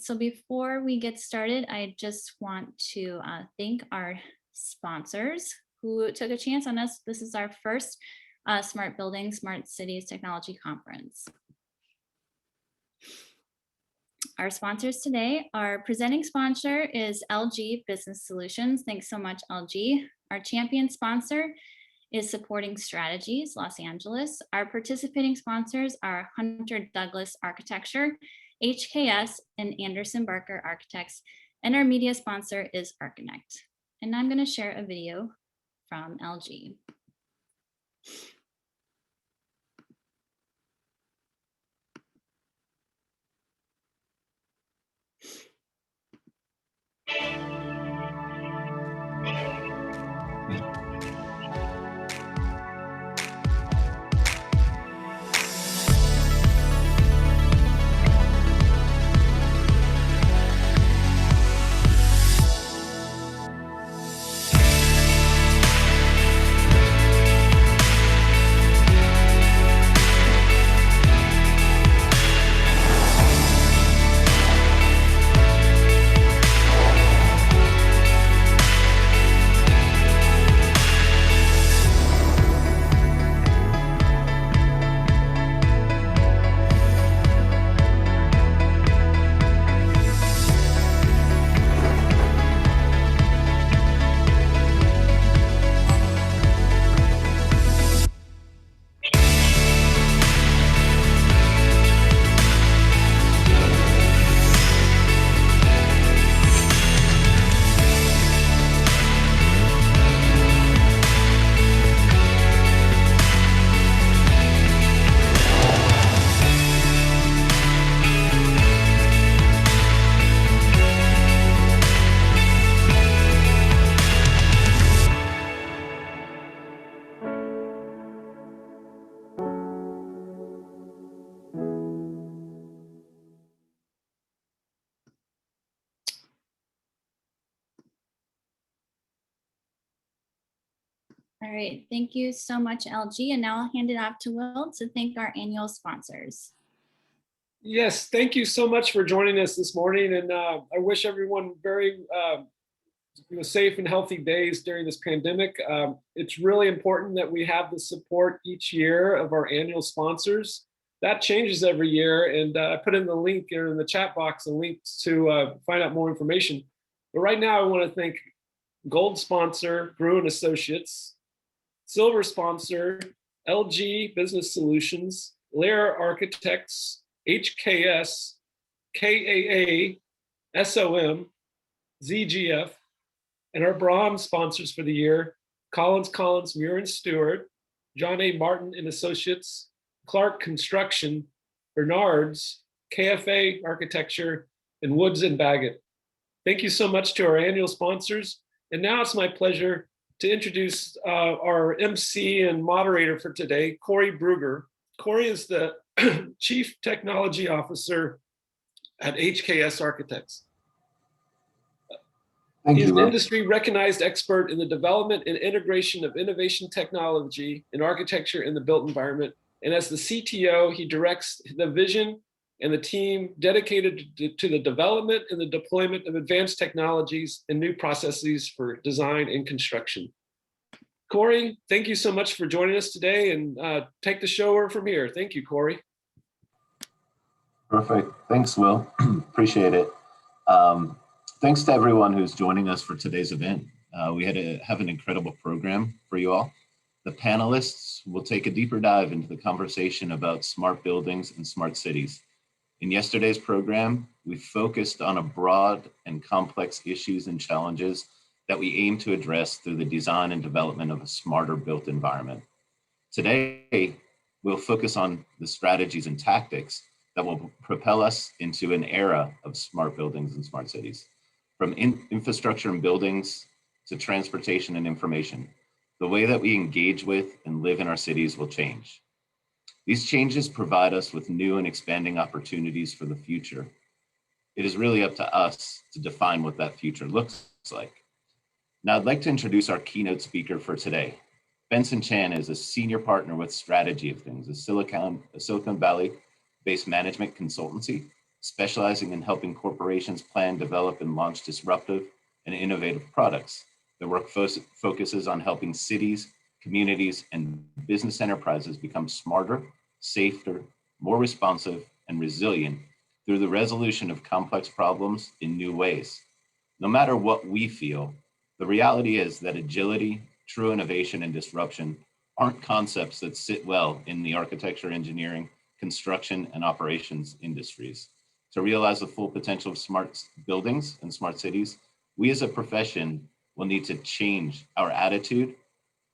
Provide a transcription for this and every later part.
So before we get started, I just want to thank our sponsors who took a chance on us. This is our first Smart Buildings, Smart Cities Technology Conference. Our sponsors today, our presenting sponsor is LG Business Solutions. Thanks so much, LG. Our champion sponsor is Supporting Strategies, Los Angeles. Our participating sponsors are Hunter Douglas Architecture, HKS, and Anderson Barker Architects. And our media sponsor is Archinect. And I'm going to share a video from LG. All right, thank you so much, LG. And now I'll hand it off to Will to thank our annual sponsors. Yes, thank you so much for joining us this morning. And I wish everyone very safe and healthy days during this pandemic. It's really important that we have the support each year of our annual sponsors. That changes every year. And I put in the link here in the chat box, a link to find out more information. But right now I want to thank gold sponsor, Bruin Associates, silver sponsor, LG Business Solutions, Lair Architects, HKS, KAA, SOM, ZGF, and our bronze sponsors for the year, Collins, Muir and Stewart, John A. Martin and Associates, Clark Construction, Bernard's, KFA Architecture, and Woods and Baggett. Thank you so much to our annual sponsors. And now it's my pleasure to introduce our MC and moderator for today, Corey Bruger. Corey is the Chief Technology Officer at HKS Architects. He's an industry recognized expert in the development and integration of innovation technology in architecture in the built environment. And as the CTO, he directs the vision and the team dedicated to the development and the deployment of advanced technologies and new processes for design and construction. Corey, thank you so much for joining us today, and take the show over from here. Thank you, Corey. Perfect. Thanks, Will. Appreciate it. Thanks to everyone who's joining us for today's event. We have an incredible program for you all. The panelists will take a deeper dive into the conversation about smart buildings and smart cities. In yesterday's program, we focused on a broad and complex issues and challenges that we aim to address through the design and development of a smarter built environment. Today, we'll focus on the strategies and tactics that will propel us into an era of smart buildings and smart cities. From infrastructure and buildings to transportation and information, the way that we engage with and live in our cities will change. These changes provide us with new and expanding opportunities for the future. It is really up to us to define what that future looks like. Now I'd like to introduce our keynote speaker for today. Benson Chan is a senior partner with Strategy of Things, a Silicon Valley-based management consultancy specializing in helping corporations plan, develop, and launch disruptive and innovative products. Their work focuses on helping cities, communities, and business enterprises become smarter, safer, more responsive, and resilient through the resolution of complex problems in new ways. No matter what we feel, the reality is that agility, true innovation, and disruption aren't concepts that sit well in the architecture, engineering, construction, and operations industries. To realize the full potential of smart buildings and smart cities, we as a profession will need to change our attitude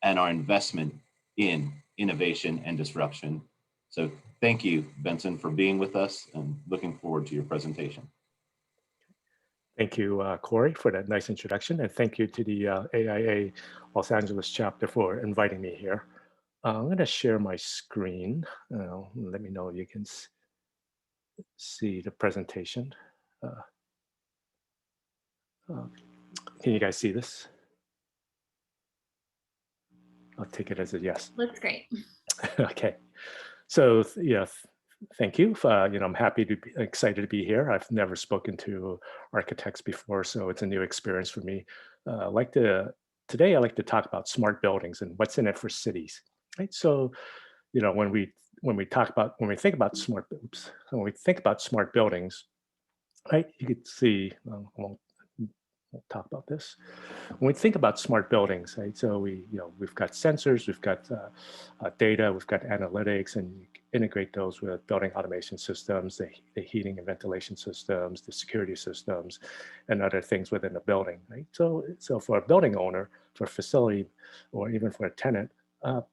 and our investment in innovation and disruption. So thank you, Benson, for being with us, and looking forward to your presentation. Thank you, Corey, for that nice introduction. And thank you to the AIA Los Angeles chapter for inviting me here. I'm going to share my screen. Let me know if you can see the presentation. Can you guys see this? I'll take it as a yes. Looks great. Okay. So yeah, thank you. I'm happy to be excited to be here. I've never spoken to architects before, so it's a new experience for me. Today I like to talk about smart buildings and what's in it for cities. Right. So, when we think about smart buildings, right? You could see. I won't talk about this. When we think about smart buildings, right? So we've got sensors, we've got data, we've got analytics, and you integrate those with building automation systems, the heating and ventilation systems, the security systems, and other things within the building, right? So for a building owner, for a facility, or even for a tenant,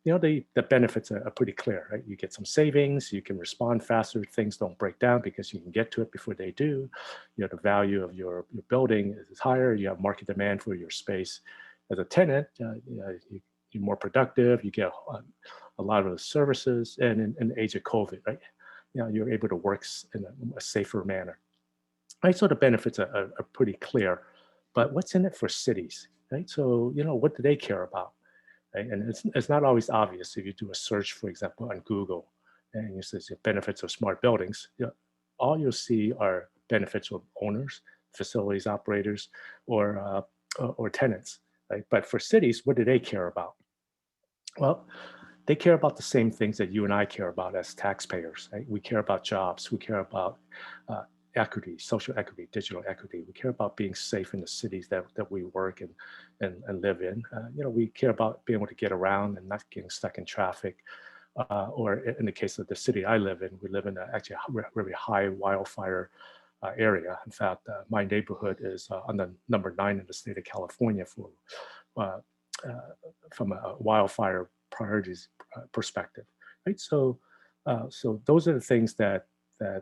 the benefits are pretty clear, right? You get some savings, you can respond faster, things don't break down because you can get to it before they do. The value of your building is higher, you have market demand for your space. As a tenant, you're more productive, you get a lot of the services, and in the age of COVID, right? You're able to work in a safer manner. Right, so the benefits are pretty clear, but what's in it for cities, right? So, what do they care about? Right? And it's not always obvious. If you do a search, for example, on Google, and you say benefits of smart buildings, all you'll see are benefits of owners, facilities operators, or tenants. Right? But for cities, what do they care about? Well, they care about the same things that you and I care about as taxpayers. Right? We care about jobs. We care about equity, social equity, digital equity. We care about being safe in the cities that we work and live in. We care about being able to get around and not getting stuck in traffic. Or in the case of the city I live in, we live in actually a very high wildfire area. In fact, my neighborhood is on the number 9 in the state of California from a wildfire priorities perspective. Right. So those are the things that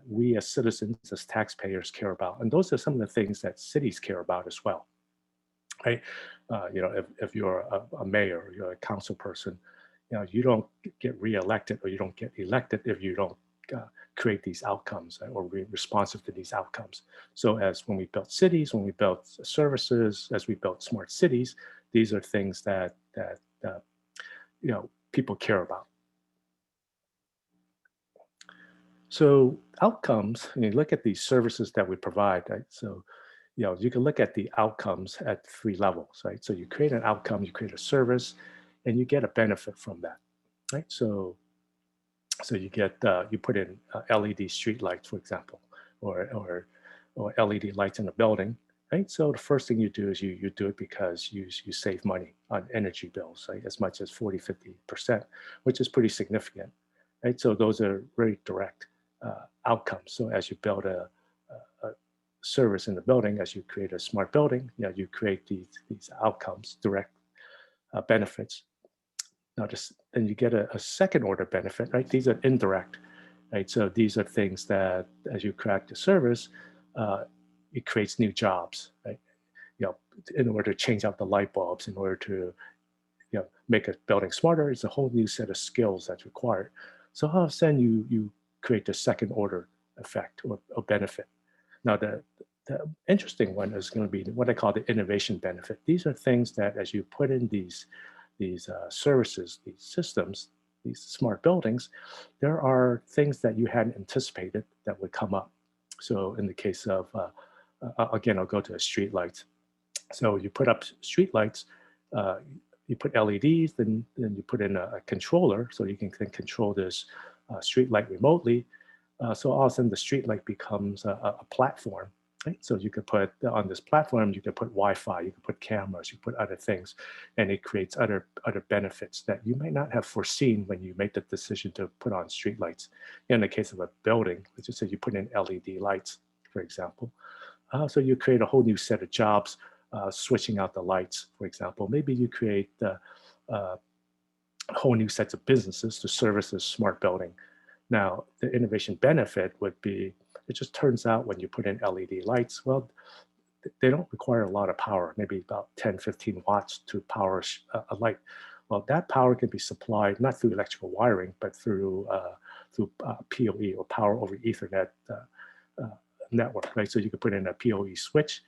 we as citizens, as taxpayers care about. And those are some of the things that cities care about as well, right? If you're a mayor, or you're a council person, you don't get reelected or you don't get elected if you don't create these outcomes or be responsive to these outcomes. So when we built cities, when we built services, as we built smart cities, these are things that people care about. So outcomes, and you look at these services that we provide, right? So, you can look at the outcomes at 3 levels, right? So you create an outcome, you create a service, and you get a benefit from that, right? So you get, you put in LED street lights, for example, or LED lights in a building, right? So the first thing you do is you do it because you save money on energy bills, right? As much as 40–50%, which is pretty significant, right? So those are very direct outcomes. So as you build a service in the building, as you create a smart building, you create these outcomes, direct benefits. Now, then you get a second order benefit, right? These are indirect, right? So these are things that, as you crack the service, it creates new jobs, right? In order to change out the light bulbs, in order to make a building smarter, it's a whole new set of skills that's required. So all of a sudden you create the second order effect or benefit. Now the interesting one is going to be what I call the innovation benefit. These are things that as you put in these services, these systems, these smart buildings, there are things that you hadn't anticipated that would come up. So in the case of, again, I'll go to street lights. So you put up street lights, you put LEDs, then you put in a controller so you can control this street light remotely. So all of a sudden the street light becomes a platform. Right? So you could put on this platform, you could put Wi-Fi, you could put cameras, you put other things, and it creates other benefits that you might not have foreseen when you make the decision to put on street lights. In the case of a building, let's just say you put in LED lights, for example. So you create a whole new set of jobs, switching out the lights, for example. Maybe you create whole new sets of businesses to service this smart building. Now, the innovation benefit would be, it just turns out when you put in LED lights, well, they don't require a lot of power, maybe about 10, 15 watts to power a light. Well, that power can be supplied not through electrical wiring, but through PoE, or power over Ethernet network, right? So you could put in a PoE switch,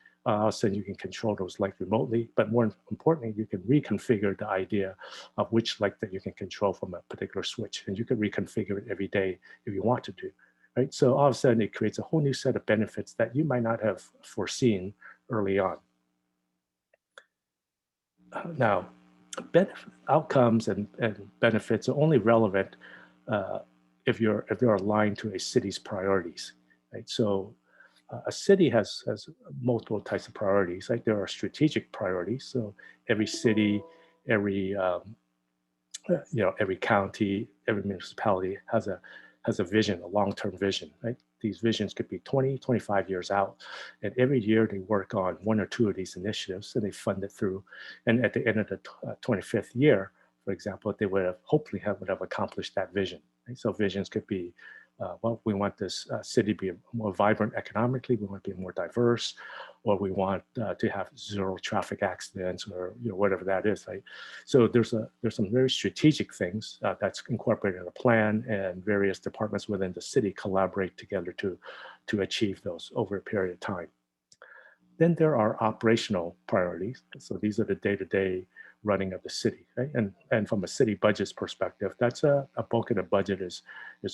so you can control those lights remotely, but more importantly, you can reconfigure the idea of which light that you can control from a particular switch, and you can reconfigure it every day if you want to do, right? So all of a sudden it creates a whole new set of benefits that you might not have foreseen early on. Now, outcomes and benefits are only relevant if they're aligned to a city's priorities, right? So a city has multiple types of priorities. Like there are strategic priorities. So every city, every every county, every municipality has a vision, a long-term vision. Right? These visions could be 20, 25 years out, and every year they work on one or two of these initiatives, and they fund it through. And at the end of the 25th year, for example, they would have hopefully would have accomplished that vision. Right? So visions could be, well, we want this city to be more vibrant economically, we want to be more diverse, or we want to have zero traffic accidents, or whatever that is. Right? So there's some very strategic things that's incorporated in a plan, and various departments within the city collaborate together to achieve those over a period of time. Then there are operational priorities. So these are the day-to-day running of the city, right? And from a city budget's perspective, that's a bulk of the budget is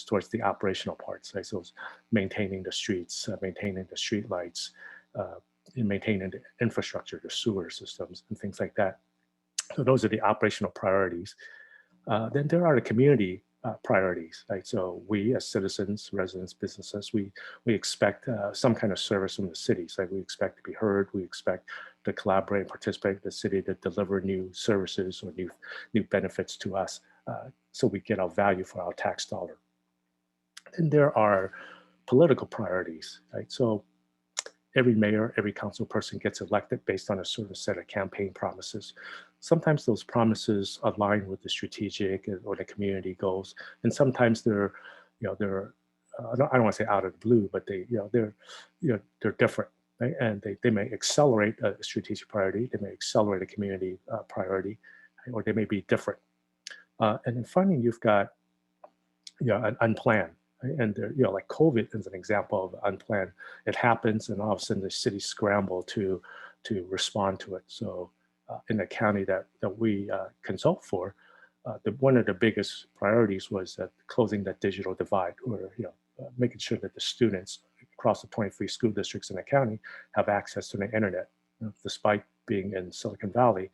towards the operational parts, right? So it's maintaining the streets, maintaining the street lights, and maintaining the infrastructure, the sewer systems, and things like that. So those are the operational priorities. Then there are the community priorities, right? So we as citizens, residents, businesses, we expect some kind of service from the cities. Like we expect to be heard, we expect to collaborate and participate with the city to deliver new services or new benefits to us, so we get our value for our tax dollar. Then there are political priorities, right? So every mayor, every council person gets elected based on a certain set of campaign promises. Sometimes those promises align with the strategic or the community goals, and sometimes they're I don't want to say out of the blue, but they're different, right? And they may accelerate a strategic priority, they may accelerate a community priority, or they may be different. And then finally, you've got an unplanned. Right? And like COVID is an example of unplanned. It happens, and all of a sudden the city scramble to respond to it. So in the county that we consult for, one of the biggest priorities was closing that digital divide, or making sure that the students across the 23 school districts in the county have access to the internet. Despite being in Silicon Valley,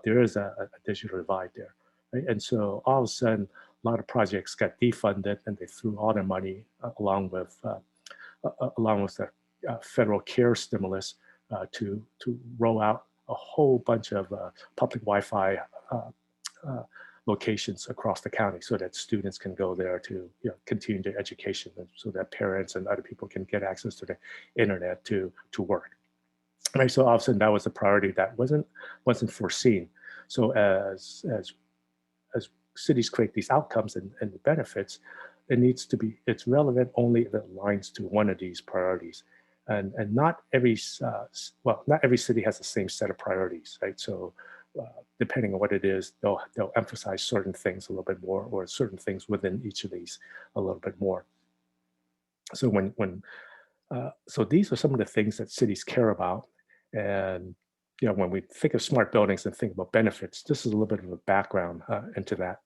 there is a digital divide there. Right? And so all of a sudden, a lot of projects got defunded, and they threw all their money along with the federal CARES stimulus to roll out a whole bunch of public Wi-Fi locations across the county, so that students can go there to continue their education, and so that parents and other people can get access to the internet to work. Right. So all of a sudden, that was a priority that wasn't foreseen. So as cities create these outcomes and the benefits, it's relevant only if it aligns to one of these priorities. And not every city has the same set of priorities, right? So depending on what it is, they'll emphasize certain things a little bit more, or certain things within each of these a little bit more. So so these are some of the things that cities care about. And when we think of smart buildings and think about benefits, this is a little bit of a background into that.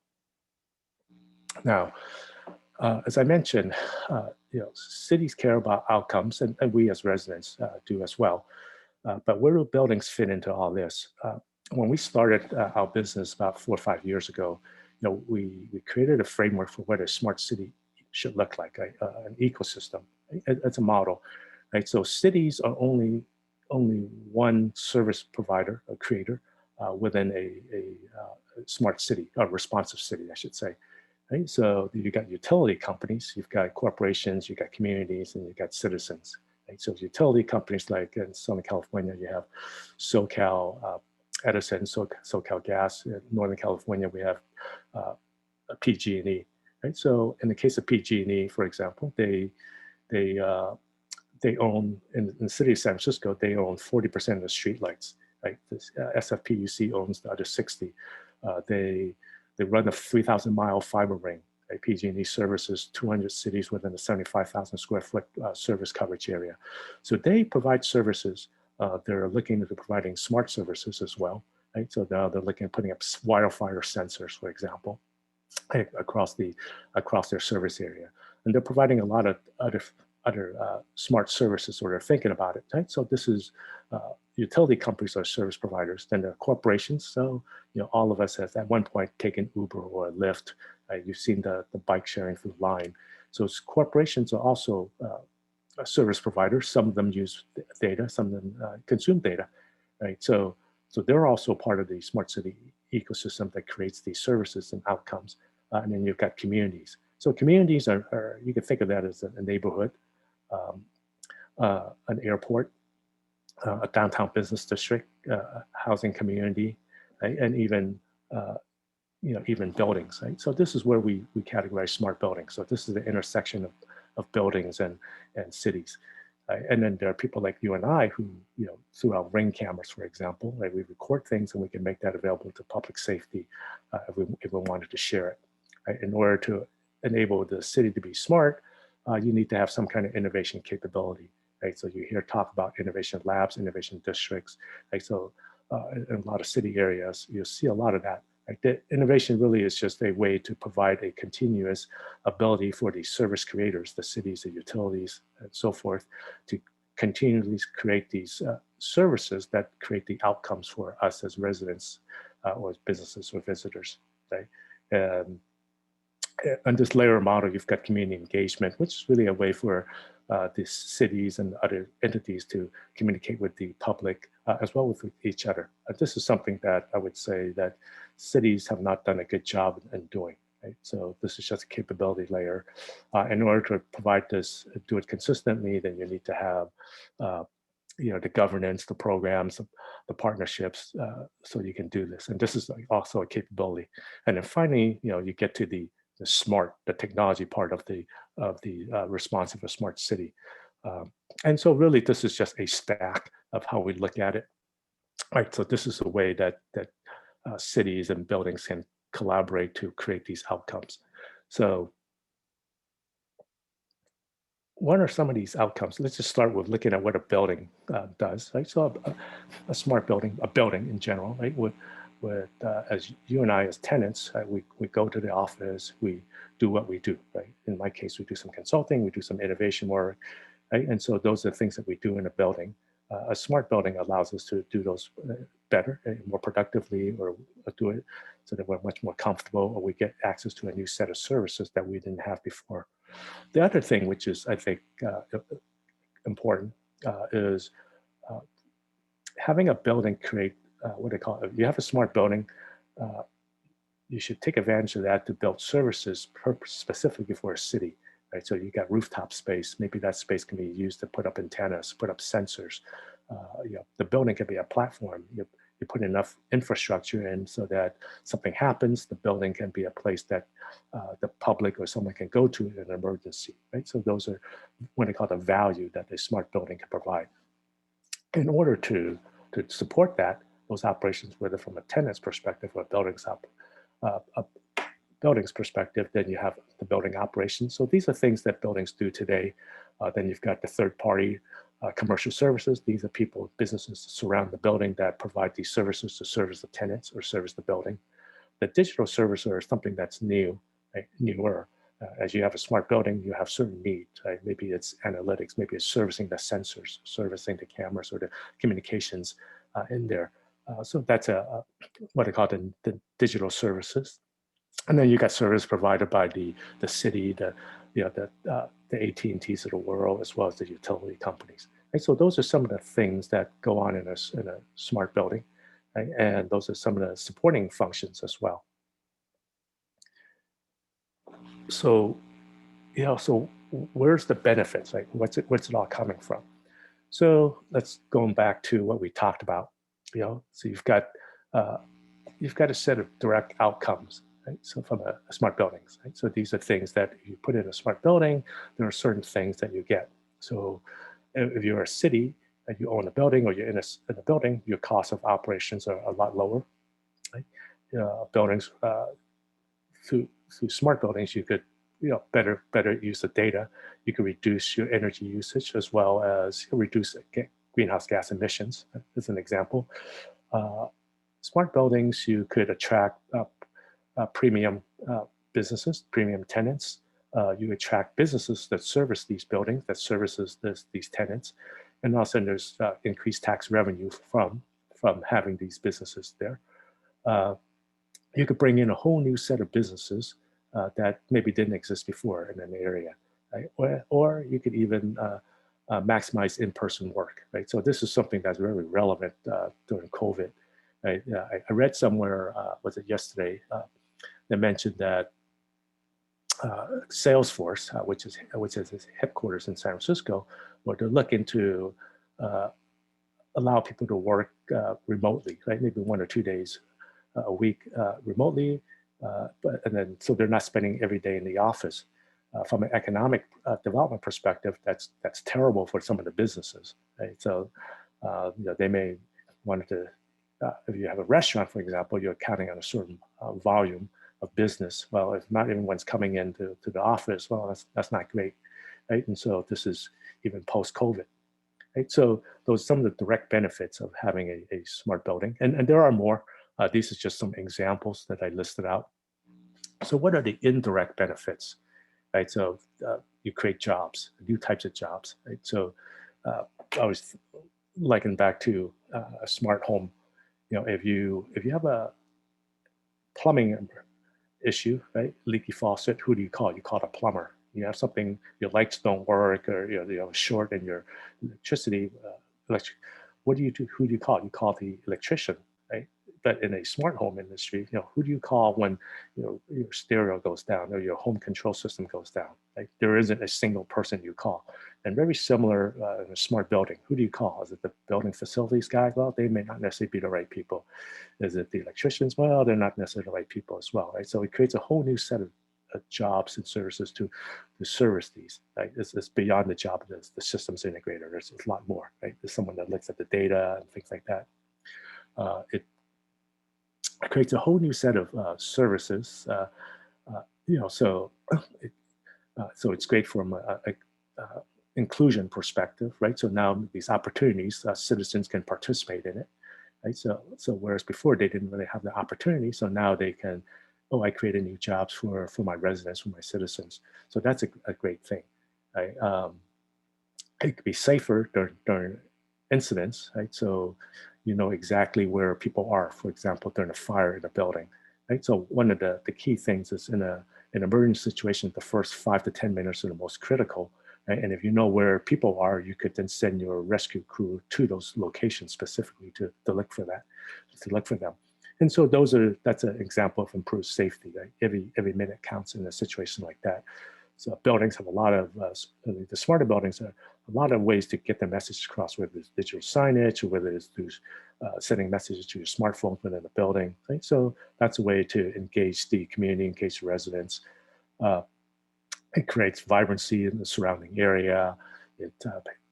Now, As I mentioned, cities care about outcomes, and we as residents do as well. But where do buildings fit into all this? When we started our business about 4 or 5 years ago, we created a framework for what a smart city should look like, right? An ecosystem. Right? It's a model, right? So cities are only one service provider, a creator within a smart city, a responsive city, I should say. Right? So you got utility companies, you've got corporations, you've got communities, and you've got citizens. Right? So utility companies like in Southern California, you have SoCal Edison, SoCal Gas. In Northern California, we have PG&E. Right? So in the case of PG&E, for example, they own, in the city of San Francisco, they own 40% of the streetlights. Right? This, SFPUC owns the other 60. They run a 3,000-mile fiber ring. Right? PG&E services 200 cities within a 75,000 square foot service coverage area. So they provide services. They're looking at providing smart services as well. Right? So now they're looking at putting up wildfire sensors, for example, right, across their service area. And they're providing a lot of other smart services, or they're thinking about it. Right? So this is utility companies are service providers, then there are corporations. So, all of us have at one point taken Uber or Lyft. You've seen the bike sharing through Line. So corporations are also service providers. Some of them use data, some of them consume data, right? So they're also part of the smart city ecosystem that creates these services and outcomes. And then you've got communities. So communities are you can think of that as a neighborhood, an airport, a downtown business district, housing community, right? And even even buildings. Right? So this is where we categorize smart buildings. So this is the intersection of buildings and cities. And then there are people like you and I who, through our Ring cameras, for example, right, we record things and we can make that available to public safety if we wanted to share it. Right? In order to enable the city to be smart, you need to have some kind of innovation capability. Right? So you hear talk about innovation labs, innovation districts. Right? So in a lot of city areas, you'll see a lot of that. Right? The innovation really is just a way to provide a continuous ability for the service creators, the cities, the utilities, and so forth, to continually create these services that create the outcomes for us as residents or as businesses or visitors. Right? On this layer model, you've got community engagement, which is really a way for the cities and other entities to communicate with the public as well with each other. This is something that I would say that cities have not done a good job in doing. Right? So this is just a capability layer. In order to provide this, do it consistently, then you need to have the governance, the programs, the partnerships, so you can do this. And this is also a capability. And then finally, you get to the smart, the technology part of the responsive or smart city. And so really this is just a stack of how we look at it. Right, so this is a way that cities and buildings can collaborate to create these outcomes. So what are some of these outcomes? Let's just start with looking at what a building does. Right, so a smart building, a building in general, right, with as you and I as tenants, we go to the office, we do what we do, right? In my case, we do some consulting, we do some innovation work, right? And so those are the things that we do in a building. A smart building allows us to do those better and more productively, or do it so that we're much more comfortable, or we get access to a new set of services that we didn't have before. The other thing, which is, I think, important, is having a building create what they call it. If you have a smart building, you should take advantage of that to build services specifically for a city. Right? So you got rooftop space. Maybe that space can be used to put up antennas, put up sensors. The building can be a platform. You put enough infrastructure in so that something happens, the building can be a place that the public or someone can go to in an emergency. Right? So those are what they call the value that a smart building can provide. In order to support that, those operations, whether from a tenant's perspective or a building's perspective, then you have the building operations. So these are things that buildings do today. Then you've got the third-party commercial services. These are people, businesses surround the building that provide these services to service the tenants or service the building. The digital services are something that's new, right? Newer. As you have a smart building, you have certain needs, right? Maybe it's analytics, maybe it's servicing the sensors, servicing the cameras or the communications in there. So that's what I call the digital services. And then you got service provided by the city, the AT&Ts of the world, as well as the utility companies. Right? So those are some of the things that go on in a smart building, right? And those are some of the supporting functions as well. So, so where's the benefits? Like, what's it all coming from? So let's go back to what we talked about. So you've got a set of direct outcomes. Right? So from a smart buildings, right? So these are things that you put in a smart building, there are certain things that you get. So if you're a city and you own a building or you're in a building, your cost of operations are a lot lower. Right? Buildings, through smart buildings, you could better use the data. You can reduce your energy usage as well as reduce greenhouse gas emissions, as an example. Smart buildings, you could attract premium businesses, premium tenants. You attract businesses that service these buildings, that services these tenants. And also there's increased tax revenue from having these businesses there. You could bring in a whole new set of businesses that maybe didn't exist before in an area, right? Or you could even maximize in-person work, right? So this is something that's very relevant during COVID. Right? I read somewhere, was it yesterday, they mentioned that Salesforce, which is its headquarters in San Francisco, were to look into allow people to work remotely, right? Maybe 1 or 2 days a week remotely, and then so they're not spending every day in the office. From an economic development perspective, that's terrible for some of the businesses, right? So they may want to, if you have a restaurant, for example, you're counting on a certain volume of business. Well, if not everyone's coming into the office, well, that's not great, right? And so this is even post-COVID, right? So those are some of the direct benefits of having a smart building, and there are more. These are just some examples that I listed out. So what are the indirect benefits, right? So you create jobs, new types of jobs, right? So I was likened back to a smart home. If you have a plumbing issue, right? Leaky faucet, who do you call? You call a plumber. You have something, your lights don't work, or you're short in your electricity, what do you do? Who do you call? You call the electrician, right? But in a smart home industry, who do you call when your stereo goes down or your home control system goes down? Like, there isn't a single person you call. And very similar in a smart building, who do you call? Is it the building facilities guy? Well, they may not necessarily be the right people. Is it the electricians? Well, they're not necessarily the right people as well, right? So it creates a whole new set of jobs and services to service these, right? It's beyond the job of the systems integrator. There's a lot more, right? There's someone that looks at the data and things like that. It creates a whole new set of services, so it's great from a inclusion perspective, right? So now these opportunities, citizens can participate in it, right? So whereas before they didn't really have the opportunity, so now they can, I created new jobs for my residents, for my citizens. So that's a great thing, right? It could be safer during incidents, right? So you know exactly where people are, for example, during a fire in a building, right? So one of the key things is in an emergency situation, the first 5 to 10 minutes are the most critical, right? And if you know where people are, you could then send your rescue crew to those locations specifically to look for them. And so that's an example of improved safety, right? Every minute counts in a situation like that. So buildings have a lot of, the smarter buildings are a lot of ways to get the message across, whether it's digital signage or whether it's through sending messages to your smartphone within the building, right? So that's a way to engage the community, engage the residents. It creates vibrancy in the surrounding area. It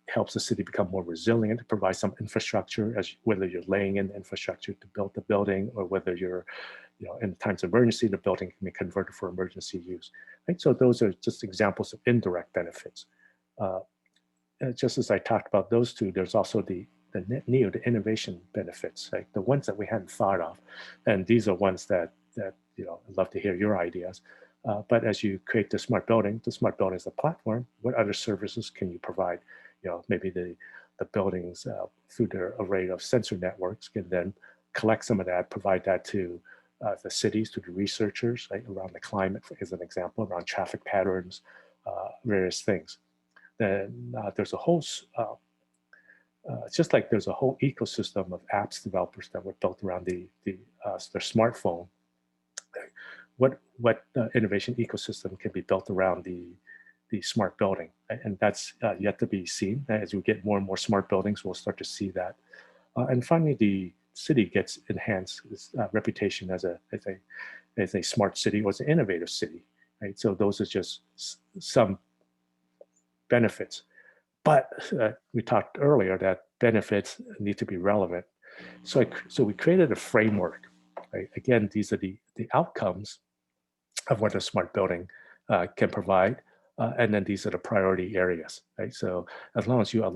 helps the city become more resilient, to provide some infrastructure, whether you're laying in the infrastructure to build the building or whether you're, in times of emergency, the building can be converted for emergency use. Right? So those are just examples of indirect benefits. Just as I talked about those two, there's also the innovation benefits, right? The ones that we hadn't thought of. And these are ones that I'd love to hear your ideas. But as you create the smart building is a platform. What other services can you provide? Maybe the buildings through their array of sensor networks can then collect some of that, provide that to the cities, to the researchers, right, around the climate, as an example, around traffic patterns, various things. Then there's a whole, it's just like there's a whole ecosystem of apps developers that were built around their smartphone. What innovation ecosystem can be built around the smart building? And that's yet to be seen. As we get more and more smart buildings, we'll start to see that. And finally, the city gets enhanced its reputation as a smart city or as an innovative city, right? So those are just some benefits. But we talked earlier that benefits need to be relevant. So we created a framework, right? Again, these are the outcomes of what a smart building can provide. And then these are the priority areas, right? So as long as you are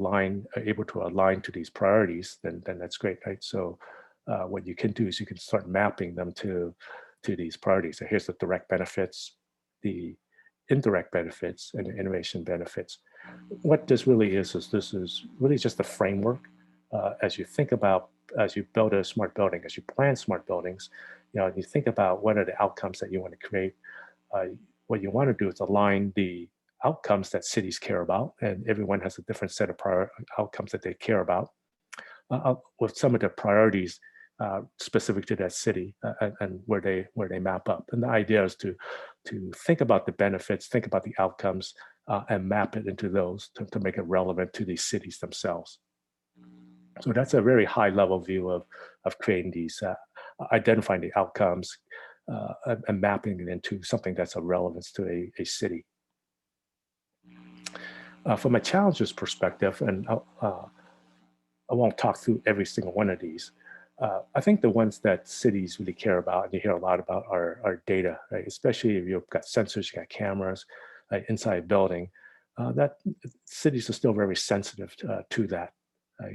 able to align to these priorities, then that's great, right? So what you can do is you can start mapping them to these priorities. So here's the direct benefits, the indirect benefits, and the innovation benefits. What this really is this is really just a framework as you build a smart building, as you plan smart buildings, you think about what are the outcomes that you want to create. What you want to do is align the outcomes that cities care about, and everyone has a different set of outcomes that they care about, with some of the priorities specific to that city and where they map up. And the idea is to think about the benefits, think about the outcomes, and map it into those to make it relevant to these cities themselves. So that's a very high level view of creating these, identifying the outcomes and mapping it into something that's of relevance to a city. From a challenges perspective, and I won't talk through every single one of these, I think the ones that cities really care about and you hear a lot about are data, right? Especially if you've got sensors, you got cameras inside a building, that cities are still very sensitive to that.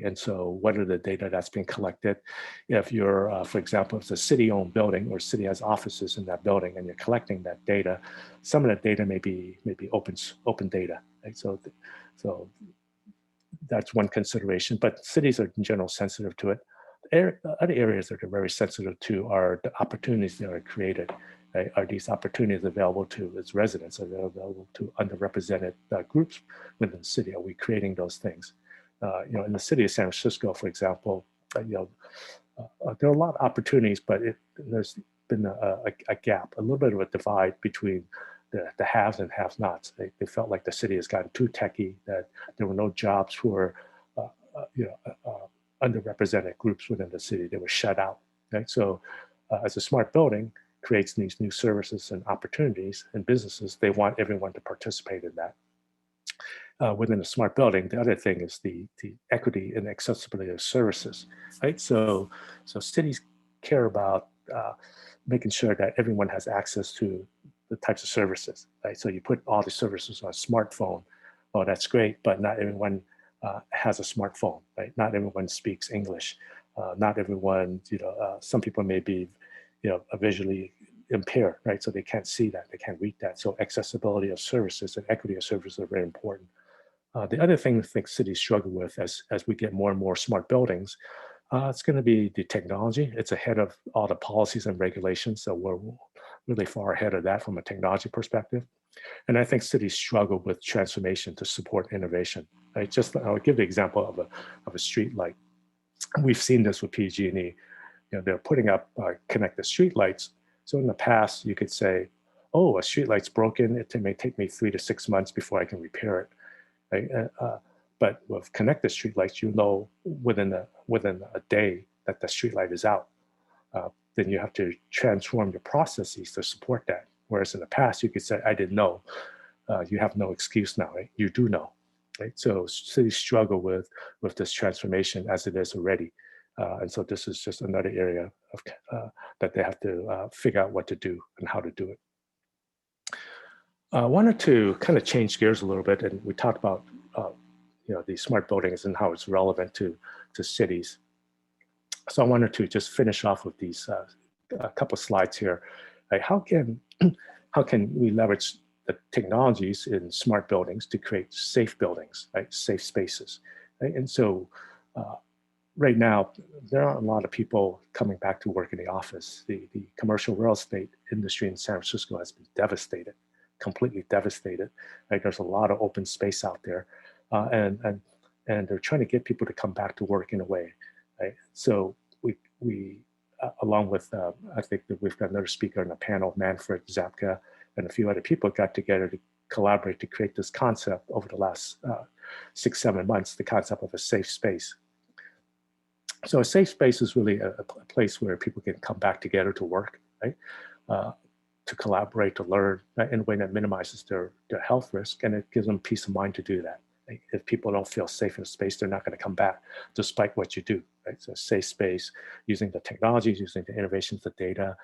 And so what are the data that's being collected? If you're, for example, if it's a city-owned building or city has offices in that building and you're collecting that data, some of that data may be open data, right? So that's one consideration, but cities are in general sensitive to it. Other areas that are very sensitive to are the opportunities that are created. Right? Are these opportunities available to its residents? Are they available to underrepresented groups within the city? Are we creating those things? In the city of San Francisco, for example, there are a lot of opportunities, but there's been a gap, a little bit of a divide between the haves and have-nots. They felt like the city has gotten too techy, that there were no jobs for underrepresented groups within the city. They were shut out. Right? So as a smart building creates these new services and opportunities and businesses, they want everyone to participate in that. Within a smart building, the other thing is the equity and accessibility of services, right? So cities care about making sure that everyone has access to the types of services, right? So you put all the services on a smartphone. Oh, that's great, but not everyone has a smartphone, right? Not everyone speaks English. Not everyone, some people may be, visually impaired, right? So they can't see that, they can't read that. So accessibility of services and equity of services are very important. The other thing I think cities struggle with as we get more and more smart buildings, it's going to be the technology. It's ahead of all the policies and regulations. So we're really far ahead of that from a technology perspective. And I think cities struggle with transformation to support innovation. Right? I'll give the example of a street light. We've seen this with PG&E. They're putting up connected street lights. So in the past, you could say, oh, a street light's broken. It may take me 3 to 6 months before I can repair it. Right? But with connected streetlights, within a day that the streetlight is out. Then you have to transform your processes to support that. Whereas in the past, you could say, I didn't know. You have no excuse now, right? You do know, right? So cities struggle with this transformation as it is already. And so this is just another area that they have to figure out what to do and how to do it. I wanted to kind of change gears a little bit, and we talked about these smart buildings and how it's relevant to cities. So I wanted to just finish off with these a couple of slides here. Right? How how can we leverage the technologies in smart buildings to create safe buildings, right? Safe spaces, right? And so right now, there aren't a lot of people coming back to work in the office. The commercial real estate industry in San Francisco has been devastated, completely devastated, right? There's a lot of open space out there, and they're trying to get people to come back to work in a way, right? So we along with, I think that we've got another speaker on the panel, Manfred Zapka, and a few other people got together to collaborate to create this concept over the last 6-7 months, the concept of a safe space. So a safe space is really a place where people can come back together to work, right? To collaborate, to learn, right? In a way that minimizes their health risk, and it gives them peace of mind to do that. Right? If people don't feel safe in a space, they're not going to come back despite what you do, right? So a safe space, using the technologies, using the innovations, the data,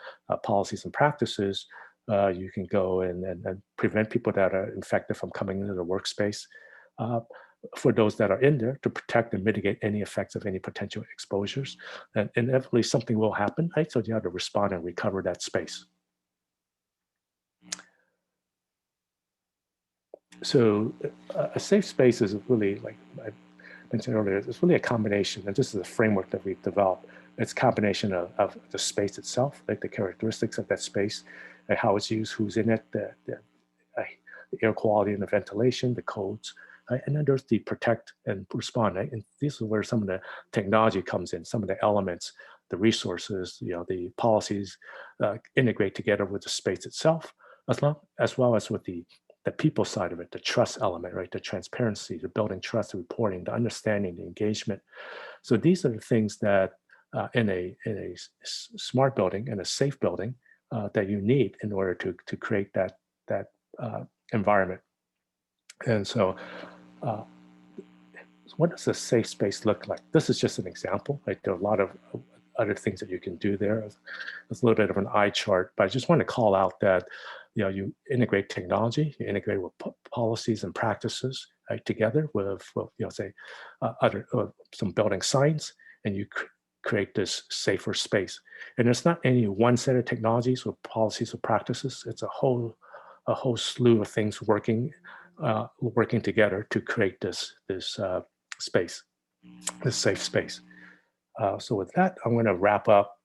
policies and practices, you can go and prevent people that are infected from coming into the workspace. For those that are in there, to protect and mitigate any effects of any potential exposures. And inevitably something will happen, right? So you have to respond and recover that space. So a safe space is really, like I mentioned earlier, it's really a combination, and this is a framework that we've developed. It's a combination of the space itself, like the characteristics of that space, and how it's used, who's in it, the air quality and the ventilation, the codes, right? And then there's the protect and respond, right? And this is where some of the technology comes in, some of the elements, the resources, the policies integrate together with the space itself, as well as with the people side of it, the trust element, right? The transparency, the building trust, the reporting, the understanding, the engagement. So these are the things that in a smart building and a safe building that you need in order to create that environment. And so what does a safe space look like? This is just an example, right? There are a lot of other things that you can do there. It's a little bit of an eye chart, but I just want to call out that you integrate technology, you integrate with policies and practices, right, together with say some building science, and you create this safer space. And it's not any one set of technologies or policies or practices. It's a whole slew of things working together to create this space, this safe space. So with that, I'm going to wrap up.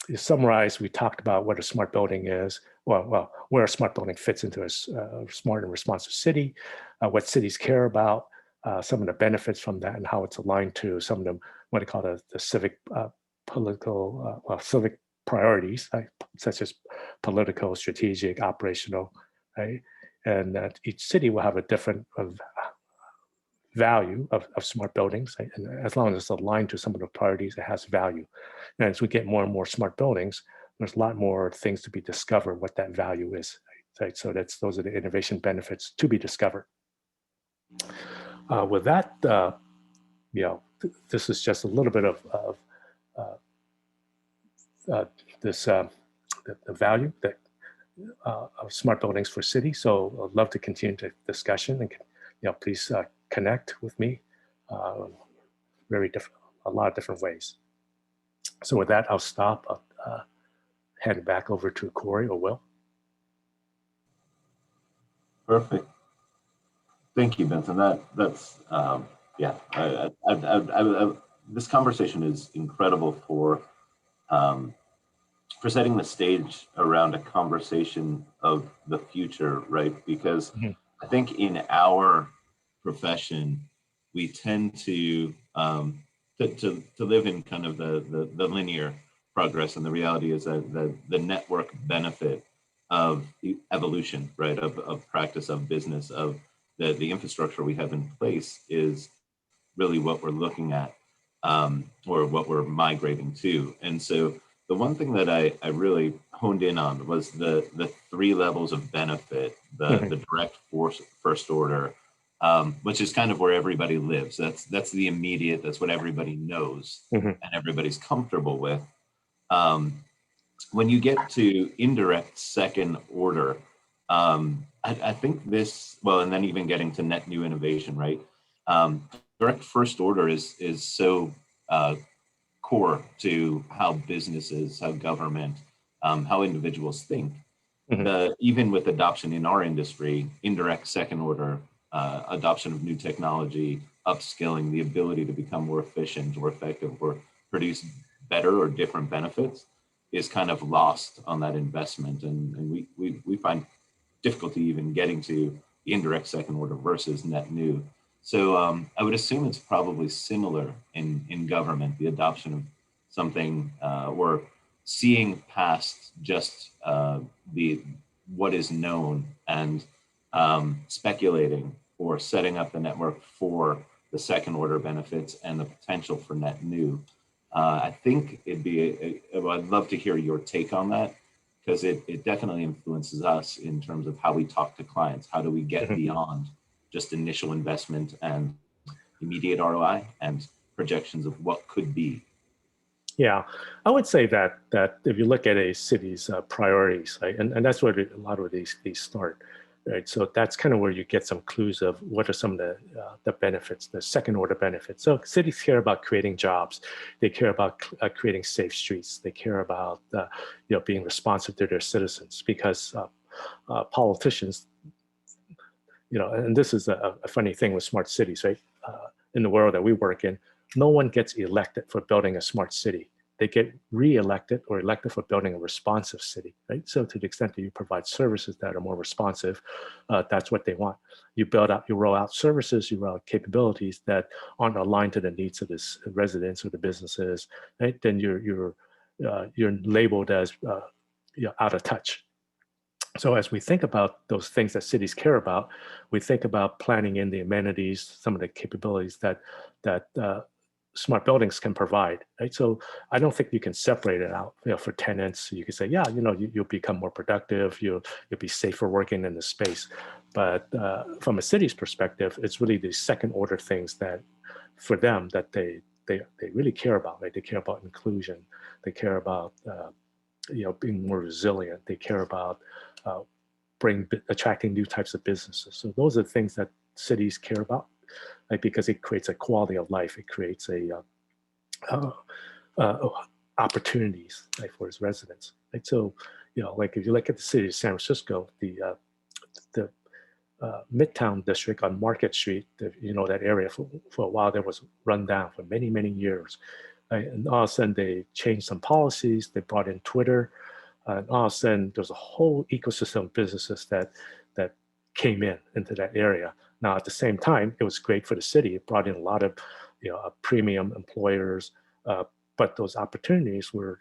To summarize, we talked about what a smart building is, well, where a smart building fits into a smart and responsive city, what cities care about, some of the benefits from that, and how it's aligned to some of the, what I call the civic civic priorities, right? Such as political, strategic, operational, right? And that each city will have a different value of smart buildings, right? And as long as it's aligned to some of the priorities, it has value. And as we get more and more smart buildings, there's a lot more things to be discovered what that value is, right? So those are the innovation benefits to be discovered. With that, this is just a little bit of the value that of smart buildings for cities. So I'd love to continue the discussion, and please connect with me a lot of different ways. So with that, I'll stop. I'll hand it back over to Corey or Will. Perfect. Thank you, Benson. That's yeah. This conversation is incredible for setting the stage around a conversation of the future, right? Because I think in our profession, we tend to live in kind of the linear progress, and the reality is that the network benefit of the evolution, right, of practice, of business, of the infrastructure we have in place is really what we're looking at, or what we're migrating to. And so the one thing that I really honed in on was the 3 levels of benefit, the direct first order, which is kind of where everybody lives. That's the immediate, that's what everybody knows and everybody's comfortable with. When you get to indirect second order, I think this, well, and then even getting to net new innovation, right? Direct first order is so core to how businesses, how government, how individuals think. Even with adoption in our industry, indirect second order, adoption of new technology, upskilling, the ability to become more efficient or effective or produce better or different benefits is kind of lost on that investment. And we find difficulty even getting to the indirect second order versus net new. So I would assume it's probably similar in government, the adoption of something or seeing past just what is known and speculating or setting up the network for the second order benefits and the potential for net new. I think I'd love to hear your take on that, because it definitely influences us in terms of how we talk to clients. How do we get beyond just initial investment and immediate ROI and projections of what could be? Yeah, I would say that if you look at a city's priorities, right, and that's where a lot of these start, right? So that's kind of where you get some clues of what are some of the benefits, the second order benefits. So cities care about creating jobs, they care about creating safe streets, they care about being responsive to their citizens, because politicians, and this is a funny thing with smart cities, right? In the world that we work in, no one gets elected for building a smart city. They get re-elected or elected for building a responsive city, right? So to the extent that you provide services that are more responsive, that's what they want. You roll out services, you roll out capabilities that aren't aligned to the needs of this residents or the businesses, right? Then you're labeled as out of touch. So as we think about those things that cities care about, we think about planning in the amenities, some of the capabilities that smart buildings can provide, right? So I don't think you can separate it out, for tenants. You can say, yeah, you'll become more productive, you'll be safer working in the space. But from a city's perspective, it's really the second order things that, for them, that they really care about, right? They care about inclusion, they care about being more resilient, they care about attracting new types of businesses. So those are the things that cities care about, right? Because it creates a quality of life, it creates opportunities, right, for its residents, right? So like if you look at the city of San Francisco, the Midtown district on Market Street, that area for a while there was run down for many years, right? And all of a sudden they changed some policies, they brought in Twitter, and all of a sudden there's a whole ecosystem of businesses that came into that area. Now at the same time, it was great for the city. It brought in a lot of premium employers, but those opportunities were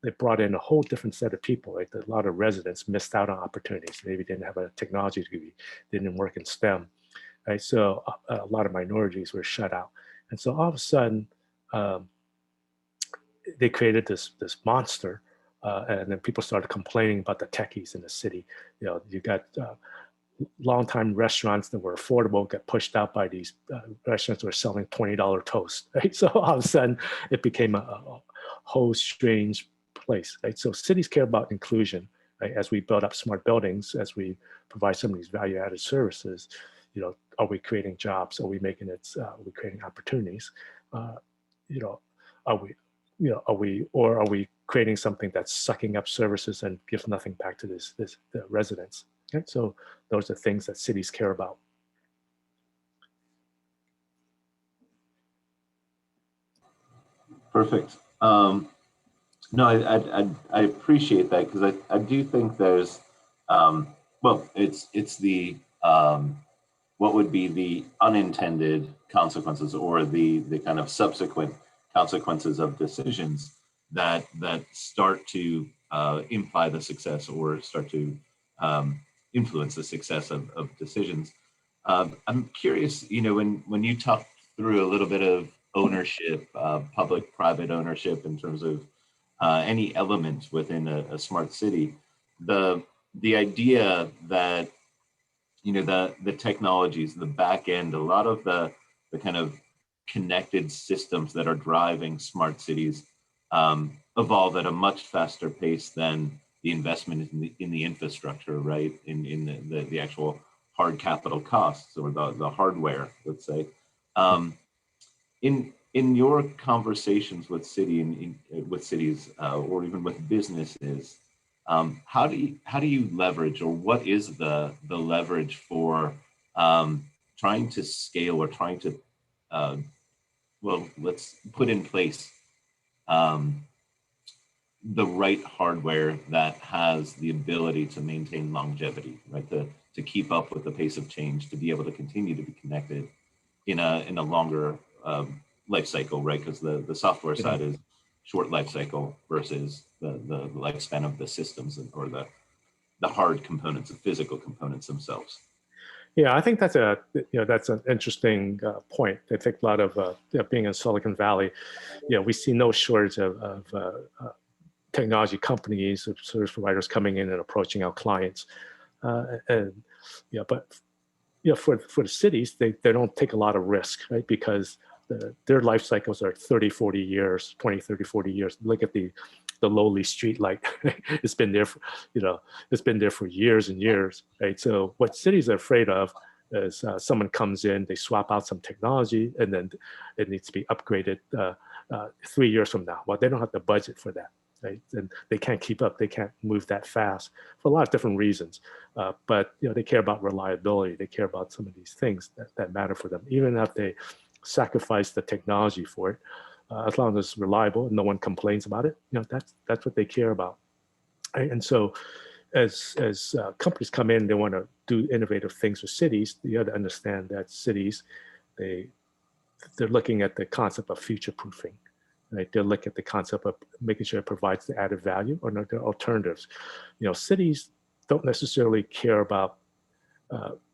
they brought in a whole different set of people. Right? A lot of residents missed out on opportunities. Maybe didn't have a technology degree, didn't work in STEM, right? So a lot of minorities were shut out, and so all of a sudden they created this monster. And then people started complaining about the techies in the city. You got long-time restaurants that were affordable get pushed out by these restaurants that were selling $20 toast, right? So all of a sudden it became a whole strange place, right? So cities care about inclusion, right? As we build up smart buildings, as we provide some of these value-added services, are we creating jobs? Are we making are we creating opportunities? Are we creating something that's sucking up services and gives nothing back to the residents? Okay? So those are things that cities care about. Perfect. No, I appreciate that, because I do think there's it's the what would be the unintended consequences or the kind of subsequent consequences of decisions that start to imply the success or start to influence the success of decisions. I'm curious, when you talk through a little bit of ownership, public-private ownership in terms of any element within a smart city, the idea that the technologies, the back end, a lot of the kind of connected systems that are driving smart cities evolve at a much faster pace than the investment in the infrastructure, right? In the actual hard capital costs or the hardware, let's say. In your conversations with cities or even with businesses, How do you leverage, or what is the leverage for trying to scale, or trying to well, let's put in place the right hardware that has the ability to maintain longevity, right? To keep up with the pace of change, to be able to continue to be connected in a longer life cycle, right? Because the software side is short life cycle versus the lifespan of the systems, or the hard components, the physical components themselves. Yeah, I think that's that's an interesting point. I think a lot of being in Silicon Valley, we see no shortage of technology companies, of service providers coming in and approaching our clients, but for the cities, they don't take a lot of risk, right? Because their life cycles are 30, 40 years, 20, 30, 40 years. Look at the lowly street light. It's been there for, it's been there for years and years, right? So what cities are afraid of is someone comes in, they swap out some technology, and then it needs to be upgraded 3 years from now. Well, they don't have the budget for that, right? And they can't keep up. They can't move that fast for a lot of different reasons. But they care about reliability. They care about some of these things that matter for them, even if they sacrifice the technology for it. As long as it's reliable and no one complains about it, that's what they care about. Right? And so, as companies come in, they want to do innovative things for cities. You have to understand that cities, they're looking at the concept of future proofing. Right? They'll look at the concept of making sure it provides the added value, or the alternatives. Cities don't necessarily care about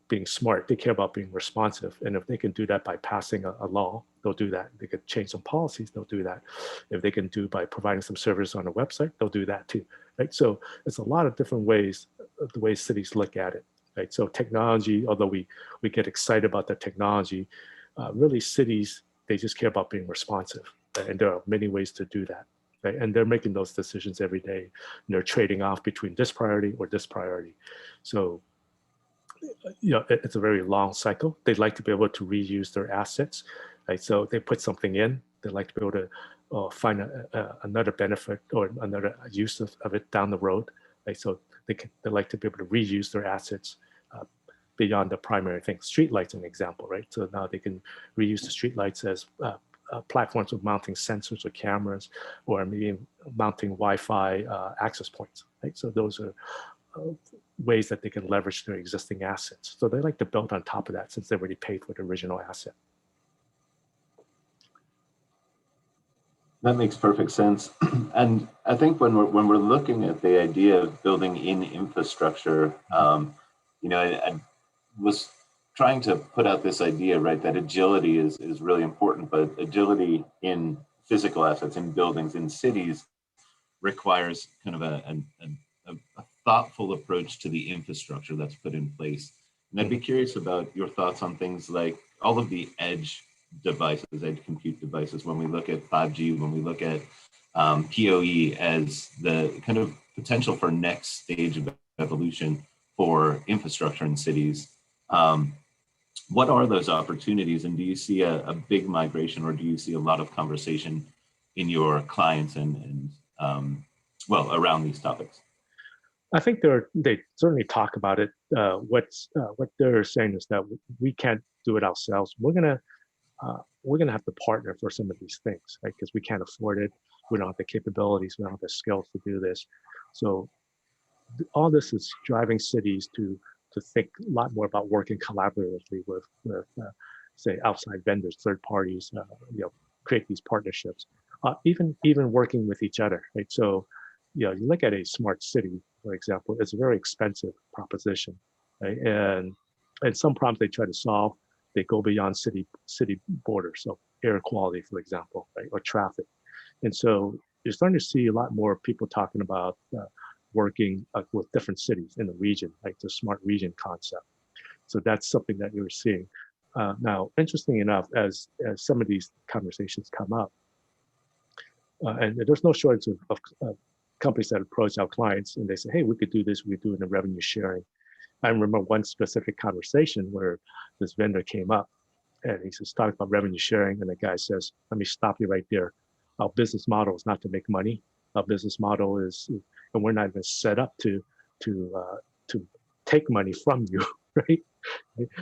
being smart. They care about being responsive. And if they can do that by passing a law, they'll do that. They could change some policies, they'll do that. If they can do by providing some service on a website, they'll do that too. Right? So it's a lot of different ways, the way cities look at it. Right? So technology, although we get excited about the technology, really cities, they just care about being responsive. And there are many ways to do that. Right? And they're making those decisions every day. And they're trading off between this priority or this priority. So it's a very long cycle. They'd like to be able to reuse their assets, right? So they put something in, they'd like to be able to find another benefit or another use of it down the road, right? So they like to be able to reuse their assets beyond the primary thing. Streetlights, an example, right? So now they can reuse the streetlights as platforms of mounting sensors or cameras, or maybe mounting Wi-Fi access points, right? So those are ways that they can leverage their existing assets. So they like to build on top of that, since they already paid for the original asset. That makes perfect sense. And I think when we're looking at the idea of building in infrastructure, I was trying to put out this idea, right, that agility is really important, but agility in physical assets, in buildings, in cities, requires kind of a thoughtful approach to the infrastructure that's put in place. And I'd be curious about your thoughts on things like all of the edge devices, edge compute devices, when we look at 5G, when we look at PoE as the kind of potential for next stage of evolution for infrastructure in cities. What are those opportunities, and do you see a big migration, or do you see a lot of conversation in your clients and around these topics? I think they certainly talk about it. What they're saying is that we can't do it ourselves. We're gonna have to partner for some of these things, right? Because we can't afford it. We don't have the capabilities. We don't have the skills to do this. So all this is driving cities to think a lot more about working collaboratively with say outside vendors, third parties, create these partnerships, even working with each other, right? So you look at a smart city, for example, it's a very expensive proposition, right? And some problems they try to solve, they go beyond city borders. So air quality, for example, right, or traffic. And so you're starting to see a lot more people talking about working with different cities in the region, like the smart region concept. So that's something that you're seeing. Now, interestingly enough, as some of these conversations come up, and there's no shortage of companies that approach our clients and they say, hey, we could do this, we could do it in revenue sharing. I remember one specific conversation where this vendor came up and he says, talking about revenue sharing, and the guy says, let me stop you right there. Our business model is not to make money. Our business model is and we're not even set up to take money from you, right?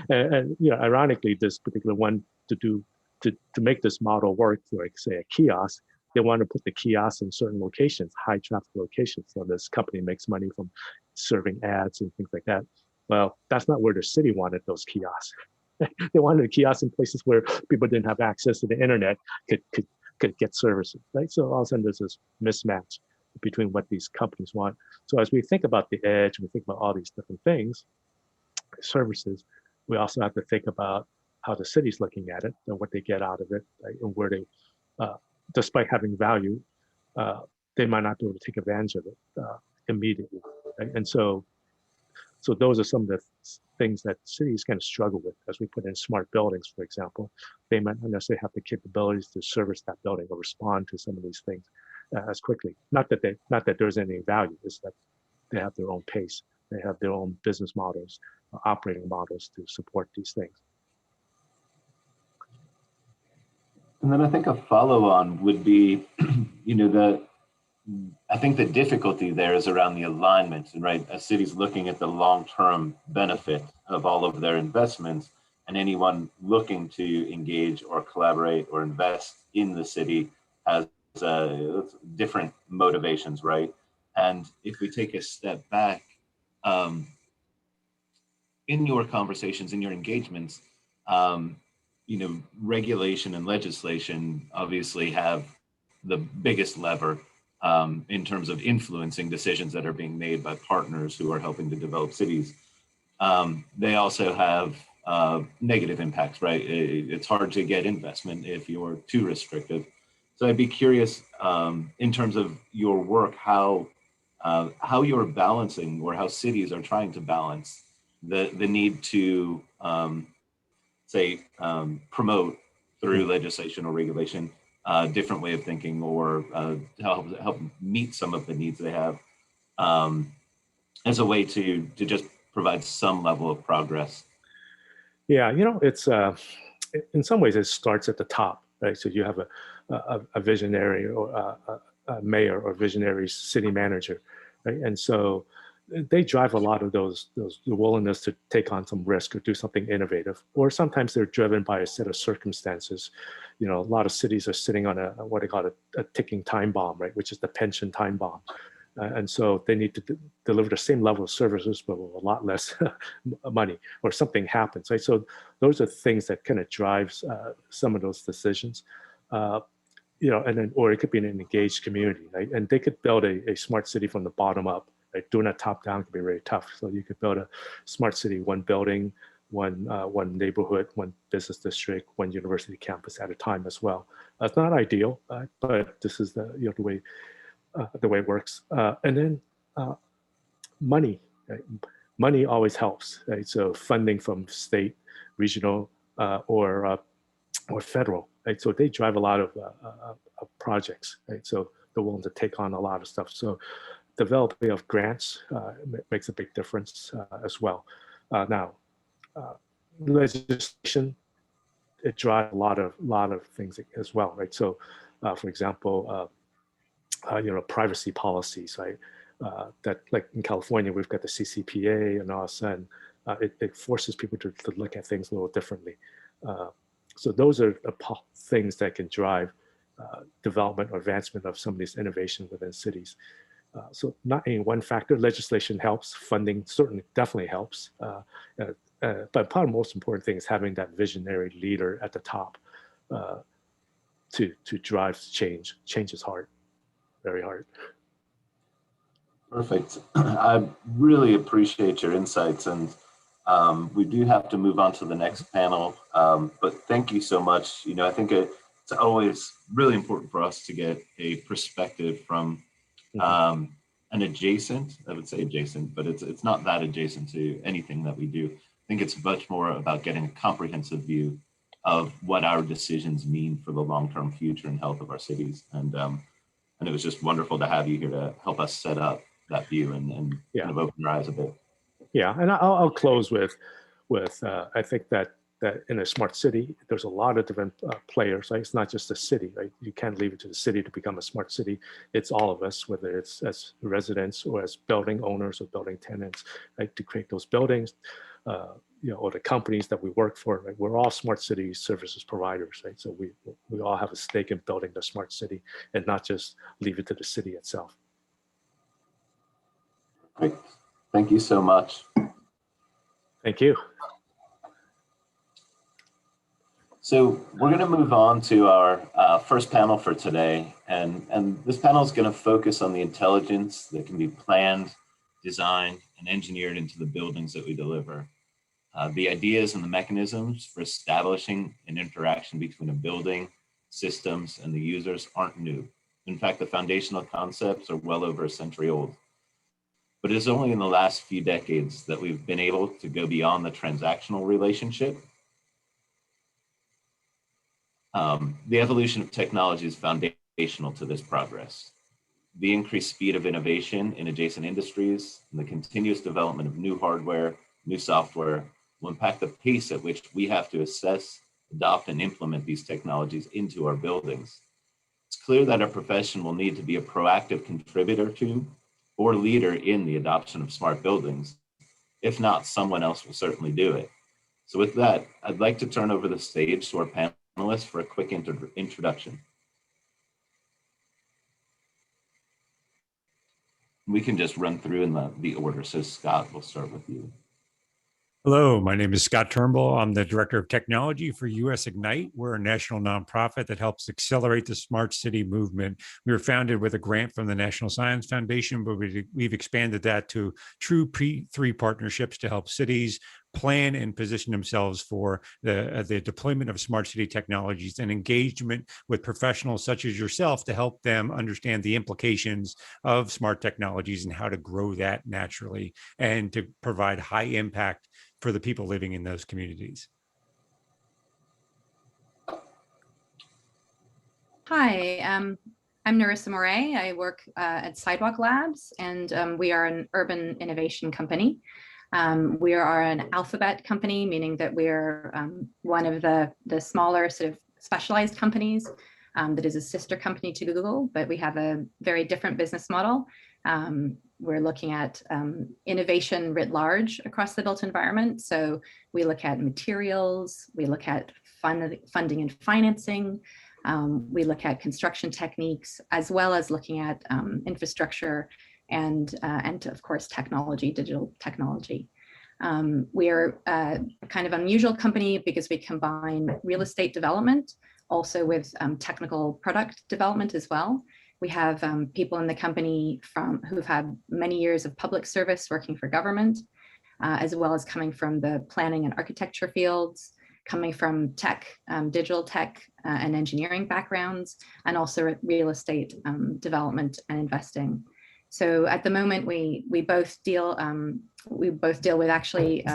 And ironically, this particular one to make this model work for, like, say, a kiosk, they want to put the kiosk in certain locations, high traffic locations. So this company makes money from serving ads and things like that. Well, that's not where the city wanted those kiosks. They wanted a kiosk in places where people didn't have access to the internet, could get services, right? So all of a sudden there's this mismatch between what these companies want. So as we think about the edge, we think about all these different things, services, we also have to think about how the city's looking at it and what they get out of it, right? And where they, despite having value, they might not be able to take advantage of it immediately, right? And so those are some of the things that cities kind of struggle with as we put in smart buildings, for example. They might not necessarily have the capabilities to service that building or respond to some of these things as quickly. Not that there's any value, it's that they have their own pace. They have their own business models, operating models to support these things. And then I think a follow-on would be, I think the difficulty there is around the alignment, right? A city's looking at the long-term benefit of all of their investments, and anyone looking to engage or collaborate or invest in the city has different motivations, right? And if we take a step back, in your conversations, in your engagements, regulation and legislation obviously have the biggest lever in terms of influencing decisions that are being made by partners who are helping to develop cities. They also have negative impacts, right? It's hard to get investment if you're too restrictive. So I'd be curious in terms of your work, how you're balancing, or how cities are trying to balance the need to promote through legislation or regulation different way of thinking, or help meet some of the needs they have as a way to just provide some level of progress. Yeah, it's in some ways it starts at the top, right? So you have a visionary or a mayor or visionary city manager, right? And so they drive a lot of the willingness to take on some risk or do something innovative, or sometimes they're driven by a set of circumstances. A lot of cities are sitting on what they call a ticking time bomb, right? Which is the pension time bomb. And so they need to deliver the same level of services, but with a lot less money, or something happens, right? So those are things that kind of drives some of those decisions, and then, or it could be an engaged community, right? And they could build a smart city from the bottom up, right? Doing that top down can be really tough. So you could build a smart city, one building, one neighborhood, one business district, one university campus at a time as well. It's not ideal, but this is the way it works. And then money, right? Money always helps, right? So funding from state, regional, or federal, right? So they drive a lot of projects, right? So they're willing to take on a lot of stuff. So developing of grants makes a big difference as well. Now, legislation, it drives a lot of things as well, right? So, for example, privacy policies, right? That, like in California, we've got the CCPA, and all of a sudden, it forces people to look at things a little differently. So those are the things that can drive development or advancement of some of these innovations within cities. So not any one factor. Legislation helps. Funding certainly definitely helps. But part of the most important thing is having that visionary leader at the top to drive change. Change is hard. Very hard. Perfect. I really appreciate your insights, and we do have to move on to the next panel. But thank you so much. I think it's always really important for us to get a perspective from an adjacent, I would say adjacent, but it's not that adjacent to anything that we do. I think it's much more about getting a comprehensive view of what our decisions mean for the long-term future and health of our cities. And it was just wonderful to have you here to help us set up that view and kind of open your eyes a bit. Yeah, and I'll close with I think that that in a smart city, there's a lot of different players, right? It's not just the city, right? You can't leave it to the city to become a smart city. It's all of us, whether it's as residents or as building owners or building tenants, right? To create those buildings, or the companies that we work for, right? We're all smart city services providers, right? So we all have a stake in building the smart city and not just leave it to the city itself. Great. Thank you so much. Thank you. So we're going to move on to our first panel for today. And this panel is going to focus on the intelligence that can be planned, designed, and engineered into the buildings that we deliver. The ideas and the mechanisms for establishing an interaction between a building, systems, and the users aren't new. In fact, the foundational concepts are well over a century old. But it is only in the last few decades that we've been able to go beyond the transactional relationship. The evolution of technology is foundational to this progress. The increased speed of innovation in adjacent industries and the continuous development of new hardware, new software will impact the pace at which we have to assess, adopt, and implement these technologies into our buildings. It's clear that our profession will need to be a proactive contributor to or leader in the adoption of smart buildings. If not, someone else will certainly do it. So with that, I'd like to turn over the stage to our panelists for a quick introduction. We can just run through in the order. So Scott, we'll start with you. Hello, my name is Scott Turnbull. I'm the Director of Technology for US Ignite. We're a national nonprofit that helps accelerate the smart city movement. We were founded with a grant from the National Science Foundation, but we've expanded that to true P3 partnerships to help cities plan and position themselves for the deployment of smart city technologies and engagement with professionals such as yourself to help them understand the implications of smart technologies and how to grow that naturally and to provide high impact for the people living in those communities. Hi, I'm Narissa Moray. I work at Sidewalk Labs, and we are an urban innovation company. We are an alphabet company, meaning that we're one of the smaller sort of specialized companies that is a sister company to Google, but we have a very different business model. We're looking at innovation writ large across the built environment. So we look at materials, we look at funding and financing, we look at construction techniques, as well as looking at infrastructure and of course, technology, digital technology. We are a kind of unusual company because we combine real estate development also with technical product development as well. We have people in the company who've had many years of public service working for government, as well as coming from the planning and architecture fields, coming from tech, digital tech and engineering backgrounds, and also real estate development and investing. So at the moment, we both deal with actually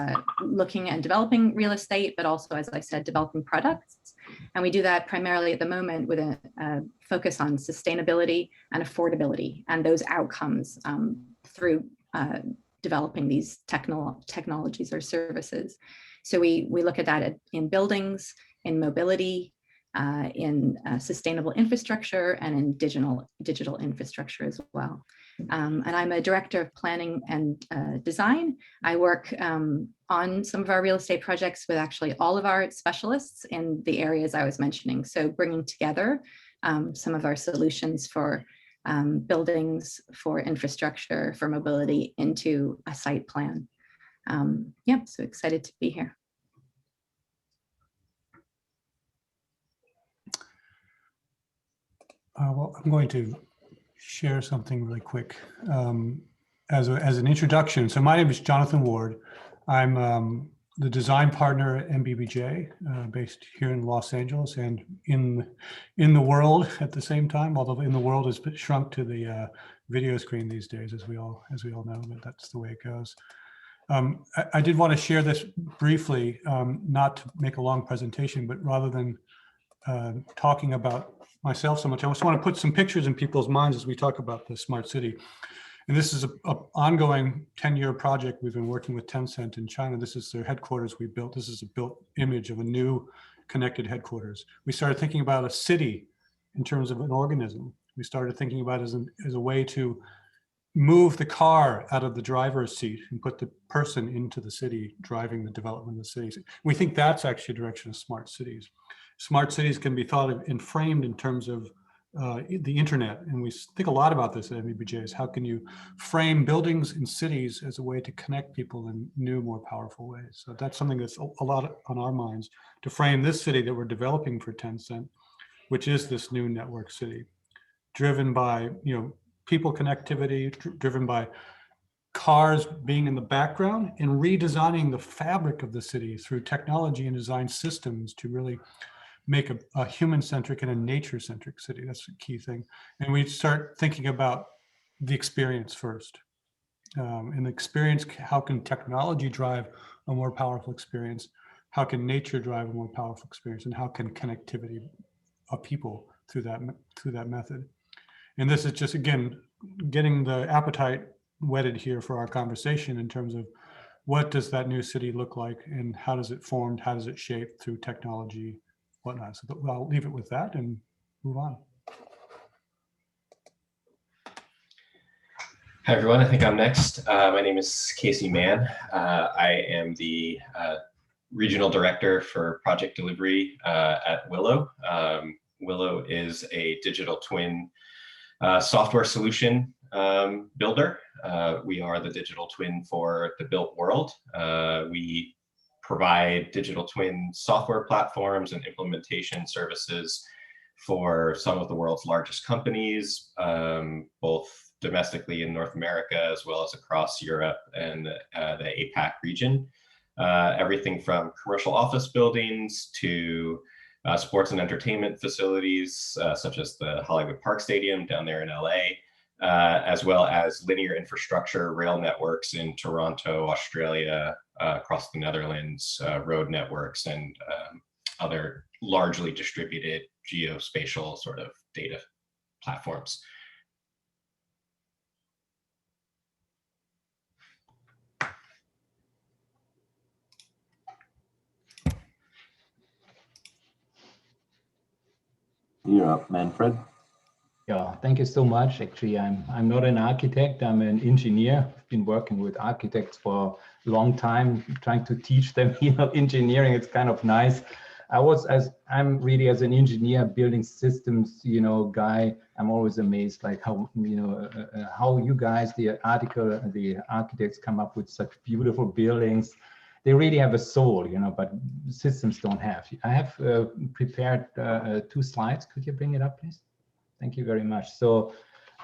looking and developing real estate, but also, as I said, developing products. And we do that primarily at the moment with a focus on sustainability and affordability and those outcomes through developing these technologies or services. So we look at that in buildings, in mobility, in sustainable infrastructure, and in digital infrastructure as well. And I'm a director of planning and design. I work on some of our real estate projects with actually all of our specialists in the areas I was mentioning. So bringing together some of our solutions for buildings, for infrastructure, for mobility into a site plan. Yeah, so excited to be here. Well, I'm going to share something really quick as an introduction. So my name is Jonathan Ward. I'm the design partner at MBBJ, based here in Los Angeles and in the world at the same time. Although in the world has shrunk to the video screen these days, as we all know, but that's the way it goes. I did want to share this briefly, not to make a long presentation, but rather than talking about myself so much, I just want to put some pictures in people's minds as we talk about the smart city. And this is a ongoing 10-year project. We've been working with Tencent in China. This is their headquarters we built. This is a built image of a new connected headquarters. We started thinking about a city in terms of an organism. We started thinking about it as a way to move the car out of the driver's seat and put the person into the city, driving the development of the cities. We think that's actually a direction of smart cities. Smart cities can be thought of and framed in terms of the internet. And we think a lot about this at MBBJ, is how can you frame buildings and cities as a way to connect people in new, more powerful ways. So that's something that's a lot on our minds, to frame this city that we're developing for Tencent, which is this new network city, driven by, people connectivity, driven by cars being in the background, and redesigning the fabric of the city through technology and design systems to really make a human-centric and a nature-centric city. That's a key thing. And we start thinking about the experience first. And the experience, how can technology drive a more powerful experience? How can nature drive a more powerful experience? And how can connectivity of people through that method? And this is just, again, getting the appetite whetted here for our conversation in terms of what does that new city look like, and how does it form, how does it shape through technology, whatnot. So I'll leave it with that and move on. Hi, everyone. I think I'm next. My name is Casey Mann. I am the Regional Director for Project Delivery at Willow. Willow is a digital twin software solution builder. We are the digital twin for the built world. We provide digital twin software platforms and implementation services for some of the world's largest companies, both domestically in North America, as well as across Europe and the APAC region. Everything from commercial office buildings to sports and entertainment facilities, such as the Hollywood Park Stadium down there in LA, as well as linear infrastructure, rail networks in Toronto, Australia, across the Netherlands, road networks, and other largely distributed geospatial sort of data platforms. You're up, Manfred. Yeah, thank you so much. Actually, I'm not an architect, I'm an engineer. I've been working with architects for a long time, trying to teach them, engineering. It's kind of nice. I'm really, as an engineer, building systems, guy, I'm always amazed, like how, how you guys, the architects come up with such beautiful buildings. They really have a soul, but systems don't have. I have prepared 2 slides. Could you bring it up, please? Thank you very much. So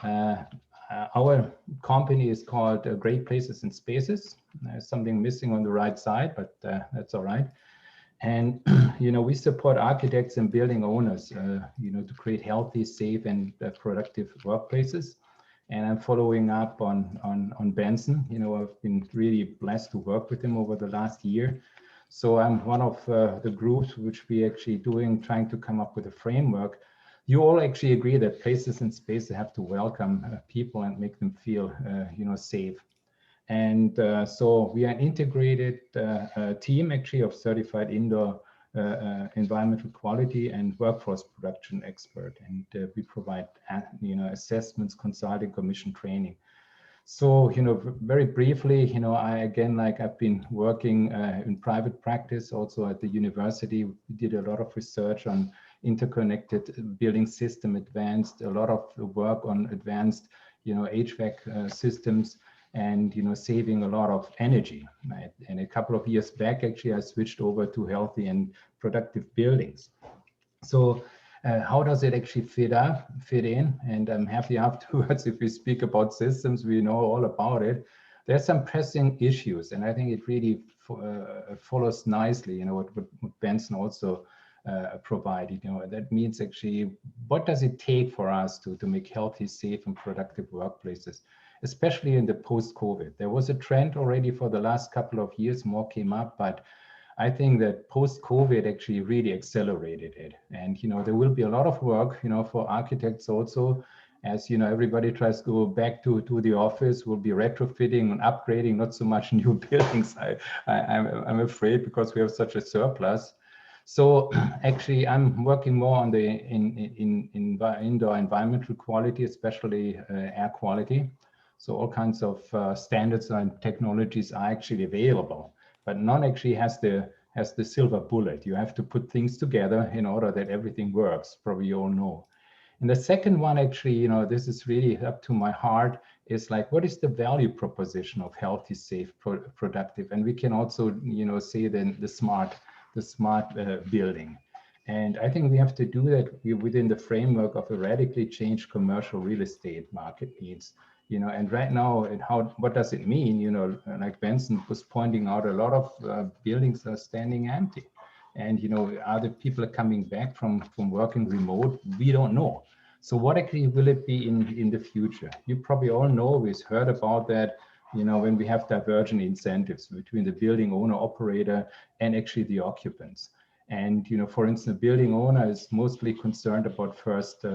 our company is called Great Places and Spaces. There's something missing on the right side, but that's all right. And, we support architects and building owners, to create healthy, safe, and productive workplaces. And I'm following up on Benson. I've been really blessed to work with him over the last year. So I'm one of the groups which we actually trying to come up with a framework. You all actually agree that places and spaces have to welcome people and make them feel, safe. And so we are an integrated team actually of certified indoor environmental quality and workforce production expert. And we provide, assessments, consulting, commission training. So, very briefly, I've been working in private practice, also at the university. We did a lot of research on interconnected building system, a lot of work on advanced, HVAC systems, and saving a lot of energy. Right? And a couple of years back, actually, I switched over to healthy and productive buildings. So how does it actually fit in? And I'm happy afterwards if we speak about systems, we know all about it. There's some pressing issues, and I think it really follows nicely, what Benson also provided. That means actually, what does it take for us to make healthy, safe, and productive workplaces, especially in the post-COVID? There was a trend already for the last couple of years, more came up, but I think that post-COVID actually really accelerated it. And, there will be a lot of work, for architects also, as you know, everybody tries to go back to the office, we'll be retrofitting and upgrading, not so much new buildings. I'm afraid, because we have such a surplus. So actually, I'm working more on the indoor environmental quality, especially air quality. So all kinds of standards and technologies are actually available, but none actually has the silver bullet. You have to put things together in order that everything works. Probably you all know. And the second one, actually, you know, this is really up to my heart, is like, what is the value proposition of healthy, safe, productive? And we can also, you know, say then the smart building. And I think we have to do that within the framework of a radically changed commercial real estate market needs. You know, and right now, what does it mean? You know, like Benson was pointing out, a lot of buildings are standing empty. And, you know, are the people coming back from working remote? We don't know. So what actually will it be in the future? You probably all know, we've heard about that, you know, when we have divergent incentives between the building owner operator and actually the occupants. And, you know, for instance, the building owner is mostly concerned about first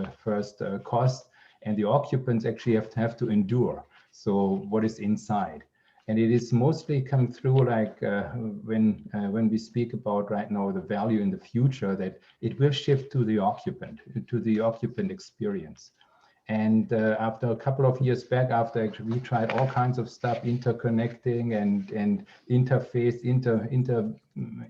cost, and the occupants actually have to endure. So what is inside? And it is mostly come through like when we speak about right now the value in the future, that it will shift to the occupant experience. And after a couple of years back, after actually we tried all kinds of stuff, interconnecting and interface,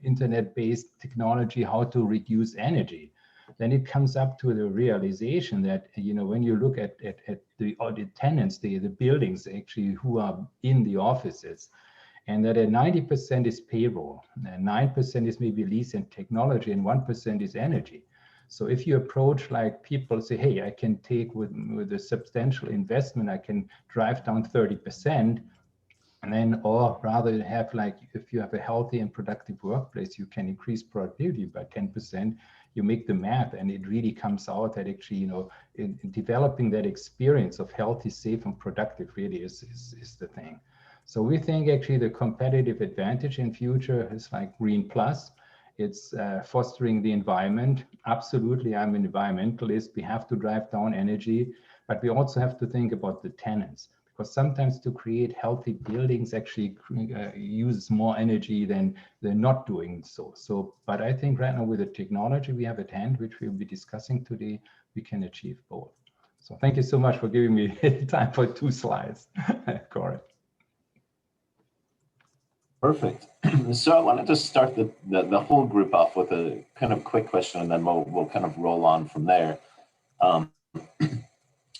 internet-based technology, how to reduce energy. Then it comes up to the realization that, you know, when you look at the tenants, the buildings actually who are in the offices, and that 90% is payroll, and 9% is maybe lease and technology, and 1% is energy. So if you approach like people say, hey, I can take with a substantial investment, I can drive down 30%, and then, or rather have like, if you have a healthy and productive workplace, you can increase productivity by 10%. You make the math, and it really comes out that actually, you know, in developing that experience of healthy, safe, and productive really is the thing. So we think actually the competitive advantage in future is like green plus. It's fostering the environment. Absolutely, I'm an environmentalist. We have to drive down energy, but we also have to think about the tenants, because sometimes to create healthy buildings actually uses more energy than not doing so. But I think right now with the technology we have at hand, which we'll be discussing today, we can achieve both. So thank you so much for giving me time for 2 slides, Corey. Perfect. So I wanted to start the whole group off with a kind of quick question, and then we'll kind of roll on from there.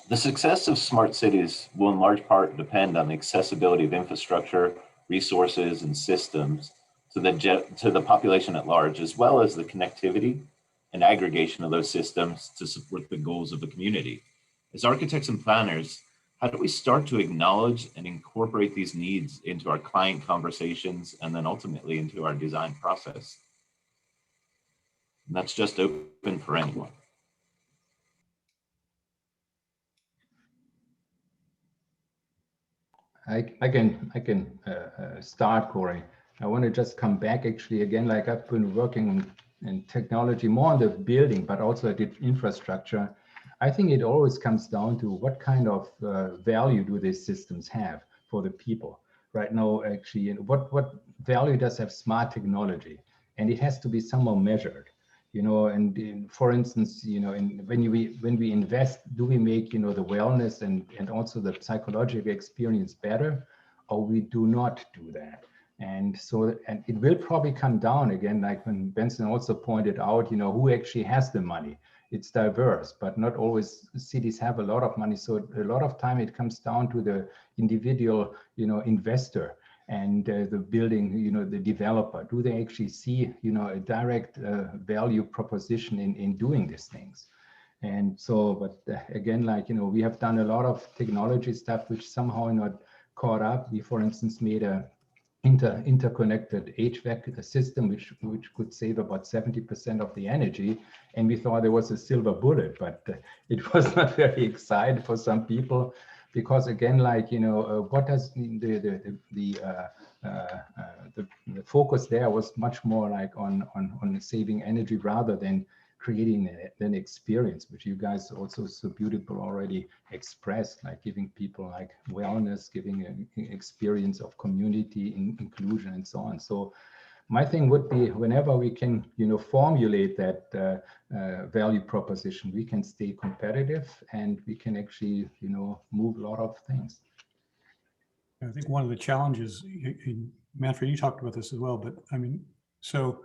The success of smart cities will in large part depend on the accessibility of infrastructure, resources, and systems to the population at large, as well as the connectivity and aggregation of those systems to support the goals of the community. As architects and planners, how do we start to acknowledge and incorporate these needs into our client conversations and then ultimately into our design process? And that's just open for anyone. I can start, Corey. I want to just come back actually again, like I've been working in technology more on the building, but also at the infrastructure. I think it always comes down to what kind of value do these systems have for the people right now, actually, and what value does have smart technology? And it has to be somehow measured, you know, and for instance, you know, when we invest, do we make, you know, the wellness and also the psychological experience better, or we do not do that? And so, and it will probably come down again, like when Benson also pointed out, you know, who actually has the money. It's diverse, but not always cities have a lot of money. So a lot of time it comes down to the individual, you know, investor and the building, you know, the developer. Do they actually see, you know, a direct value proposition in doing these things? And so, but again, like, you know, we have done a lot of technology stuff which somehow not caught up. We, for instance, made a interconnected HVAC system, which could save about 70% of the energy. And we thought there was a silver bullet, but it was not very exciting for some people, because again, like, you know, what does the focus there was much more like on saving energy rather than creating an experience, which you guys also so beautiful already expressed, like giving people like wellness, giving an experience of community, inclusion, and so on. So my thing would be, whenever we can, formulate that value proposition, we can stay competitive and we can actually, move a lot of things. I think one of the challenges, Manfred, you talked about this as well, but I mean, so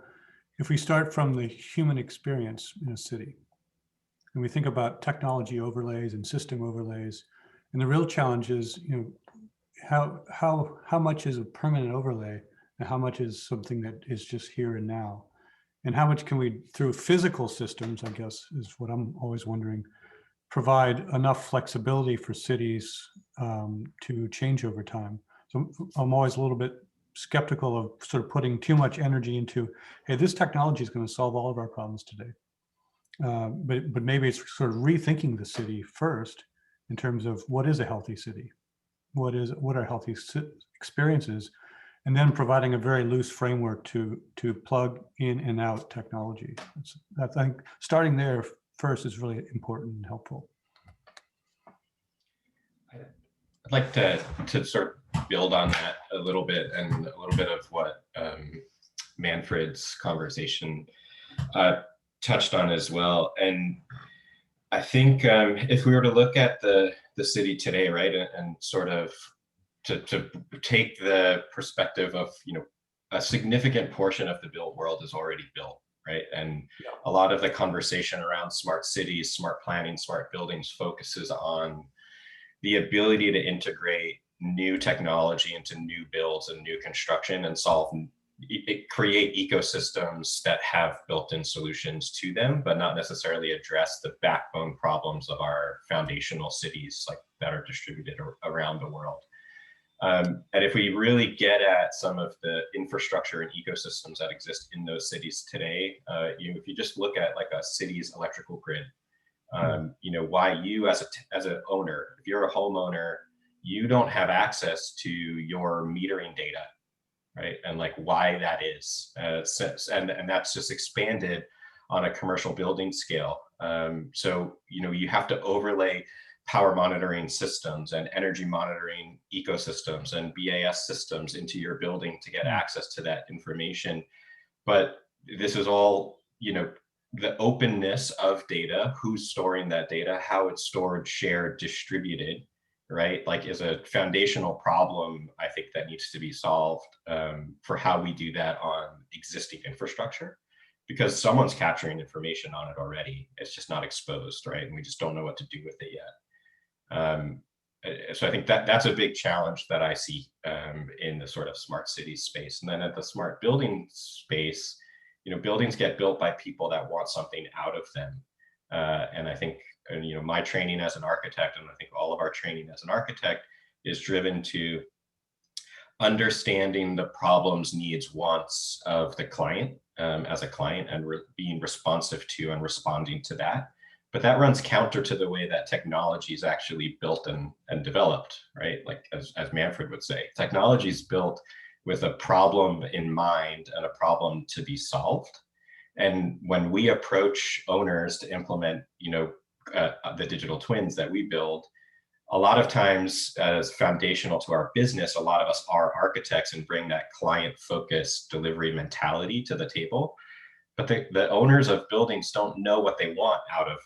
if we start from the human experience in a city, and we think about technology overlays and system overlays, and the real challenge is, how much is a permanent overlay and how much is something that is just here and now? And how much can we, through physical systems, I guess, is what I'm always wondering, provide enough flexibility for cities to change over time? So I'm always a little bit skeptical of sort of putting too much energy into, hey, this technology is going to solve all of our problems today. But maybe it's sort of rethinking the city first in terms of what is a healthy city? What are healthy experiences? And then providing a very loose framework to plug in and out technology. I think starting there first is really important and helpful. I'd like to sort of build on that a little bit, and a little bit of what Manfred's conversation touched on as well. And I think if we were to look at the city today, right, and sort of to take the perspective of, a significant portion of the built world is already built, right? And a lot of the conversation around smart cities, smart planning, smart buildings focuses on the ability to integrate new technology into new builds and new construction and create ecosystems that have built-in solutions to them, but not necessarily address the backbone problems of our foundational cities like that are distributed around the world. And if we really get at some of the infrastructure and ecosystems that exist in those cities today, if you just look at like a city's electrical grid, why you as an owner, if you're a homeowner, you don't have access to your metering data, right? And like why that is, and that's just expanded on a commercial building scale. So, you have to overlay power monitoring systems and energy monitoring ecosystems and BAS systems into your building to get access to that information. But this is all, the openness of data, who's storing that data, how it's stored, shared, distributed, right? Like is a foundational problem, I think, that needs to be solved for how we do that on existing infrastructure, because someone's capturing information on it already. It's just not exposed, right? And we just don't know what to do with it yet. So I think that's a big challenge that I see in the sort of smart city space. And then at the smart building space, buildings get built by people that want something out of them. And I think, my training as an architect, and I think all of our training as an architect, is driven to understanding the problems, needs, wants of the client as a client, and being responsive to and responding to that. But that runs counter to the way that technology is actually built and developed, right? Like as Manfred would say, technology is built with a problem in mind and a problem to be solved. And when we approach owners to implement, the digital twins that we build, a lot of times as foundational to our business, a lot of us are architects and bring that client-focused delivery mentality to the table. But the owners of buildings don't know what they want out of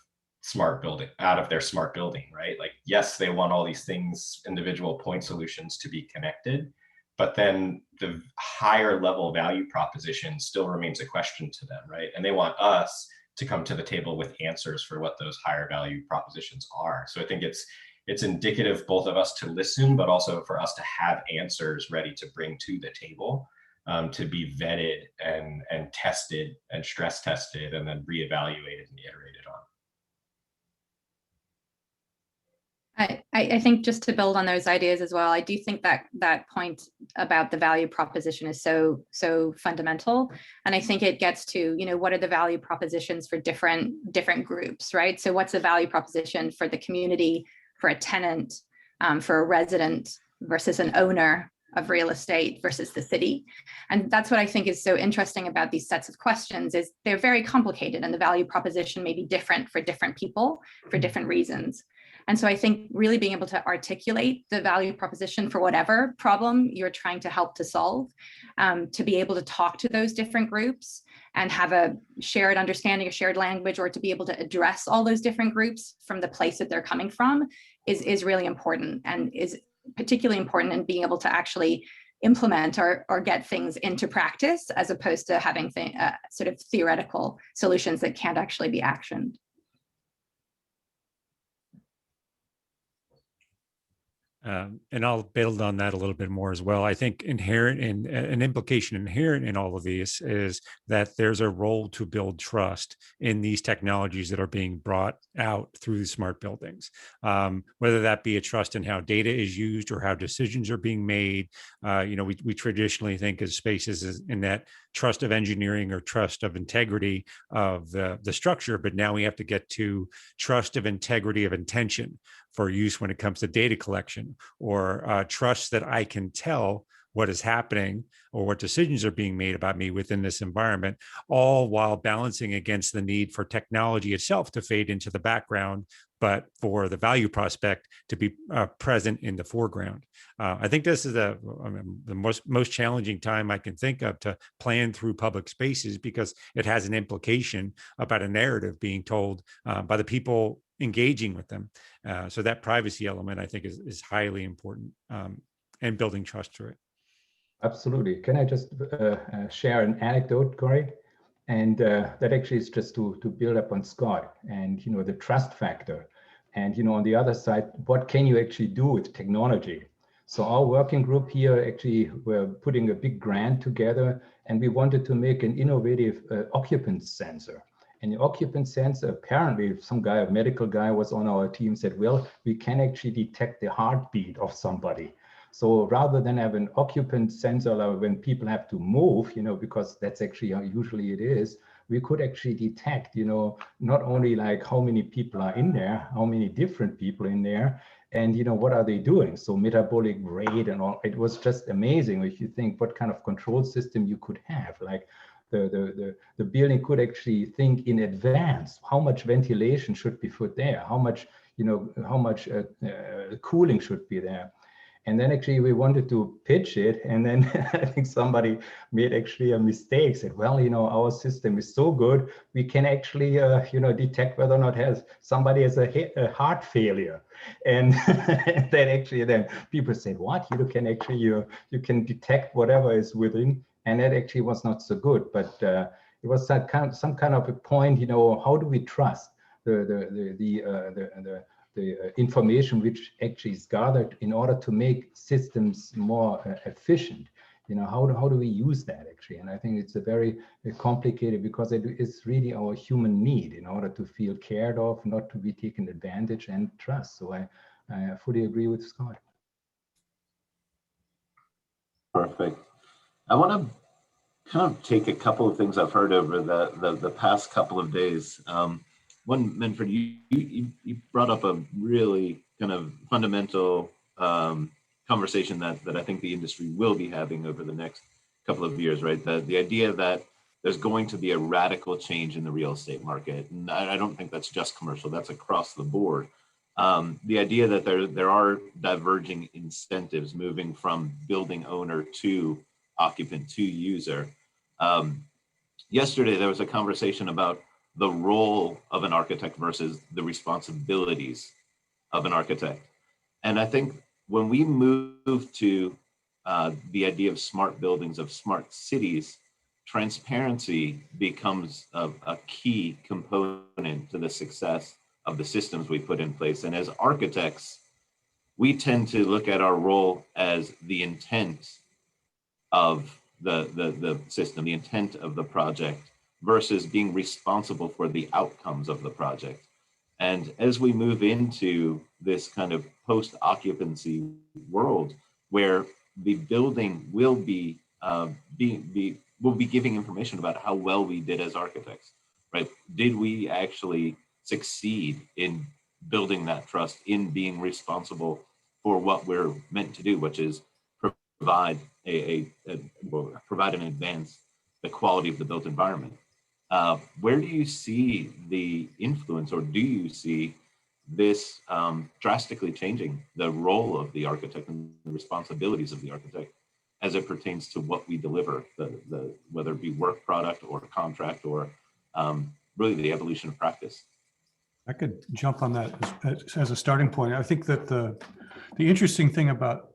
their smart building, right? Like, yes, they want all these things, individual point solutions to be connected, but then the higher level value proposition still remains a question to them, right? And they want us to come to the table with answers for what those higher value propositions are. So I think it's indicative both of us to listen, but also for us to have answers ready to bring to the table, to be vetted and tested and stress tested and then reevaluated and iterated on. I think just to build on those ideas as well, I do think that point about the value proposition is so fundamental. And I think it gets to, what are the value propositions for different groups, right? So what's the value proposition for the community, for a tenant, for a resident versus an owner, of real estate versus the city. And that's what I think is so interesting about these sets of questions, is they're very complicated and the value proposition may be different for different people for different reasons. And so I think really being able to articulate the value proposition for whatever problem you're trying to help to solve, to be able to talk to those different groups and have a shared understanding, a shared language, or to be able to address all those different groups from the place that they're coming from is really important, and is particularly important in being able to actually implement or get things into practice, as opposed to having sort of theoretical solutions that can't actually be actioned. And I'll build on that a little bit more as well. I think inherent in an implication inherent in all of these is that there's a role to build trust in these technologies that are being brought out through the smart buildings, whether that be a trust in how data is used or how decisions are being made. We traditionally think of spaces as in that trust of engineering or trust of integrity of the structure, but now we have to get to trust of integrity of intention for use when it comes to data collection, or trust that I can tell what is happening or what decisions are being made about me within this environment, all while balancing against the need for technology itself to fade into the background, but for the value prospect to be present in the foreground. I think this is the most challenging time I can think of to plan through public spaces, because it has an implication about a narrative being told by the people engaging with them. So that privacy element, I think, is highly important, and building trust through it. Absolutely. Can I just share an anecdote, Corey? And that actually is just to build up on Scott and, the trust factor. And, on the other side, what can you actually do with technology? So our working group here, actually, we're putting a big grant together, and we wanted to make an innovative occupant sensor. And the occupant sensor, apparently some guy, a medical guy was on our team, said, well, we can actually detect the heartbeat of somebody. So rather than have an occupant sensor like when people have to move, because that's actually how usually it is, we could actually detect, not only like how many people are in there, how many different people in there, and what are they doing? So metabolic rate and all. It was just amazing if you think what kind of control system you could have. Like the building could actually think in advance how much ventilation should be put there, how much cooling should be there. And then actually we wanted to pitch it, and then I think somebody made actually a mistake, said, well, our system is so good, we can actually, detect whether or not somebody has a heart failure. And then actually then people said, what? You can actually, you can detect whatever is within, and that actually was not so good. But it was some kind of a point, how do we trust the information which actually is gathered in order to make systems more efficient? How do we use that actually? And I think it's a very complicated, because it is really our human need in order to feel cared of, not to be taken advantage, and trust. So I fully agree with Scott. Perfect. I want to kind of take a couple of things I've heard over the past couple of days. One, Manfred, you brought up a really kind of fundamental conversation that I think the industry will be having over the next couple of years, right? The idea that there's going to be a radical change in the real estate market. And I don't think that's just commercial, that's across the board. The idea that there are diverging incentives moving from building owner to occupant to user. Yesterday, there was a conversation about the role of an architect versus the responsibilities of an architect. And I think when we move to the idea of smart buildings, of smart cities, transparency becomes a key component to the success of the systems we put in place. And as architects, we tend to look at our role as the intent of the system, the intent of the project, versus being responsible for the outcomes of the project. And as we move into this kind of post-occupancy world, where the building will be giving information about how well we did as architects, right? Did we actually succeed in building that trust, in being responsible for what we're meant to do, which is provide provide and advance the quality of the built environment. Where do you see the influence, or do you see this drastically changing the role of the architect and the responsibilities of the architect as it pertains to what we deliver, whether it be work product or contract or really the evolution of practice? I could jump on that as a starting point. I think that the interesting thing about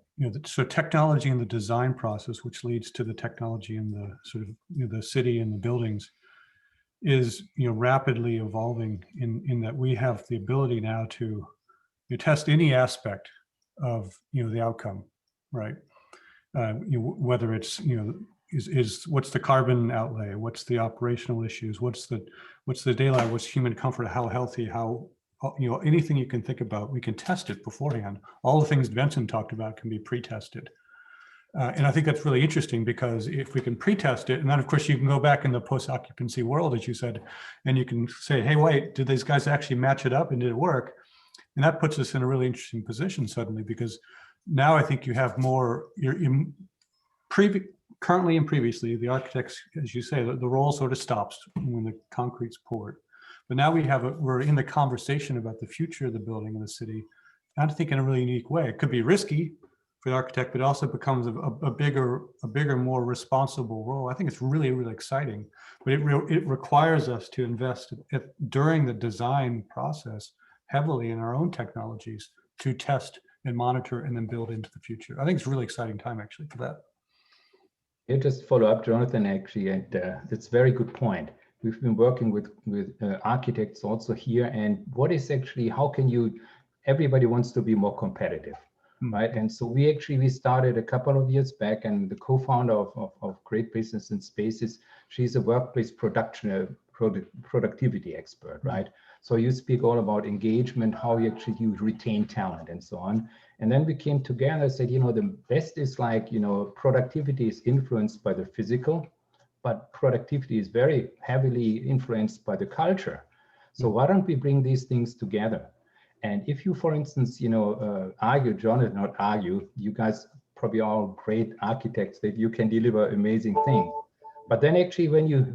so technology and the design process, which leads to the technology and the sort of the city and the buildings, is rapidly evolving in that we have the ability now to test any aspect of the outcome, right? Whether it's is what's the carbon outlay, what's the operational issues, what's the daylight, what's human comfort, how healthy, how anything you can think about, we can test it beforehand. All the things Benson talked about can be pre-tested. And I think that's really interesting, because if we can pre-test it, and then of course you can go back in the post-occupancy world, as you said, and you can say, hey, wait, did these guys actually match it up and did it work? And that puts us in a really interesting position suddenly, because now I think you have more, currently and previously, the architects, as you say, the role sort of stops when the concrete's poured. But now we're in the conversation about the future of the building and the city, I think in a really unique way. It could be risky for the architect, but it also becomes a bigger, more responsible role. I think it's really, really exciting, but it requires us to invest during the design process heavily in our own technologies to test and monitor and then build into the future. I think it's a really exciting time actually for that. Yeah, just follow up, Jonathan, actually, and that's a very good point. We've been working with architects also here, and what is actually, how can you, everybody wants to be more competitive, right? And so we started a couple of years back, and the co-founder of Great Business and Spaces, she's a workplace productivity expert, right? So you speak all about engagement, how you retain talent and so on. And then we came together and said, the best is like, productivity is influenced by the physical, but productivity is very heavily influenced by the culture. So why don't we bring these things together? And if you, for instance, argue, Jonathan, not argue, you guys probably are all great architects that you can deliver amazing things. But then actually when you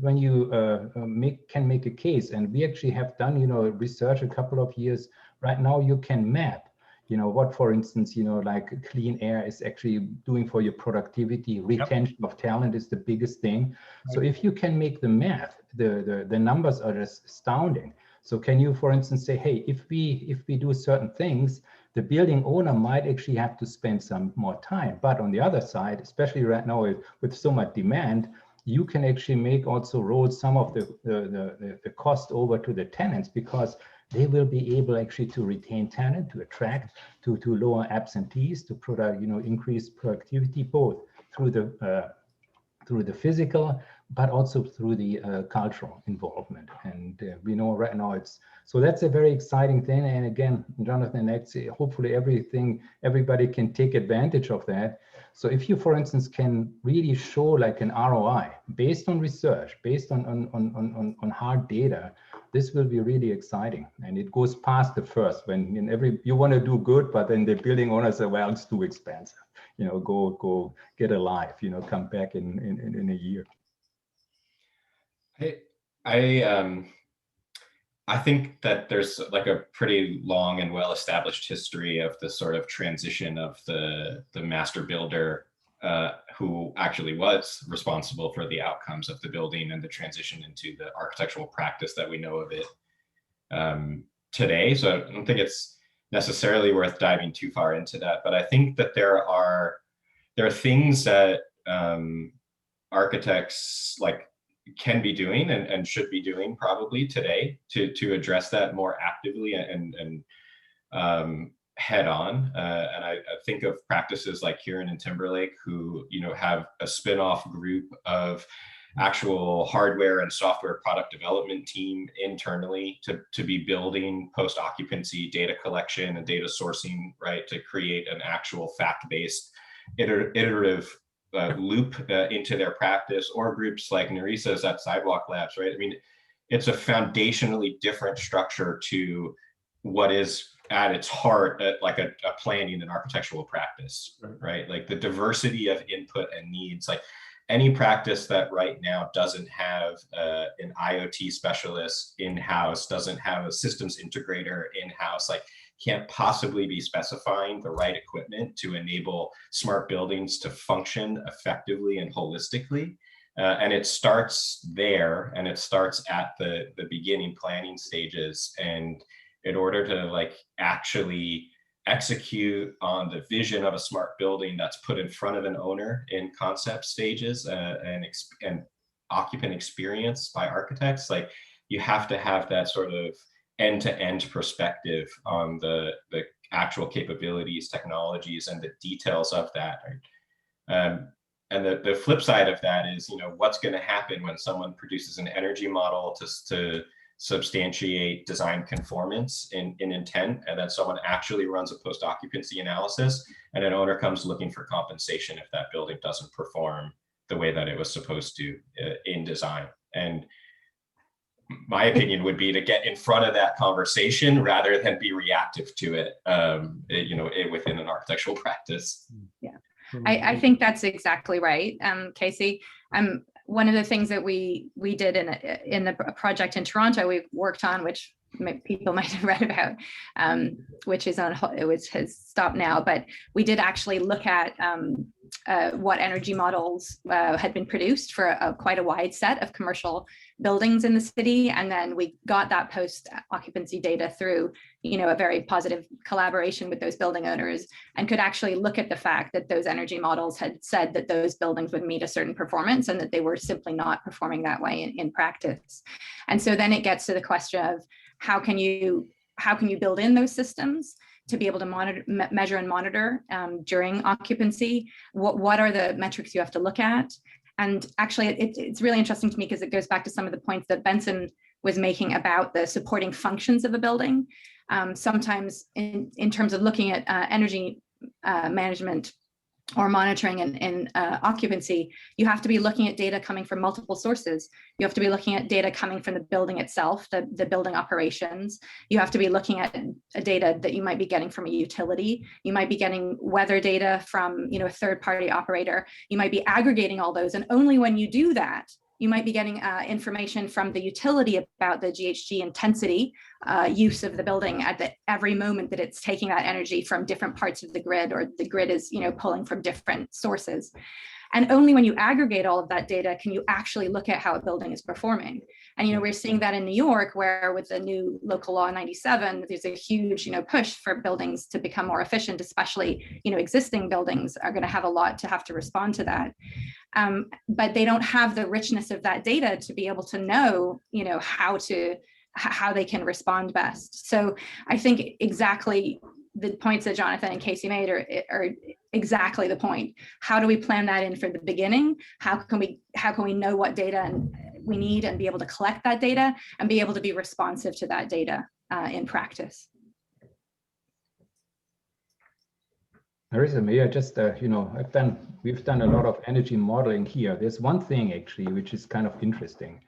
can make a case, and we actually have done, research a couple of years, right now you can map, what, for instance, like clean air is actually doing for your productivity, retention of talent is the biggest thing. So if you can make the math, the numbers are just astounding. So can you, for instance, say, hey, if we do certain things, the building owner might actually have to spend some more time. But on the other side, especially right now with so much demand, you can actually make also roll some of the cost over to the tenants, because they will be able actually to retain talent, to attract, to lower absentees, to increase productivity, both through the physical, but also through the cultural involvement. And we know right now so that's a very exciting thing. And again, Jonathan, hopefully everybody can take advantage of that. So if you, for instance, can really show like an ROI based on research, based on hard data, this will be really exciting. And it goes past the first, when you want to do good, but then the building owner says, well, it's too expensive. Go get a life, come back in a year. I think that there's like a pretty long and well-established history of the sort of transition of the master builder who actually was responsible for the outcomes of the building, and the transition into the architectural practice that we know of it today. So I don't think it's necessarily worth diving too far into that, but I think that there are things that architects can be doing and should be doing probably today to address that more actively and head on. And I think of practices like Kieran and Timberlake, who have a spin-off group of actual hardware and software product development team internally to be building post-occupancy data collection and data sourcing, right, to create an actual fact-based iterative loop into their practice, or groups like Neresa's at Sidewalk Labs, right? I mean, it's a foundationally different structure to what is at its heart like a planning and architectural practice, right? Like the diversity of input and needs, like any practice that right now doesn't have an IoT specialist in-house, doesn't have a systems integrator in-house, like can't possibly be specifying the right equipment to enable smart buildings to function effectively and holistically. And it starts there, and it starts at the beginning planning stages. And in order to like actually execute on the vision of a smart building that's put in front of an owner in concept stages and occupant experience by architects, like you have to have that sort of end-to-end perspective on the actual capabilities, technologies, and the details of that. And the flip side of that is, you know, what's going to happen when someone produces an energy model to substantiate design conformance in intent, and then someone actually runs a post-occupancy analysis, and an owner comes looking for compensation if that building doesn't perform the way that it was supposed to in design. And my opinion would be to get in front of that conversation rather than be reactive to it, you know, within an architectural practice. Yeah, I think that's exactly right, Casey. One of the things that we did in the project in Toronto we worked on, which people might have read about, which is has stopped now, but we did actually look at what energy models had been produced for quite a wide set of commercial buildings in the city, and then we got that post-occupancy data through, you know, a very positive collaboration with those building owners, and could actually look at the fact that those energy models had said that those buildings would meet a certain performance and that they were simply not performing that way in practice. And so then it gets to the question of how can you build in those systems to be able to measure and monitor during occupancy? What are the metrics you have to look at? And actually, it's really interesting to me because it goes back to some of the points that Benson was making about the supporting functions of a building. Sometimes in terms of looking at energy management or monitoring and occupancy, you have to be looking at data coming from multiple sources. You have to be looking at data coming from the building itself, the building operations. You have to be looking at data that you might be getting from a utility. You might be getting weather data from, you know, a third-party operator. You might be aggregating all those, and only when you do that, you might be getting information from the utility about the GHG intensity use of the building at every moment that it's taking that energy from different parts of the grid, or the grid is, you know, pulling from different sources. And only when you aggregate all of that data can you actually look at how a building is performing. And, you know, we're seeing that in New York, where with the new local law 97, there's a huge, you know, push for buildings to become more efficient, especially, you know, existing buildings are going to have a lot to have to respond to that. But they don't have the richness of that data to be able to know, you know, how they can respond best. So I think exactly the points that Jonathan and Casey made are exactly the point. How do we plan that in from the beginning? How can we know what data we need and be able to collect that data and be able to be responsive to that data in practice? Marisa, may I just, you know, we've done a lot of energy modeling here. There's one thing actually, which is kind of interesting.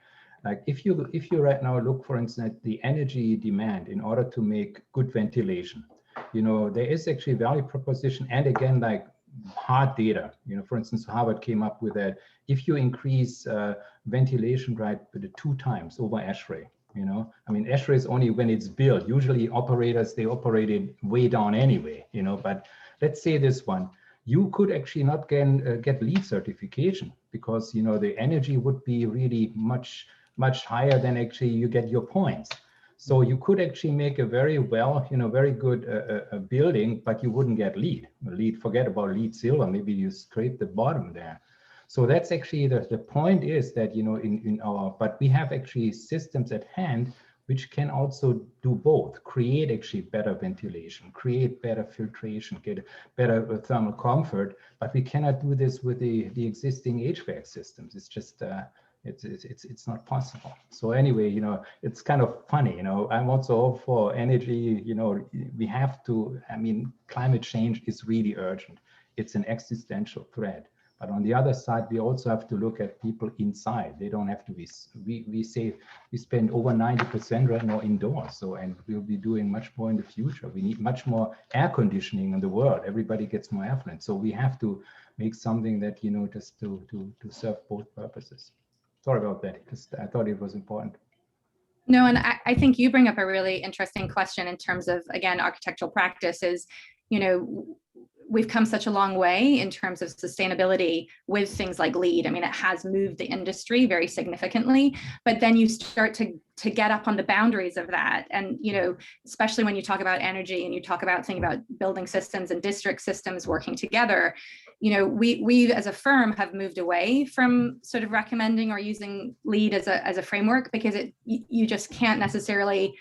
Like if you right now look, for instance, at the energy demand in order to make good ventilation, you know, there is actually value proposition, and again, like hard data. You know, for instance, Harvard came up with that. If you increase ventilation right with 2 times over ASHRAE, you know, I mean, ASHRAE is only when it's built. Usually operators, they operate it way down anyway, you know, but let's say this one, you could actually not get LEED certification because, you know, the energy would be really much higher than actually you get your points. So you could actually make a very well, you know, very good building, but you wouldn't get LEED. Forget about LEED silver. Maybe you scrape the bottom there. So that's actually the point is that, you know, but we have actually systems at hand which can also do both, create actually better ventilation, create better filtration, get better thermal comfort, but we cannot do this with the existing HVAC systems. It's just, it's not possible. So anyway, you know, it's kind of funny, you know, I'm also all for energy, you know, we have to, I mean, climate change is really urgent. It's an existential threat. But on the other side, we also have to look at people inside. They don't have to be, we say we spend over 90% right now indoors. So, and we'll be doing much more in the future. We need much more air conditioning in the world. Everybody gets more affluent. So we have to make something that, you know, just to serve both purposes. Sorry about that, because I thought it was important. No, and I think you bring up a really interesting question in terms of, again, architectural practice is, you know, we've come such a long way in terms of sustainability with things like LEED. I mean, it has moved the industry very significantly, but then you start to get up on the boundaries of that. And, you know, especially when you talk about energy and you talk about thinking about building systems and district systems working together, you know, we as a firm have moved away from sort of recommending or using LEED as a framework, because you just can't necessarily,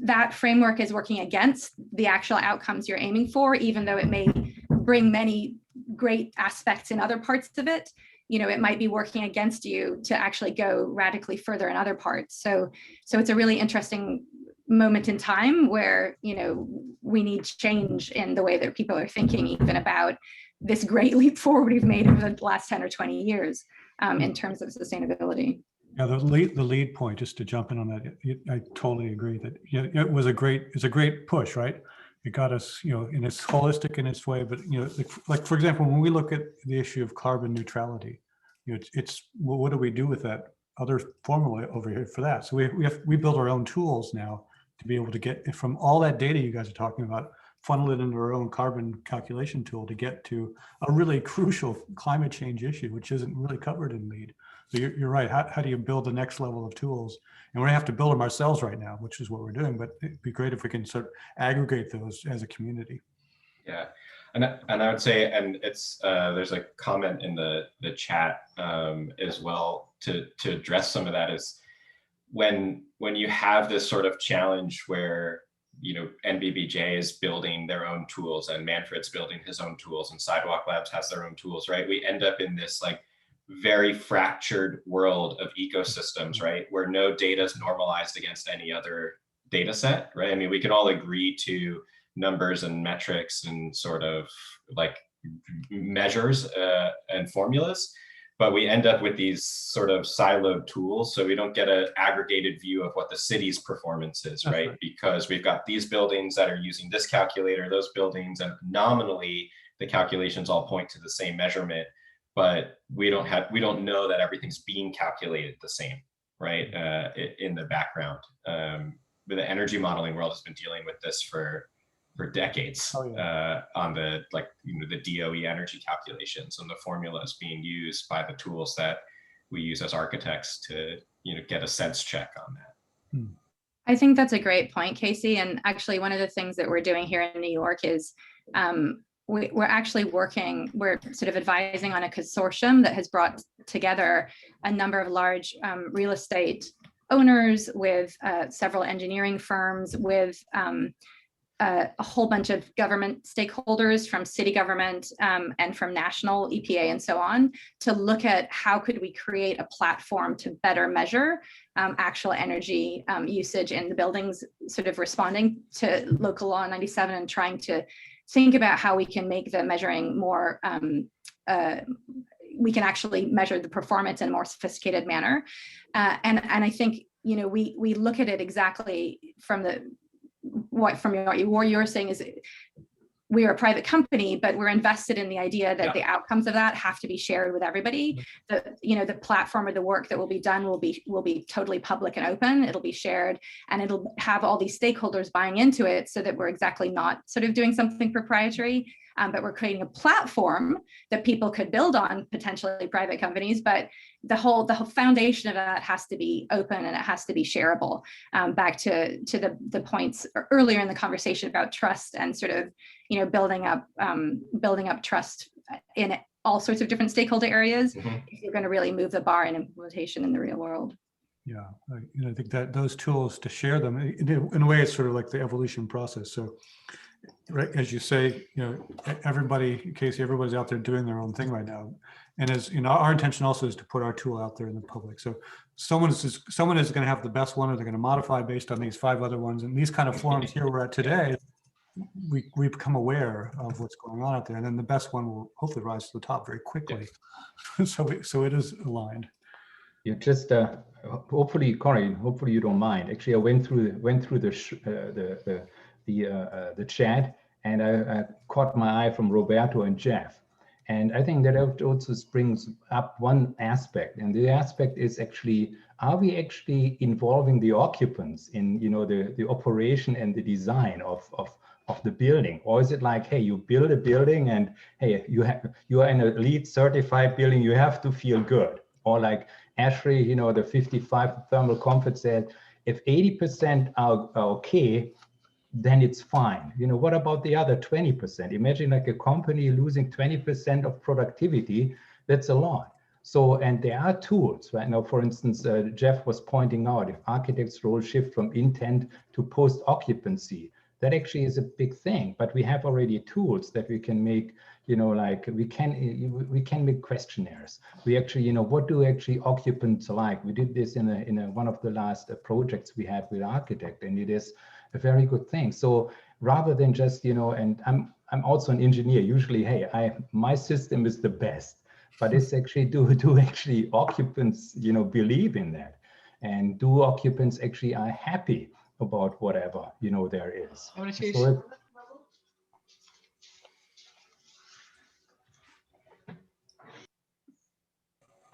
that framework is working against the actual outcomes you're aiming for, even though it may bring many great aspects in other parts of it. You know, it might be working against you to actually go radically further in other parts. So it's a really interesting moment in time where, you know, we need change in the way that people are thinking even about this great leap forward we've made over the last 10 or 20 years in terms of sustainability. Yeah, the lead point, just to jump in on that, I totally agree that, you know, it's a great push, right? It got us, you know, and it's holistic in its way, but, you know, like for example, when we look at the issue of carbon neutrality, you know, it's well, what do we do with that other formula over here for that? So we build our own tools now to be able to get from all that data you guys are talking about, funnel it into our own carbon calculation tool to get to a really crucial climate change issue, which isn't really covered in LEED. So you're right. How do you build the next level of tools? And we're gonna have to build them ourselves right now, which is what we're doing. But it'd be great if we can sort of aggregate those as a community. Yeah, and I would say, and it's there's a comment in the chat as well to address some of that, is when you have this sort of challenge where, you know, NBBJ is building their own tools and Manfred's building his own tools and Sidewalk Labs has their own tools, right? We end up in this like very fractured world of ecosystems, right? Where no data is normalized against any other data set, right? I mean, we can all agree to numbers and metrics and sort of like measures and formulas, but we end up with these sort of siloed tools. So we don't get an aggregated view of what the city's performance is, right? Because we've got these buildings that are using this calculator, those buildings, and nominally the calculations all point to the same measurement, but we don't know that everything's being calculated the same, right? In the background. But the energy modeling world has been dealing with this for decades. On the, like, you know, the DOE energy calculations and the formulas being used by the tools that we use as architects to, you know, get a sense check on that. I think that's a great point, Casey. And actually, one of the things that we're doing here in New York is we're actually we're sort of advising on a consortium that has brought together a number of large real estate owners with several engineering firms, with a whole bunch of government stakeholders from city government and from national EPA and so on, to look at how could we create a platform to better measure actual energy usage in the buildings, sort of responding to local law 97 and trying to think about how we can make the measuring more, we can actually measure the performance in a more sophisticated manner. And I think, you know, we look at it exactly from what you're saying is we are a private company, but we're invested in the idea that the outcomes of that have to be shared with everybody. The platform or the work that will be done will be totally public and open. It'll be shared, and it'll have all these stakeholders buying into it, so that we're exactly not sort of doing something proprietary, but we're creating a platform that people could build on, potentially private companies, but the whole foundation of that has to be open and it has to be shareable. Back to the points earlier in the conversation about trust and sort of, you know, building up trust in all sorts of different stakeholder areas, if you're going to really move the bar in implementation in the real world. Yeah, I think that those tools, to share them in a way, it's sort of like the evolution process. So, right, as you say, you know, everybody's out there doing their own thing right now. And as you know, our intention also is to put our tool out there in the public. So someone is going to have the best one, or they're going to modify based on these 5 other ones. And these kind of forums here we're at today, we become aware of what's going on out there, and then the best one will hopefully rise to the top very quickly. So it is aligned. You just hopefully, Corey, hopefully you don't mind. Actually, I went through the chat, and I caught my eye from Roberto and Jeff. And I think that also brings up one aspect, and the aspect is actually, are we actually involving the occupants in, you know, the operation and the design of the building? Or is it like, hey, you build a building and hey, you are in a LEED certified building, you have to feel good? Or like Ashley, you know, the 55 thermal comfort said, if 80% are okay, then it's fine. You know, what about the other 20%? Imagine like a company losing 20% of productivity. That's a lot. So, and there are tools right now. For instance, Jeff was pointing out, if architects' role shift from intent to post-occupancy, that actually is a big thing. But we have already tools that we can make, you know, like we can make questionnaires. We actually, you know, what do actually occupants like? We did this in one of the last projects we had with architect, and it is a very good thing. So rather than just, you know, and I'm also an engineer. Usually, hey, my system is the best, but it's actually do actually occupants, you know, believe in that, and do occupants actually are happy about whatever, you know, there is.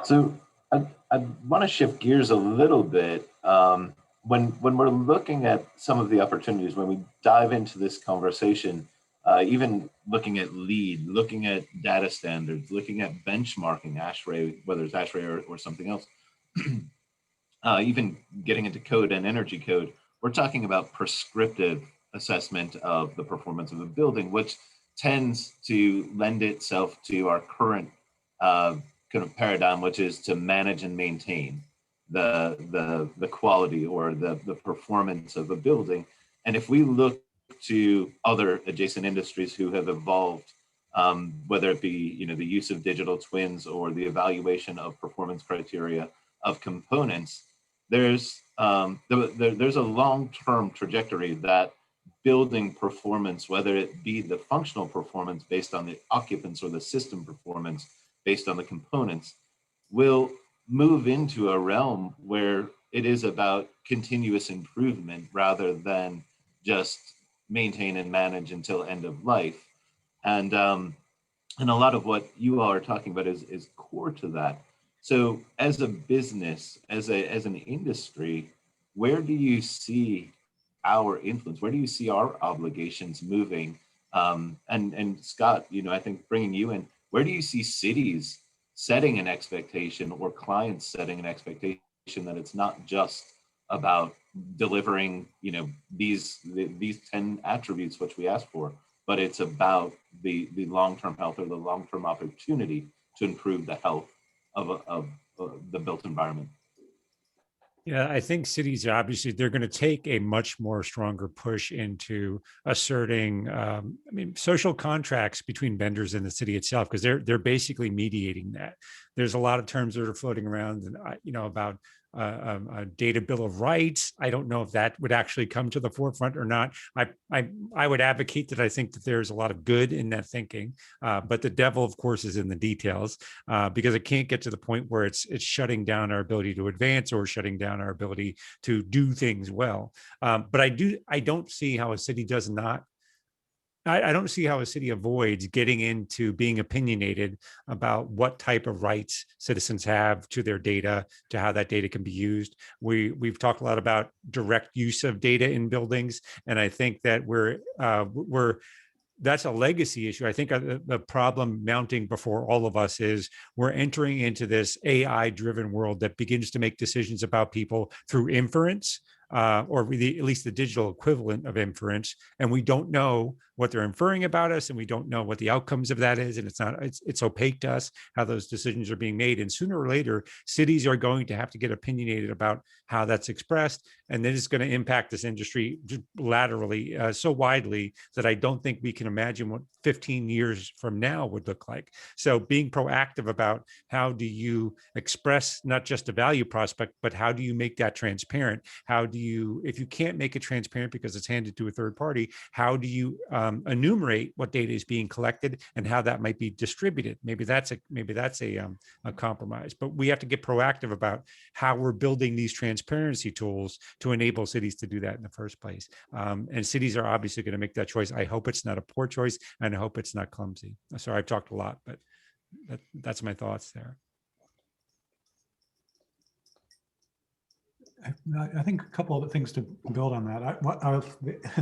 So I want to shift gears a little bit. When we're looking at some of the opportunities, when we dive into this conversation, even looking at LEED, looking at data standards, looking at benchmarking, ASHRAE, whether it's ASHRAE or something else, even getting into code and energy code, we're talking about prescriptive assessment of the performance of a building, which tends to lend itself to our current kind of paradigm, which is to manage and maintain the quality or the performance of a building. And if we look to other adjacent industries who have evolved, whether it be, you know, the use of digital twins or the evaluation of performance criteria of components, there's a long-term trajectory that building performance, whether it be the functional performance based on the occupants or the system performance based on the components, will move into a realm where it is about continuous improvement rather than just maintain and manage until end of life. And a lot of what you all are talking about is core to that. So as a business, as an industry, where do you see our influence? Where do you see our obligations moving? And Scott, you know, I think bringing you in, where do you see cities setting an expectation or clients setting an expectation that it's not just about delivering, you know, these 10 attributes which we asked for, but it's about the long-term health or the long-term opportunity to improve the health of the built environment? Yeah, I think cities obviously they're going to take a much more stronger push into asserting, social contracts between vendors and the city itself, because they're basically mediating that. There's a lot of terms that are floating around, and you know, about a data bill of rights. I don't know if that would actually come to the forefront or not. I would advocate that. I think that there's a lot of good in that thinking, but the devil, of course, is in the details, because it can't get to the point where it's shutting down our ability to advance or shutting down our ability to do things well. But I don't see how a city does not. I don't see how a city avoids getting into being opinionated about what type of rights citizens have to their data, to how that data can be used. We've talked a lot about direct use of data in buildings, and I think that that's a legacy issue. I think the problem mounting before all of us is we're entering into this AI-driven world that begins to make decisions about people through inference, or really at least the digital equivalent of inference, and we don't know what they're inferring about us, and we don't know what the outcomes of that is, and it's opaque to us how those decisions are being made. And sooner or later, cities are going to have to get opinionated about how that's expressed, And then it's going to impact this industry laterally so widely that I don't think we can imagine what 15 years from now would look like. So being proactive about how do you express not just a value prospect, but how do you make that transparent? How do you, if you can't make it transparent because it's handed to a third party, how do you enumerate what data is being collected and how that might be distributed? Maybe that's a compromise, but we have to get proactive about how we're building these transparency tools to enable cities to do that in the first place. And cities are obviously going to make that choice. I hope it's not a poor choice, and I hope it's not clumsy. Sorry, I've talked a lot, but that's my thoughts there. I think a couple of things to build on that.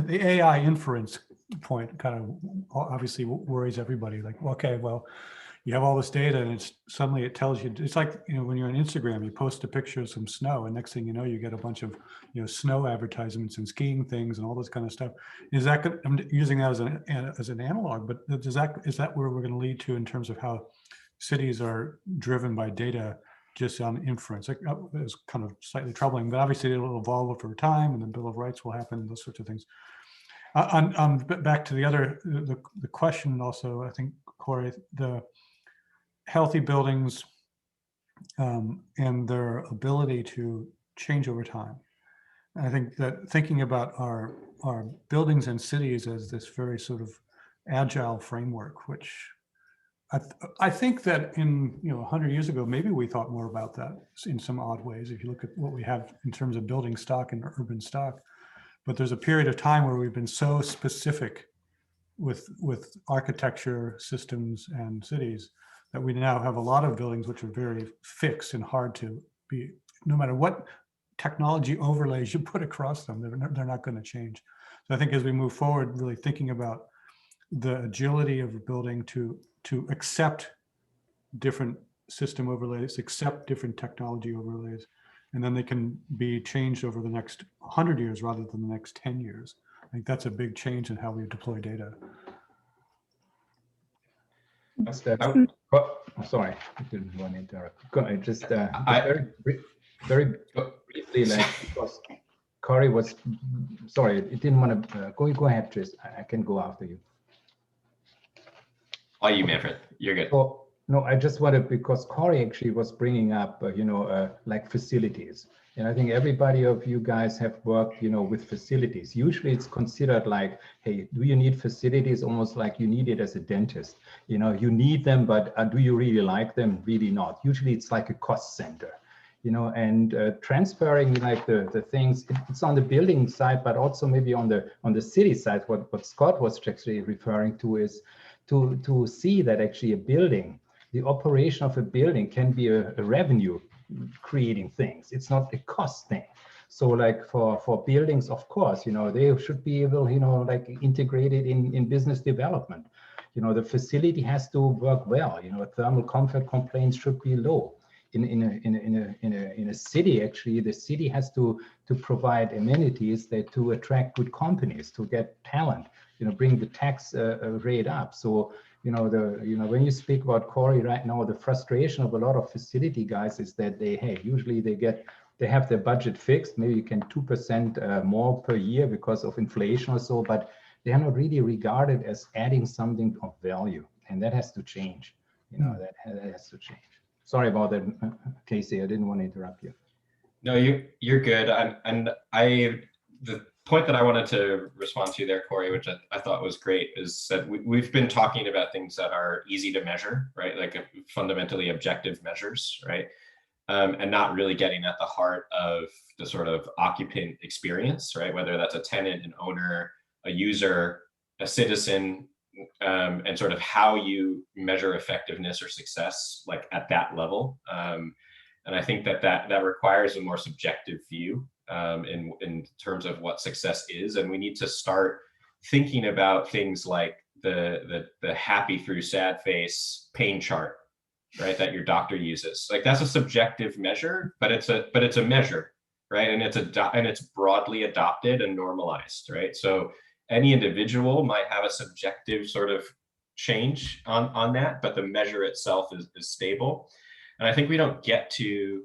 The AI inference point kind of obviously worries everybody. Like, okay, well, you have all this data and it's suddenly it tells you, it's like, when you're on Instagram, you post a picture of some snow and next thing you know, you get a bunch of, snow advertisements and skiing things and all this kind of stuff. Is that, I'm using that as an analog, but is that where we're going to lead to in terms of how cities are driven by data just on inference? It's kind of slightly troubling, but obviously it'll evolve over time and the Bill of Rights will happen, those sorts of things. Back to the question also, I think, Corey, the healthy buildings and their ability to change over time. And I think that thinking about our buildings and cities as this very sort of agile framework, which I think that in 100 years ago, maybe we thought more about that in some odd ways. If you look at what we have in terms of building stock and urban stock, but there's a period of time where we've been so specific with architecture, systems, and cities that we now have a lot of buildings which are very fixed and hard to be. No matter what technology overlays you put across them, they're not going to change. So I think as we move forward, really thinking about the agility of a building to accept different system overlays, accept different technology overlays, and then they can be changed over the next 100 years rather than the next 10 years. I think that's a big change in how we deploy data. Sorry, I didn't want to interrupt. Just very briefly, like, because Corey was, sorry, it didn't want to, go ahead, Tris, I can go after you. All you, Manfred, you're good. Oh, no, I just wanted, because Corey actually was bringing up, like facilities. And I think everybody of you guys have worked, with facilities. Usually it's considered like, hey, do you need facilities? Almost like you need it as a dentist. You need them, but do you really like them? Really not. Usually it's like a cost center, and transferring like the things, it's on the building side, but also maybe on the city side. What Scott was actually referring to is to see that actually a building, the operation of a building can be a revenue creating things. It's not a cost thing. So like for buildings, of course, they should be able, like integrated in business development. The facility has to work well. Thermal comfort complaints should be low. In a city, actually, the city has to provide amenities to attract good companies, to get talent, bring the tax rate up. So when you speak about Corey right now, the frustration of a lot of facility guys is that they have their budget fixed. Maybe you can 2% more per year because of inflation or so, but they are not really regarded as adding something of value, and that has to change. That has to change. Sorry about that, Casey. I didn't want to interrupt you. No, you're good. The point that I wanted to respond to there, Corey, which I thought was great, is that we've been talking about things that are easy to measure, right? Like fundamentally objective measures, right? And not really getting at the heart of the sort of occupant experience, right? Whether that's a tenant, an owner, a user, a citizen, and sort of how you measure effectiveness or success, like at that level. And I think that requires a more subjective view in terms of what success is. And we need to start thinking about things like the happy through sad face pain chart, right? That your doctor uses. Like that's a subjective measure, but it's a measure, right? And it's broadly adopted and normalized, right? So any individual might have a subjective sort of change on that, but the measure itself is stable. And I think we don't get to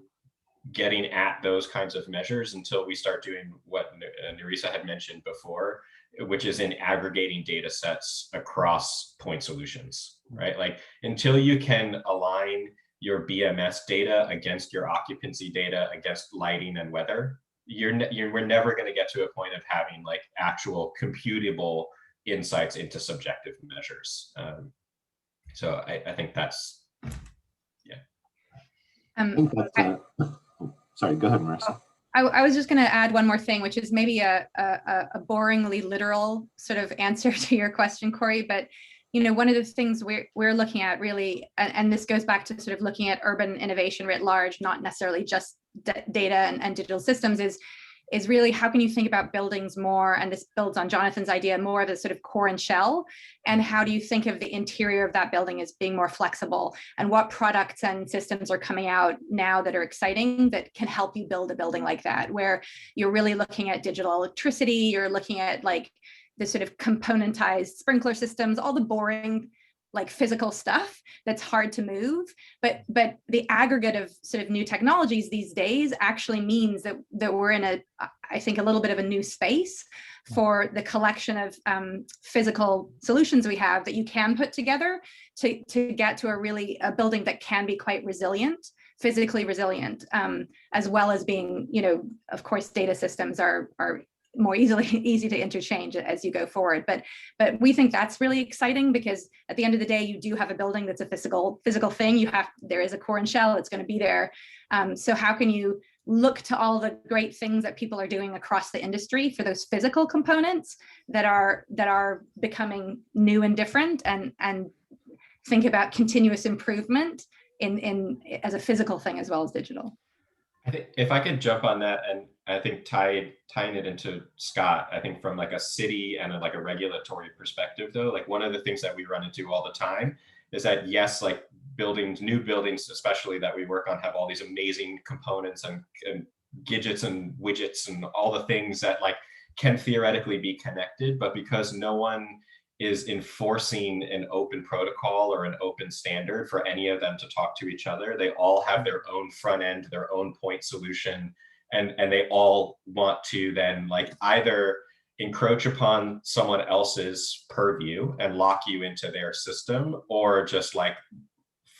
getting at those kinds of measures until we start doing what Nerissa had mentioned before, which is in aggregating data sets across point solutions, right? Like until you can align your BMS data against your occupancy data against lighting and weather, we're never going to get to a point of having like actual computable insights into subjective measures. So I think that's, yeah. I think that's, sorry, go ahead, Marissa. I was just going to add one more thing, which is maybe a boringly literal sort of answer to your question, Corey. But you know, one of the things we're looking at really, and this goes back to sort of looking at urban innovation writ large, not necessarily just data and digital systems, is really how can you think about buildings more, and this builds on Jonathan's idea, more of a sort of core and shell, and how do you think of the interior of that building as being more flexible, and what products and systems are coming out now that are exciting that can help you build a building like that, where you're really looking at digital electricity, you're looking at like the sort of componentized sprinkler systems, all the boring like physical stuff that's hard to move, but the aggregate of sort of new technologies these days actually means that we're in I think a little bit of a new space for the collection of physical solutions we have that you can put together to get to a building that can be quite resilient, physically resilient, as well as being, you know, of course, data systems are more easy to interchange as you go forward. But we think that's really exciting because at the end of the day, you do have a building that's a physical thing. There is a core and shell, it's going to be there. So how can you look to all the great things that people are doing across the industry for those physical components that are becoming new and different, and think about continuous improvement in as a physical thing as well as digital. I think if I could jump on that, and I think tying it into Scott, I think from like a city and like a regulatory perspective though, like one of the things that we run into all the time is that yes, like new buildings, especially that we work on, have all these amazing components and gadgets and widgets and all the things that like can theoretically be connected, but because no one is enforcing an open protocol or an open standard for any of them to talk to each other, they all have their own front end, their own point solution, and they all want to then like either encroach upon someone else's purview and lock you into their system, or just like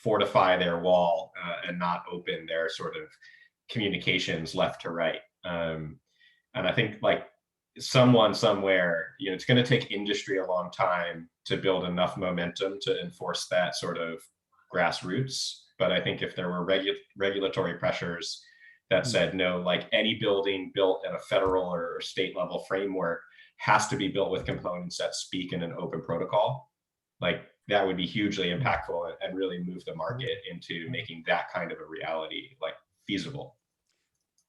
fortify their wall and not open their sort of communications left to right. And I think like someone somewhere, you know, it's going to take industry a long time to build enough momentum to enforce that sort of grassroots. But I think if there were regulatory pressures that said no, like any building built at a federal or state level framework has to be built with components that speak in an open protocol, like that would be hugely impactful and really move the market into making that kind of a reality like feasible.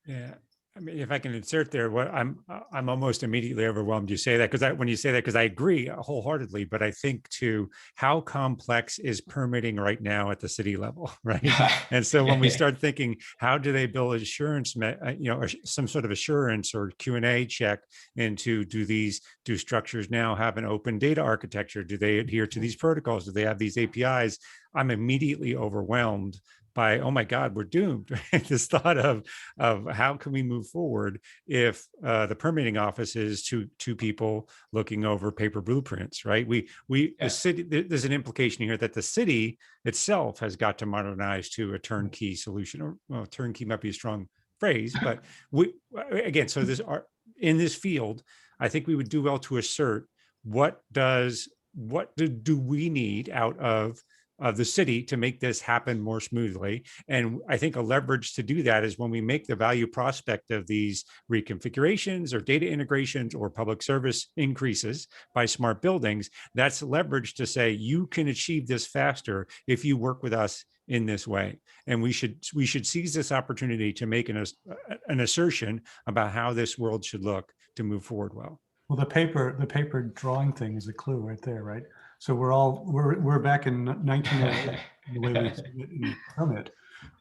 Yeah. I mean, if I can insert there, what I'm almost immediately overwhelmed you say that, when you say that, because I agree wholeheartedly, but I think to how complex is permitting right now at the city level, right? And so when we start thinking, how do they build assurance, you know, some sort of assurance or Q&A check into do structures now have an open data architecture? Do they adhere to these protocols? Do they have these APIs? I'm immediately overwhelmed by, oh my God, we're doomed. This thought of how can we move forward if the permitting office is two people looking over paper blueprints, right? The city, there's an implication here that the city itself has got to modernize to a turnkey solution, or well, turnkey might be a strong phrase, but so in this field, I think we would do well to assert what do we need out of the city to make this happen more smoothly. And I think a leverage to do that is when we make the value prospect of these reconfigurations or data integrations or public service increases by smart buildings, that's leverage to say, you can achieve this faster if you work with us in this way. And we should seize this opportunity to make an assertion about how this world should look to move forward well. Well, the paper drawing thing is a clue right there, right? So we're back in 1908 the way we submit a permit.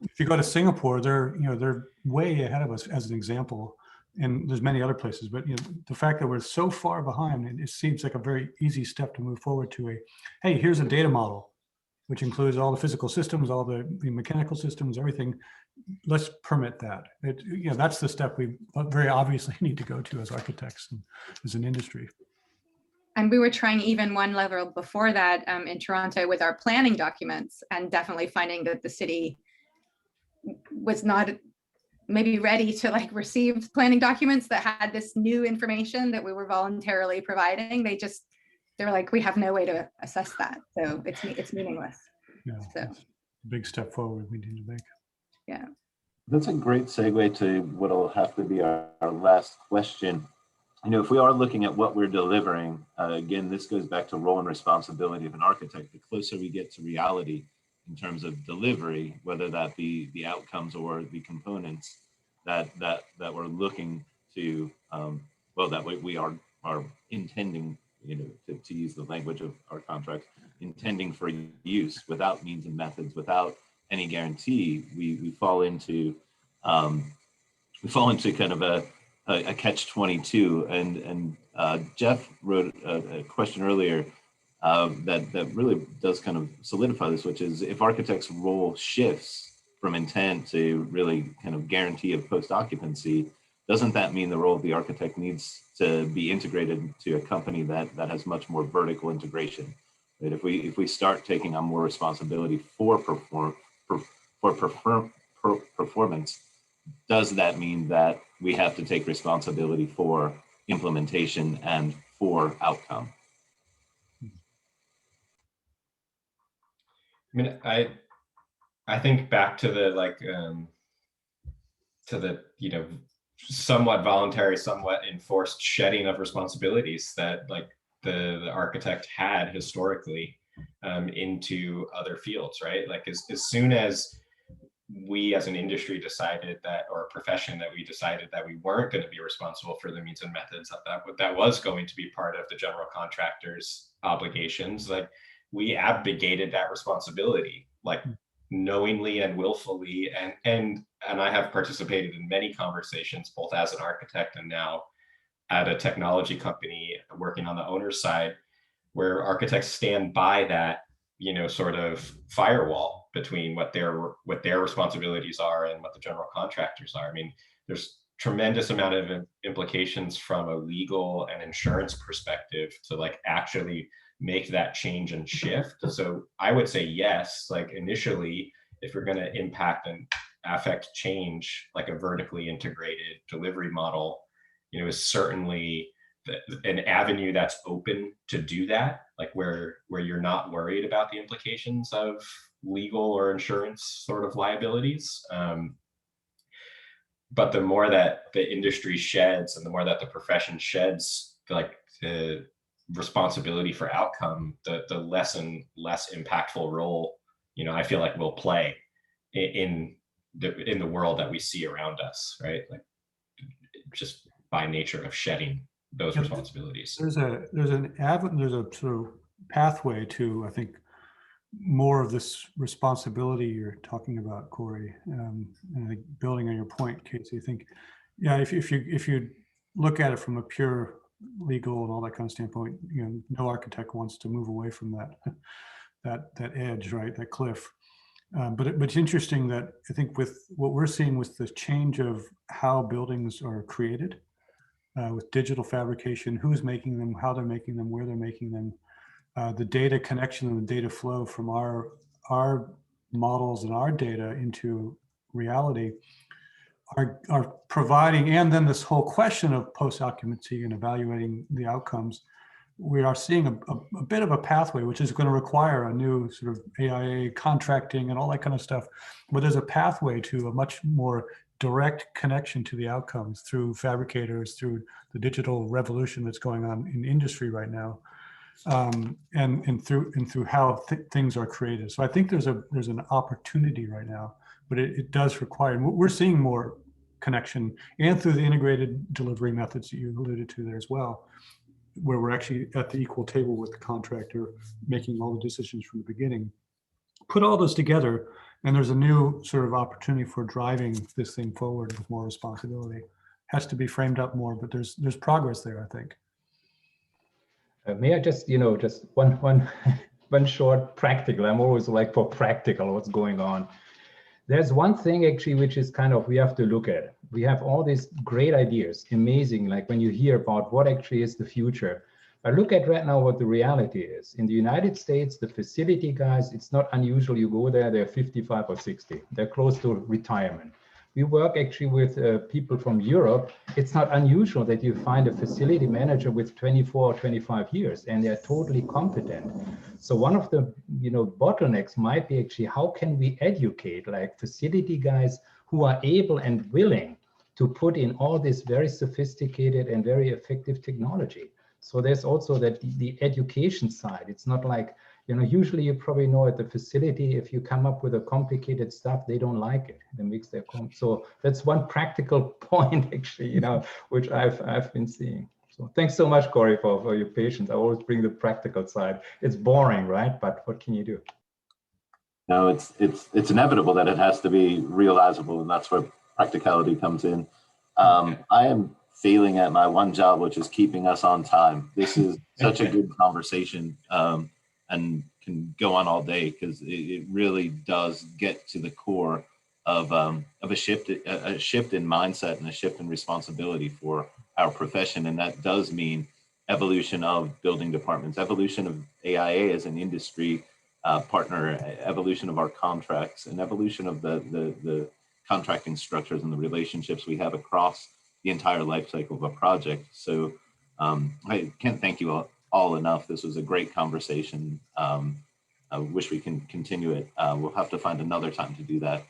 If you go to Singapore, they're way ahead of us as an example, and there's many other places. But you know, the fact that we're so far behind, it seems like a very easy step to move forward to hey, here's a data model. which includes all the physical systems, all the mechanical systems, everything. Let's permit that. That's the step we very obviously need to go to as architects and as an industry. And we were trying even one level before that in Toronto with our planning documents, and definitely finding that the city was not maybe ready to like receive planning documents that had this new information that we were voluntarily providing. They were like, we have no way to assess that, so it's meaningless. Yeah, so that's a big step forward we need to make. Yeah, that's a great segue to what'll have to be our last question. If we are looking at what we're delivering, again, this goes back to role and responsibility of an architect. The closer we get to reality in terms of delivery, whether that be the outcomes or the components that we're looking to, that we are intending, to use the language of our contracts, intending for use without means and methods, without any guarantee, we fall into kind of a catch-22. And Jeff wrote a question earlier that really does kind of solidify this, which is, if architects' role shifts from intent to really kind of guarantee of post-occupancy, doesn't that mean the role of the architect needs to be integrated to a company that has much more vertical integration? Right? If we start taking on more responsibility for performance, does that mean that we have to take responsibility for implementation and for outcome? I mean, I think back to the somewhat voluntary, somewhat enforced shedding of responsibilities that the architect had historically into other fields, right? Like as soon as we as an industry decided that, or a profession, that we decided that we weren't going to be responsible for the means and methods, that was going to be part of the general contractor's obligations, like we abdicated that responsibility, like knowingly and willfully. And I have participated in many conversations, both as an architect and now at a technology company working on the owner's side, where architects stand by that, sort of firewall between what their responsibilities are and what the general contractors are. I mean, there's tremendous amount of implications from a legal and insurance perspective to actually make that change and shift. So I would say yes, initially, if you're going to impact and affect change, like a vertically integrated delivery model, is certainly an avenue that's open to do that, where you're not worried about the implications of legal or insurance sort of liabilities. But the more that the industry sheds and the more that the profession sheds the responsibility for outcome, the less and less impactful role I feel like we'll play in the world that we see around us, right? Just by nature of shedding those responsibilities. There's a sort of pathway to, I think, more of this responsibility you're talking about, Corey. And I think building on your point, Casey, I think, yeah, if you look at it from a pure legal and all that kind of standpoint, no architect wants to move away from that edge, right, that cliff. But it's interesting that I think with what we're seeing with the change of how buildings are created, with digital fabrication, who's making them, how they're making them, where they're making them, the data connection and the data flow from our models and our data into reality are providing, and then this whole question of post-occupancy and evaluating the outcomes, we are seeing a bit of a pathway, which is going to require a new sort of AIA contracting and all that kind of stuff. But there's a pathway to a much more direct connection to the outcomes through fabricators, through the digital revolution that's going on in industry right now, and through how things are created. So I think there's an opportunity right now, but it does require, and we're seeing more connection, and through the integrated delivery methods that you alluded to there as well, where we're actually at the equal table with the contractor, making all the decisions from the beginning. Put all those together, and there's a new sort of opportunity for driving this thing forward with more responsibility. Has to be framed up more, but there's progress there, I think. May I just, just one one short practical. I'm always like for practical, what's going on. There's one thing actually, which is kind of, we have to look at. We have all these great ideas, amazing, like when you hear about what actually is the future. I look at right now what the reality is. In the United States, the facility guys, it's not unusual. You go there, they're 55 or 60. They're close to retirement. We work actually with people from Europe. It's not unusual that you find a facility manager with 24 or 25 years, and they're totally competent. So one of the bottlenecks might be actually, how can we educate like facility guys who are able and willing to put in all this very sophisticated and very effective technology? So there's also that the education side. It's not like, usually you probably know at the facility, if you come up with a complicated stuff, they don't like it. It makes their so that's one practical point actually, which I've been seeing. So thanks so much, Corey, for your patience. I always bring the practical side. It's boring, right? But what can you do? No, it's inevitable that it has to be realizable, and that's where practicality comes in. I am failing at my one job, which is keeping us on time. This is such a good conversation, and can go on all day, because it really does get to the core of a shift in mindset and a shift in responsibility for our profession. And that does mean evolution of building departments, evolution of AIA as an industry partner, evolution of our contracts, and evolution of the contracting structures and the relationships we have across the entire life cycle of a project. So I can't thank you all enough. This was a great conversation. I wish we can continue it. We'll have to find another time to do that,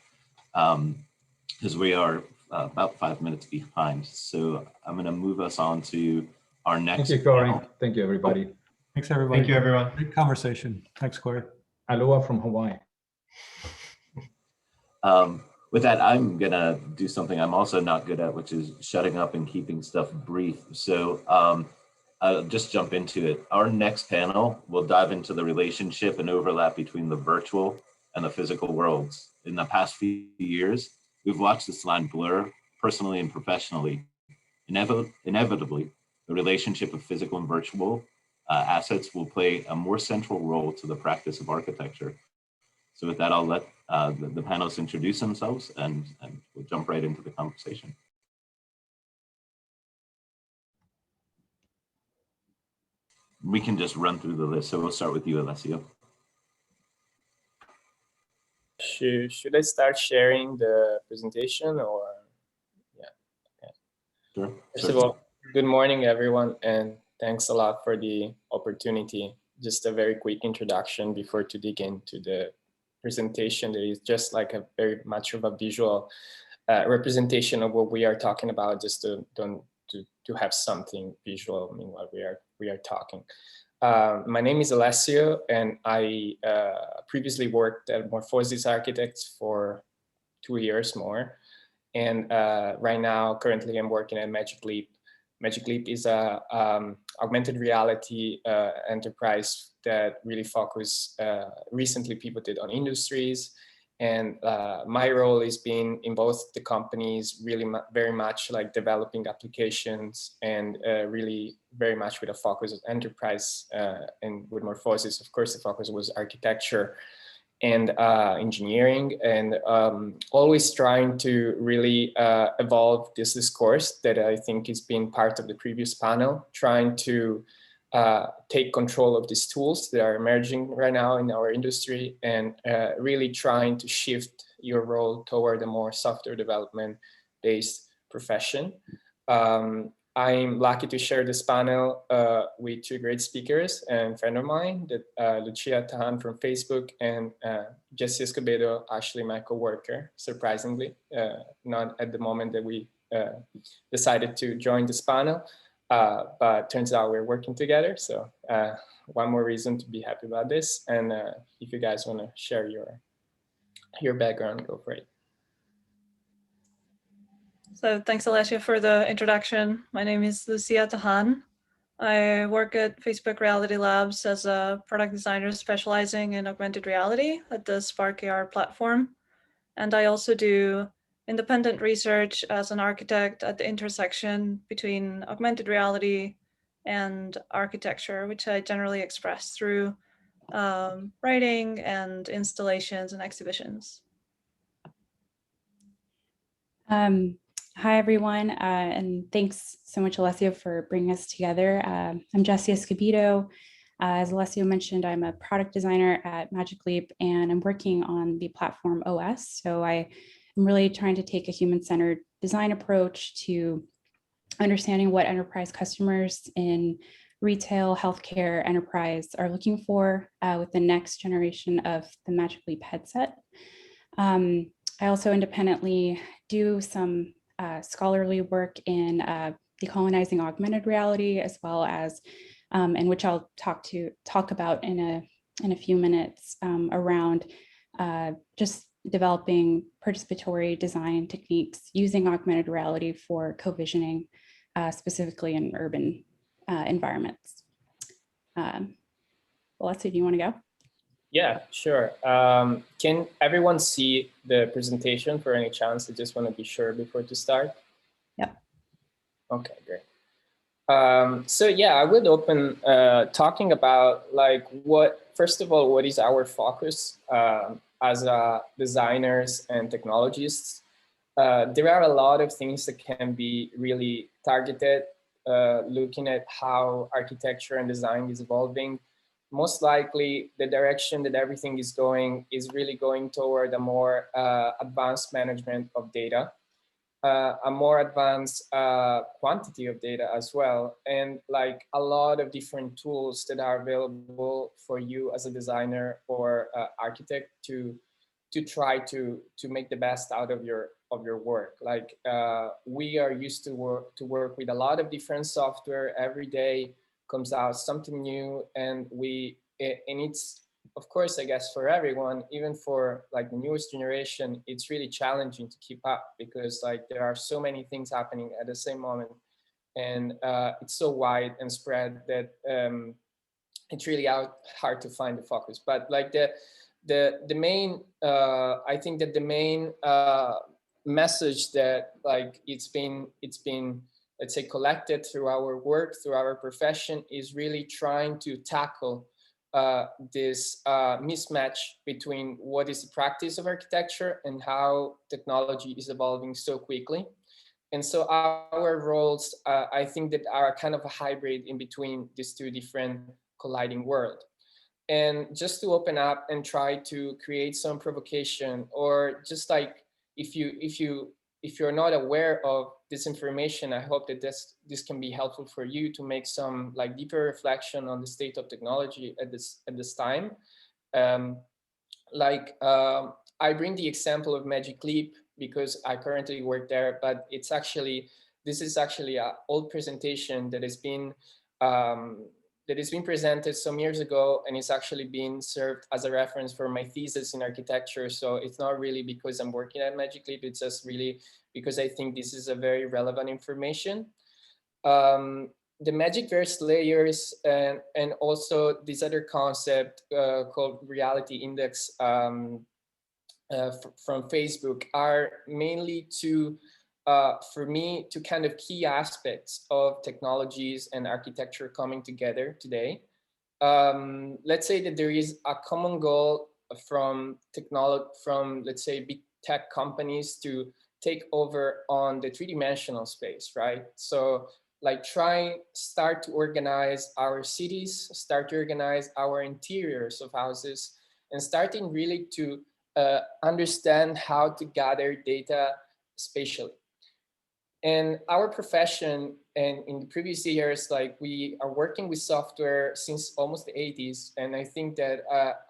because we are about 5 minutes behind. So I'm going to move us on to our next. Thank you, Corey. Thank you, everybody. Thanks, everybody. Thank you, everyone. Great conversation. Thanks, Corey. Aloha from Hawaii. With that, I'm going to do something I'm also not good at, which is shutting up and keeping stuff brief. So I'll just jump into it. Our next panel will dive into the relationship and overlap between the virtual and the physical worlds. In the past few years, we've watched this line blur, personally and professionally. Inevitably, the relationship of physical and virtual assets will play a more central role to the practice of architecture. So with that, I'll let the panelists introduce themselves, and we'll jump right into the conversation. We can just run through the list. So we'll start with you, Alessio. Should I start sharing the presentation, or? Yeah. Okay. Sure. First of all, good morning, everyone, and thanks a lot for the opportunity. Just a very quick introduction before to dig into the presentation. That is just like a very much of a visual representation of what we are talking about, just to have something visual meanwhile we are talking. My name is Alessio, and I previously worked at Morphosis Architects for 2 years more. And right now, currently, I'm working at Magic Leap. Magic Leap is a augmented reality enterprise that really recently pivoted on industries. And my role is being in both the companies, really very much like developing applications, and really very much with a focus on enterprise. And with Morphosis, of course, the focus was architecture and engineering, and always trying to really evolve this discourse that I think is being part of the previous panel, trying to take control of these tools that are emerging right now in our industry, and really trying to shift your role toward a more software development based profession. I'm lucky to share this panel with two great speakers and friend of mine, that Lucia Tahan from Facebook, and Jesse Escobedo, actually my coworker, surprisingly, not at the moment that we decided to join this panel. But turns out we're working together. So one more reason to be happy about this. And if you guys want to share your background, go for it. So thanks, Alessio, for the introduction. My name is Lucia Tahan. I work at Facebook Reality Labs as a product designer specializing in augmented reality at the Spark AR platform. And I also do independent research as an architect at the intersection between augmented reality and architecture, which I generally express through writing and installations and exhibitions. Hi, everyone, and thanks so much, Alessio, for bringing us together. I'm Jessie Escobedo. As Alessio mentioned, I'm a product designer at Magic Leap, and I'm working on the platform OS. So I'm really trying to take a human-centered design approach to understanding what enterprise customers in retail, healthcare, enterprise are looking for with the next generation of the Magic Leap headset. I also independently do some scholarly work in decolonizing augmented reality, as well as, and which I'll talk about in a few minutes, around just developing participatory design techniques using augmented reality for co-visioning, specifically in urban environments. Alessio, do you want to go? Yeah, sure. Can everyone see the presentation for any chance? I just want to be sure before to start. Yep. Okay, great. So yeah, I would open talking about like first of all, what is our focus as designers and technologists? There are a lot of things that can be really targeted, looking at how architecture and design is evolving. Most likely, the direction that everything is going is really going toward a more advanced management of data, a more advanced quantity of data as well, and like a lot of different tools that are available for you as a designer or architect to try to make the best out of your work. Like we are used to work with a lot of different software. Every day comes out something new, and it's, of course, I guess for everyone, even for like the newest generation, it's really challenging to keep up because like there are so many things happening at the same moment, and it's so wide and spread that it's really hard to find the focus. But like the main, I think that the main message that like it's been let's say collected through our work, through our profession, is really trying to tackle this mismatch between what is the practice of architecture and how technology is evolving so quickly. And so our roles, I think, that are kind of a hybrid in between these two different colliding worlds. And just to open up and try to create some provocation, or just like if you're not aware of this information, I hope that this can be helpful for you to make some like deeper reflection on the state of technology at this time. I bring the example of Magic Leap because I currently work there, but this is actually an old presentation that has been presented some years ago, and it's actually been served as a reference for my thesis in architecture. So it's not really because I'm working at Magic Leap, it's just really because I think this is a very relevant information. The Magicverse layers and also this other concept called reality index from Facebook are mainly for me, two kind of key aspects of technologies and architecture coming together today. Let's say that there is a common goal from let's say big tech companies to take over on the three-dimensional space, right? So like start to organize our cities, start to organize our interiors of houses, and starting really to understand how to gather data spatially. And our profession, and in the previous years, like we are working with software since almost the 80s. And I think that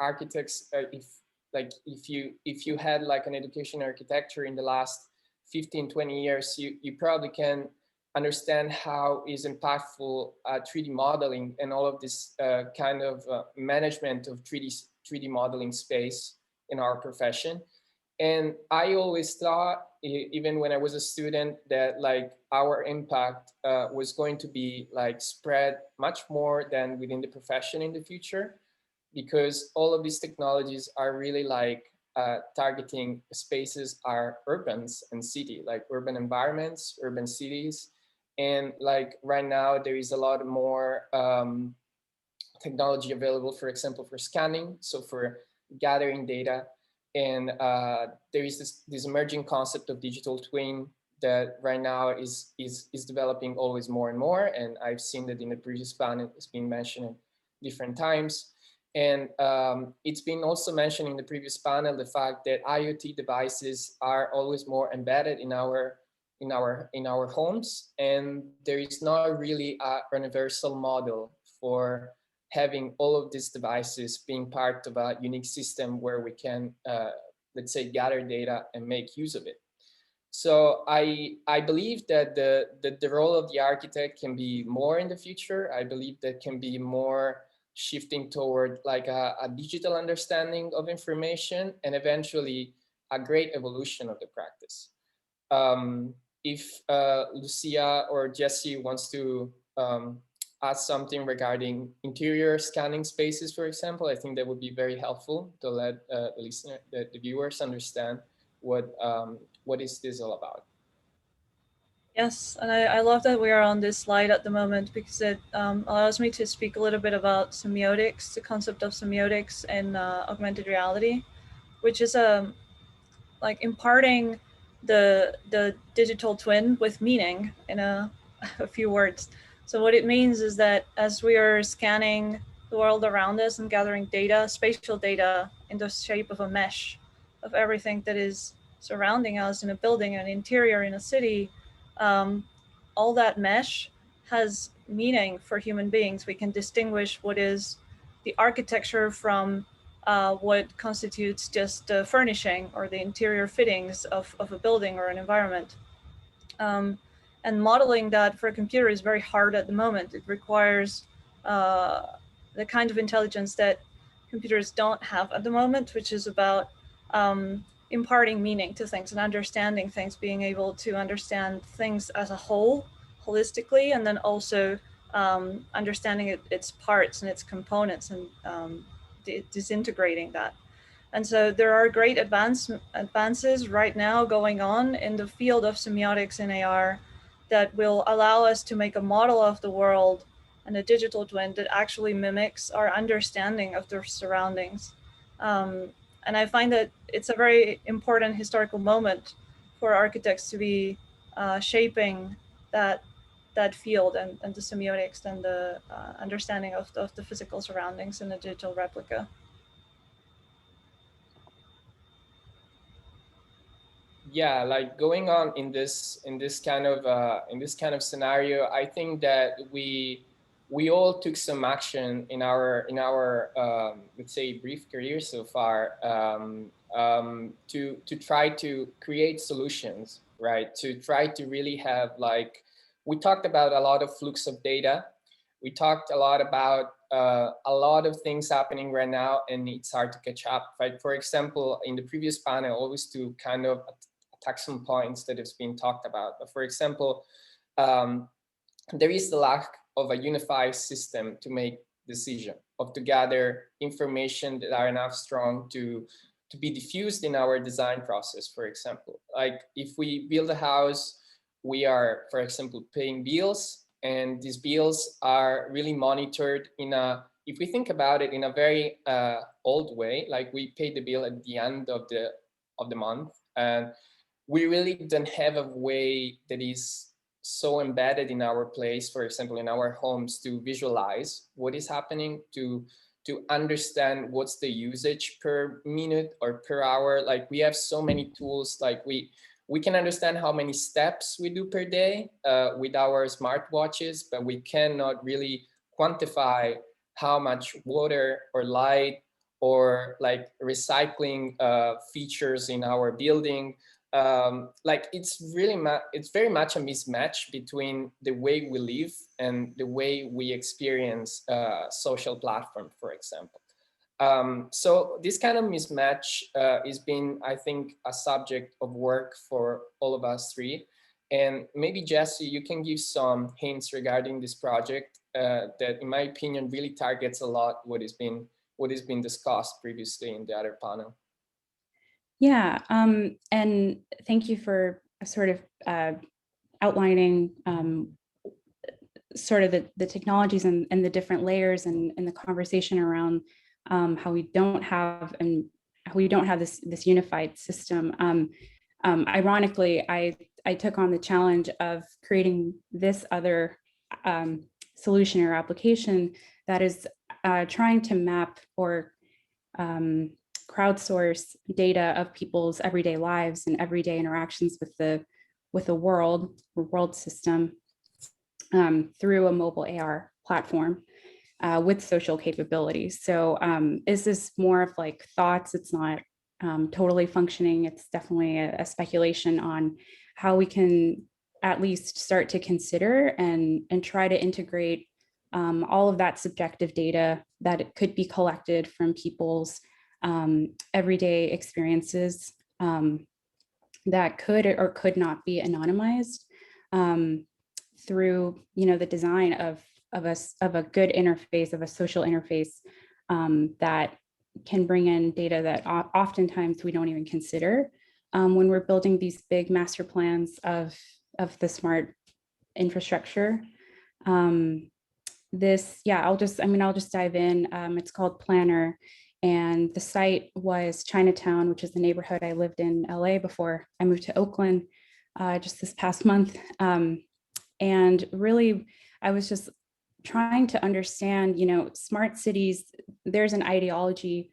architects, if you had like an education in architecture in the last 15, 20 years, you probably can understand how is impactful 3D modeling and all of this kind of management of 3D modeling space in our profession. And I always thought, even when I was a student, that like our impact was going to be like spread much more than within the profession in the future, because all of these technologies are really like targeting spaces are urbans and city, like urban environments, urban cities. And like right now there is a lot more technology available, for example, for scanning, so for gathering data. And there is this emerging concept of digital twin that right now is developing always more and more. And I've seen that in the previous panel, it's been mentioned different times. And it's been also mentioned in the previous panel, the fact that IoT devices are always more embedded in our homes, and there is not really a universal model for having all of these devices being part of a unique system where we can, let's say, gather data and make use of it. So I believe that the role of the architect can be more in the future. I believe that can be more shifting toward like a digital understanding of information and eventually a great evolution of the practice. If Lucia or Jesse wants to add something regarding interior scanning spaces, for example, I think that would be very helpful to let the viewers understand what is this all about. Yes, and I love that we are on this slide at the moment because it allows me to speak a little bit about semiotics, the concept of semiotics in augmented reality, which is like imparting the digital twin with meaning in a few words. So what it means is that as we are scanning the world around us and gathering data, spatial data in the shape of a mesh of everything that is surrounding us in a building, an interior in a city, all that mesh has meaning for human beings. We can distinguish what is the architecture from what constitutes just the furnishing or the interior fittings of a building or an environment. And modeling that for a computer is very hard at the moment. It requires the kind of intelligence that computers don't have at the moment, which is about imparting meaning to things and understanding things, being able to understand things as a whole, holistically, and then also understanding its parts and its components and disintegrating that. And so there are great advances right now going on in the field of semiotics in AR that will allow us to make a model of the world and a digital twin that actually mimics our understanding of their surroundings. And I find that it's a very important historical moment for architects to be shaping that field and the semiotics and the understanding of the physical surroundings in a digital replica. Yeah, like going on in this kind of scenario, I think that we all took some action in our let's say brief career so far to try to create solutions, right? To try to really have, like, we talked about a lot of flux of data. We talked a lot about a lot of things happening right now, and it's hard to catch up. Right? For example, in the previous panel, always to kind of attack some points that has been talked about. But for example, there is the lack of a unified system to make decision, of to gather information that are enough strong to be diffused in our design process. For example, like if we build a house, we are, for example, paying bills, and these bills are really monitored in a, if we think about it in a very old way, like we pay the bill at the end of the month, and we really don't have a way that is so embedded in our place, for example, in our homes, to visualize what is happening, to understand what's the usage per minute or per hour. Like we have so many tools, like we can understand how many steps we do per day with our smartwatches, but we cannot really quantify how much water or light or like recycling features in our building. Like it's very much a mismatch between the way we live and the way we experience social platform, for example. So this kind of mismatch is been, I think, a subject of work for all of us three. And maybe Jesse, you can give some hints regarding this project that, in my opinion, really targets a lot what has been discussed previously in the other panel. Yeah, and thank you for sort of outlining sort of the technologies and the different layers and the conversation around how we don't have this unified system. Ironically, I took on the challenge of creating this other solution or application that is trying to map or crowdsource data of people's everyday lives and everyday interactions with the world system through a mobile AR platform with social capabilities. So is this more of like thoughts? It's not totally functioning. It's definitely a speculation on how we can at least start to consider and try to integrate all of that subjective data that it could be collected from people's everyday experiences that could or could not be anonymized through, the design of a good interface, of a social interface that can bring in data that oftentimes we don't even consider when we're building these big master plans of the smart infrastructure. I'll just dive in. It's called Planner, and the site was Chinatown, which is the neighborhood I lived in LA before I moved to Oakland just this past month. And really, I was just trying to understand, smart cities, there's an ideology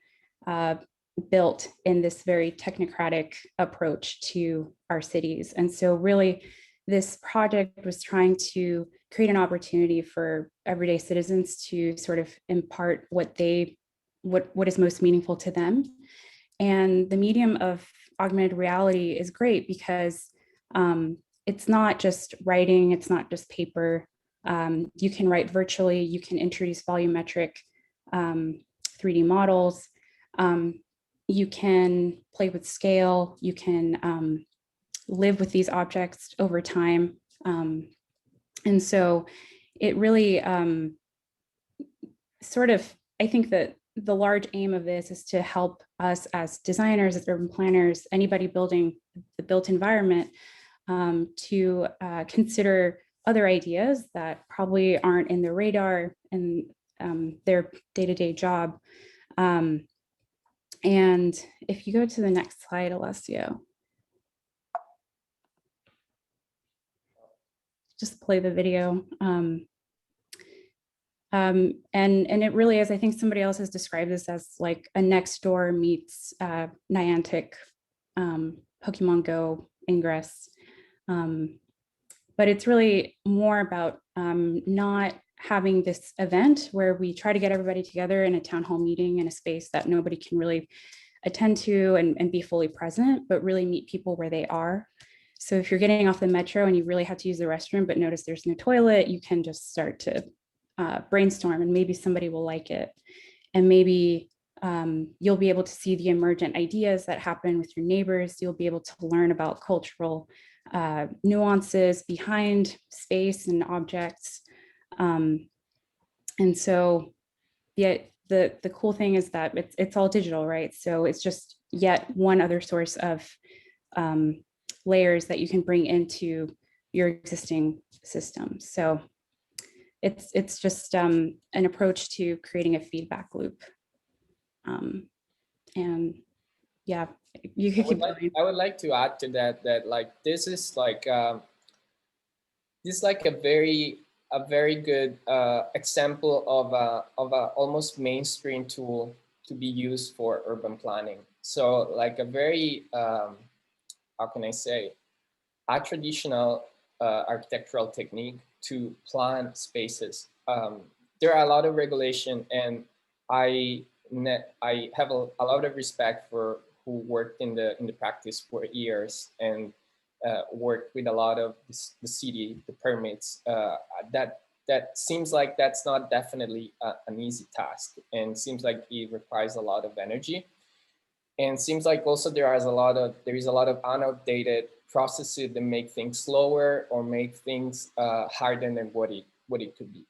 built in this very technocratic approach to our cities. And so really, this project was trying to create an opportunity for everyday citizens to sort of impart what is most meaningful to them. And the medium of augmented reality is great because it's not just writing, it's not just paper. You can write virtually, you can introduce volumetric 3D models, you can play with scale, you can live with these objects over time. And so it really I think that the large aim of this is to help us as designers, as urban planners, anybody building the built environment to consider other ideas that probably aren't in their radar and their day-to-day job. And if you go to the next slide, Alessio, just play the video. And it really is, I think somebody else has described this as like a Nextdoor meets Niantic, Pokemon Go Ingress. But it's really more about not having this event where we try to get everybody together in a town hall meeting in a space that nobody can really attend to and be fully present, but really meet people where they are. So if you're getting off the metro and you really have to use the restroom, but notice there's no toilet, you can just start to brainstorm and maybe somebody will like it. And maybe you'll be able to see the emergent ideas that happen with your neighbors. You'll be able to learn about cultural nuances behind space and objects. And so the cool thing is that it's all digital, right? So it's just yet one other source of layers that you can bring into your existing system. So it's just an approach to creating a feedback loop. And yeah, you could keep going. I would like to add to that like this is like a very good example of a almost mainstream tool to be used for urban planning. So like a very how can I say, a traditional architectural technique to plan spaces. There are a lot of regulation, and I have a lot of respect for who worked in the practice for years and worked with a lot of the city, the permits. That seems like that's not definitely an easy task, and seems like it requires a lot of energy. And seems like also there is a lot of outdated processes that make things slower or make things harder than what it could be.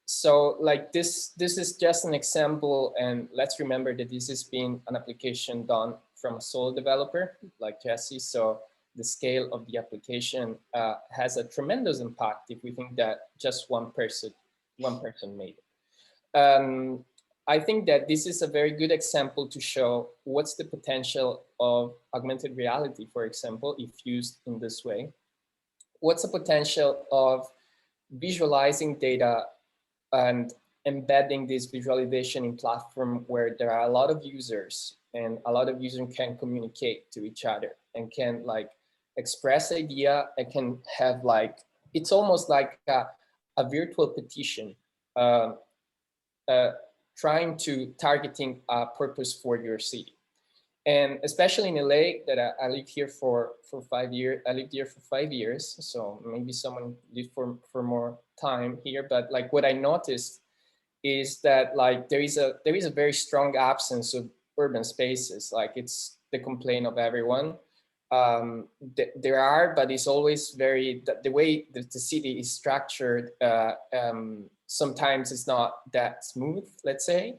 So like this is just an example, and let's remember that this has been an application done from a solo developer like Jesse. So the scale of the application has a tremendous impact if we think that just one person made it. I think that this is a very good example to show what's the potential of augmented reality, for example, if used in this way. What's the potential of visualizing data and embedding this visualization in platform where there are a lot of users and a lot of users can communicate to each other and can like express idea and can have like, it's almost like a virtual petition trying to targeting a purpose for your city. And especially in LA, that I lived here for 5 years. I lived here for 5 years, so maybe someone lived for more time here. But like what I noticed is that like there is a very strong absence of urban spaces. Like it's the complaint of everyone. There are, but it's always very the way that the city is structured. Sometimes it's not that smooth, let's say.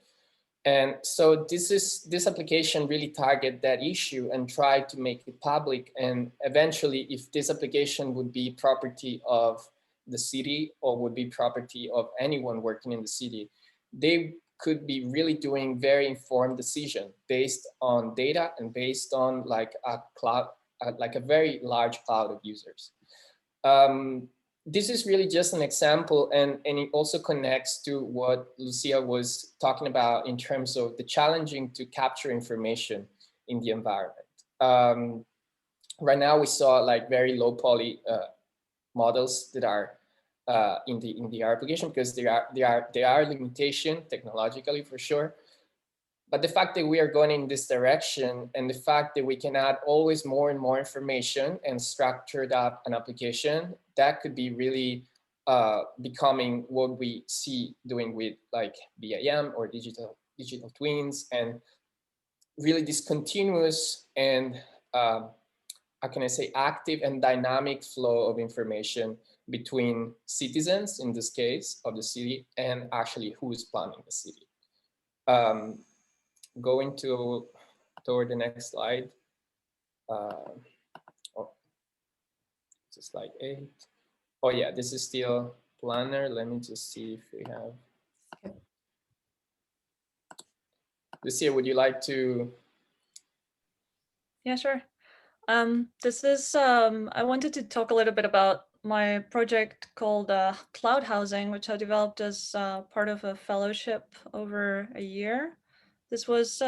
And so this application really target that issue and try to make it public. And eventually, if this application would be property of the city or would be property of anyone working in the city, they could be really doing very informed decision based on data and based on like a cloud, like a very large cloud of users. This is really just an example, and it also connects to what Lucia was talking about in terms of the challenging to capture information in the environment. Right now, we saw like very low poly models that are in the application because there are limitations technologically for sure. But the fact that we are going in this direction and the fact that we can add always more and more information and structure that an application, that could be really becoming what we see doing with like BIM or digital twins, and really this continuous and how can I say active and dynamic flow of information between citizens, in this case of the city, and actually who is planning the city. Going toward the next slide. Oh, this is slide 8. Oh yeah, this is still planner. Let me just see if we have. Lucia, would you like to? Yeah, sure. This is, I wanted to talk a little bit about my project called Cloud Housing, which I developed as part of a fellowship over a year. This was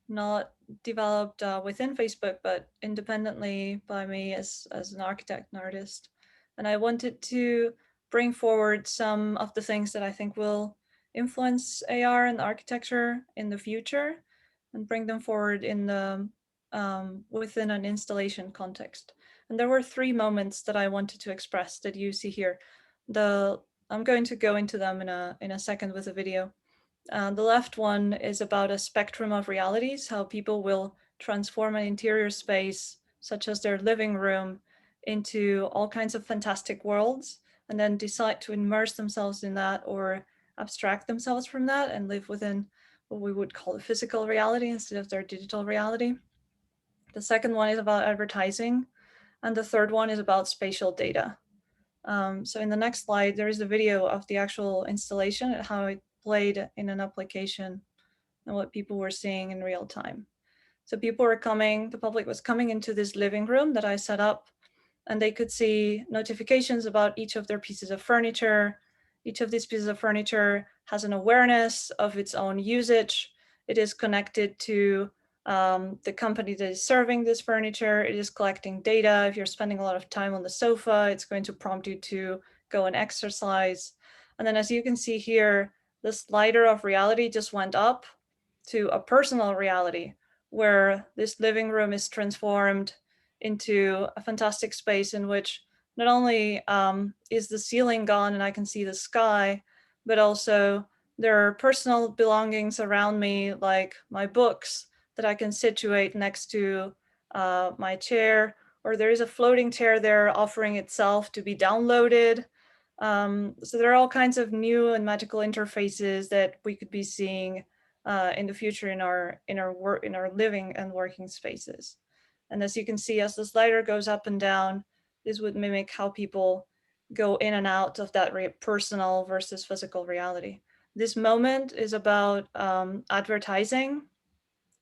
not developed within Facebook, but independently by me as an architect and artist. And I wanted to bring forward some of the things that I think will influence AR and architecture in the future and bring them forward in the within an installation context. And there were 3 moments that I wanted to express that you see here. I'm going to go into them in a second with a video. The left one is about a spectrum of realities, how people will transform an interior space, such as their living room, into all kinds of fantastic worlds, and then decide to immerse themselves in that or abstract themselves from that and live within what we would call a physical reality instead of their digital reality. The second one is about advertising, and the third one is about spatial data. So in the next slide, there is a video of the actual installation and how it played in an application and what people were seeing in real time. So people were coming, the public was coming into this living room that I set up, and they could see notifications about each of their pieces of furniture. Each of these pieces of furniture has an awareness of its own usage. It is connected to the company that is serving this furniture. It is collecting data. If you're spending a lot of time on the sofa, it's going to prompt you to go and exercise. And then as you can see here, the slider of reality just went up to a personal reality where this living room is transformed into a fantastic space in which not only is the ceiling gone and I can see the sky, but also there are personal belongings around me, like my books that I can situate next to my chair, or there is a floating chair there offering itself to be downloaded. So there are all kinds of new and magical interfaces that we could be seeing in the future in our living and working spaces. And as you can see, as the slider goes up and down, this would mimic how people go in and out of that personal versus physical reality. This moment is about advertising.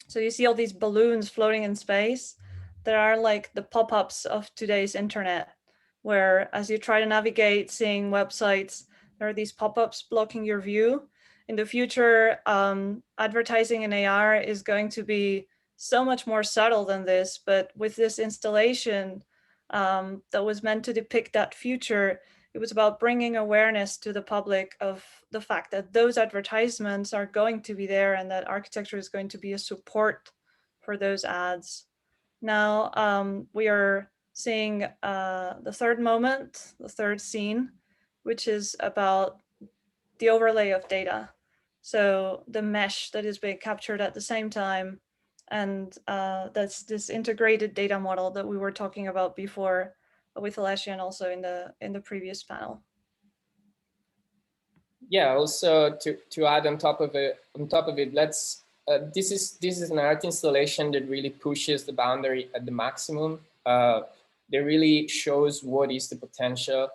So you see all these balloons floating in space. There are like the pop-ups of today's internet, where as you try to navigate seeing websites, there are these pop-ups blocking your view. In the future, advertising in AR is going to be so much more subtle than this, but with this installation that was meant to depict that future, it was about bringing awareness to the public of the fact that those advertisements are going to be there and that architecture is going to be a support for those ads. Now we are seeing the third moment, the third scene, which is about the overlay of data. So the mesh that is being captured at the same time. And that's this integrated data model that we were talking about before with Alessia and also in the previous panel. Yeah, also to add on top of it, let's this is an art installation that really pushes the boundary at the maximum. That really shows what is the potential.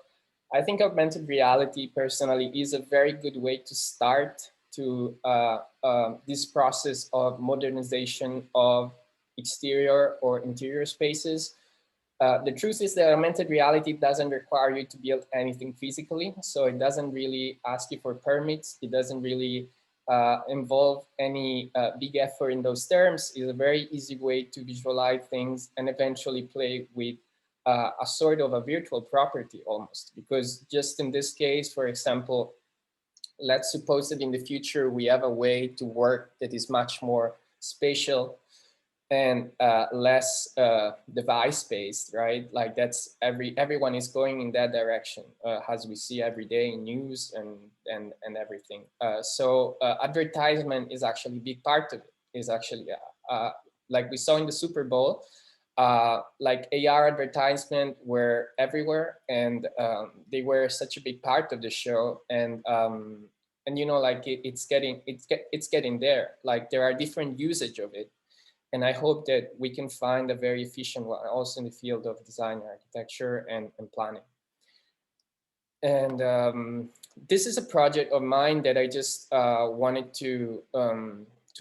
I think augmented reality personally is a very good way to start to this process of modernization of exterior or interior spaces. The truth is that augmented reality doesn't require you to build anything physically. So it doesn't really ask you for permits. It doesn't really involve any big effort in those terms. It's a very easy way to visualize things and eventually play with a sort of a virtual property almost. Because just in this case, for example, let's suppose that in the future we have a way to work that is much more spatial and less device-based, right? Like that's everyone is going in that direction, as we see every day in news and everything. So advertisement is actually a big part of it. Is actually like we saw in the Super Bowl, like AR advertisement were everywhere, and they were such a big part of the show. And you know, like it's getting there. Like there are different usage of it. And I hope that we can find a very efficient one also in the field of design, architecture, and planning. And this is a project of mine that I just wanted to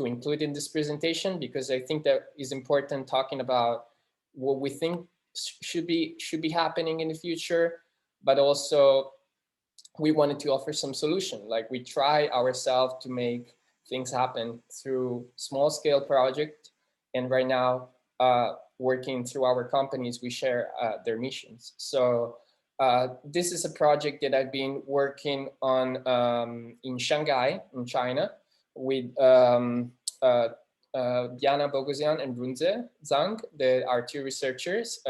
include in this presentation, because I think that is important, talking about what we think should be happening in the future, but also we wanted to offer some solution. Like we try ourselves to make things happen through small scale project. And right now, working through our companies, we share their missions. So this is a project that I've been working on in Shanghai, in China, with Diana Bogosian and Brunze Zhang, that are two researchers.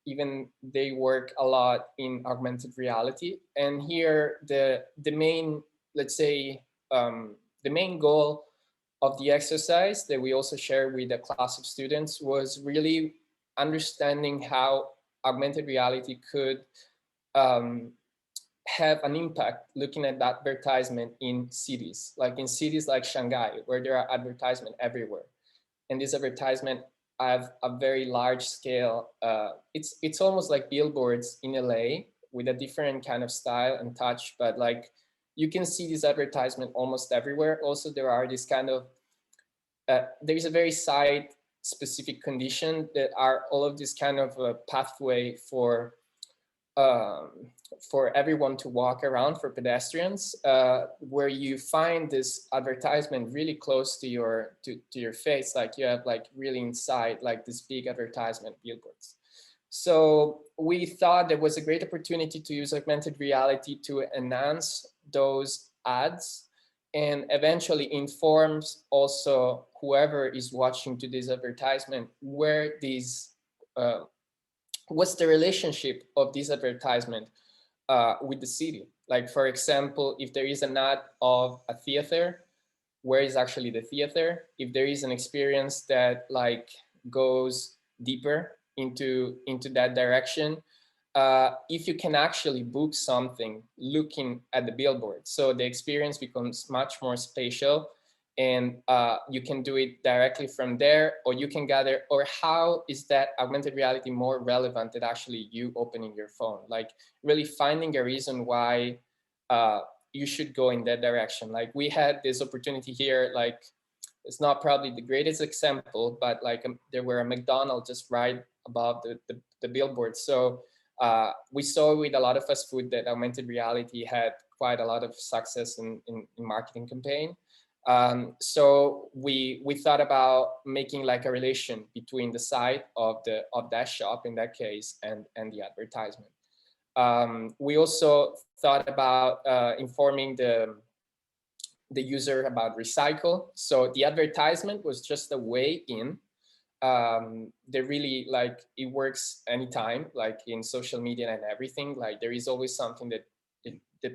Even they work a lot in augmented reality. And here, the main, let's say, the main goal of the exercise that we also shared with a class of students was really understanding how augmented reality could have an impact looking at advertisement in cities like Shanghai, where there are advertisements everywhere. And this advertisement have a very large scale. It's almost like billboards in LA with a different kind of style and touch, but like you can see this advertisement almost everywhere. Also, there are this kind of, there is a very site-specific condition that are all of this kind of pathway for everyone to walk around, for pedestrians, where you find this advertisement really close to your face, like you have like really inside like this big advertisement billboards. So we thought there was a great opportunity to use augmented reality to enhance those ads and eventually informs also whoever is watching to this advertisement where these, what's the relationship of this advertisement with the city. Like, for example, if there is an ad of a theater, where is actually the theater? If there is an experience that like goes deeper into that direction, if you can actually book something looking at the billboard. So the experience becomes much more spatial and you can do it directly from there, or you can gather, or how is that augmented reality more relevant than actually you opening your phone? Like really finding a reason why you should go in that direction. Like we had this opportunity here, like it's not probably the greatest example, but like there were a McDonald's just right above the billboard. So we saw with a lot of fast food that augmented reality had quite a lot of success in marketing campaign. So we thought about making like a relation between the site of that shop in that case and the advertisement. We also thought about informing the user about recycle. So the advertisement was just a way in. They really like it works anytime, like in social media and everything. Like there is always something that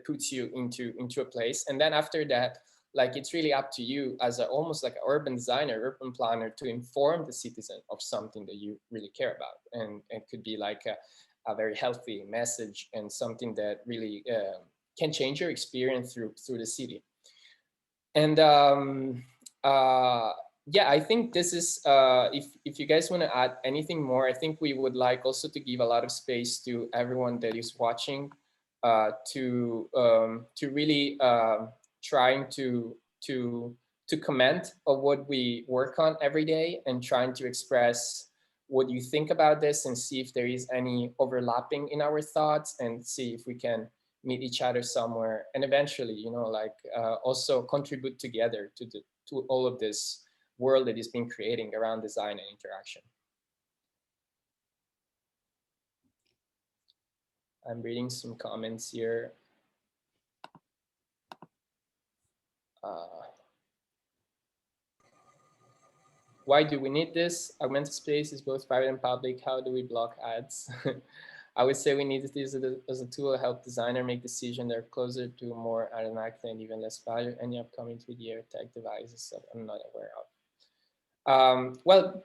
puts you into a place, and then after that, like it's really up to you as almost like an urban designer, urban planner, to inform the citizen of something that you really care about, and it could be like a very healthy message and something that really can change your experience through the city. And yeah, I think this is, if you guys want to add anything more, I think we would like also to give a lot of space to everyone that is watching to really trying to comment on what we work on every day and trying to express what you think about this and see if there is any overlapping in our thoughts and see if we can meet each other somewhere and eventually, you know, like also contribute together to all of this world that is being creating around design and interaction. I'm reading some comments here. Why do we need this? Augmented space is both private and public. How do we block ads? I would say we need this as a tool to help designer make decisions that are closer to more automatic and even less value. Any upcoming 3D or tech devices that I'm not aware of. Well,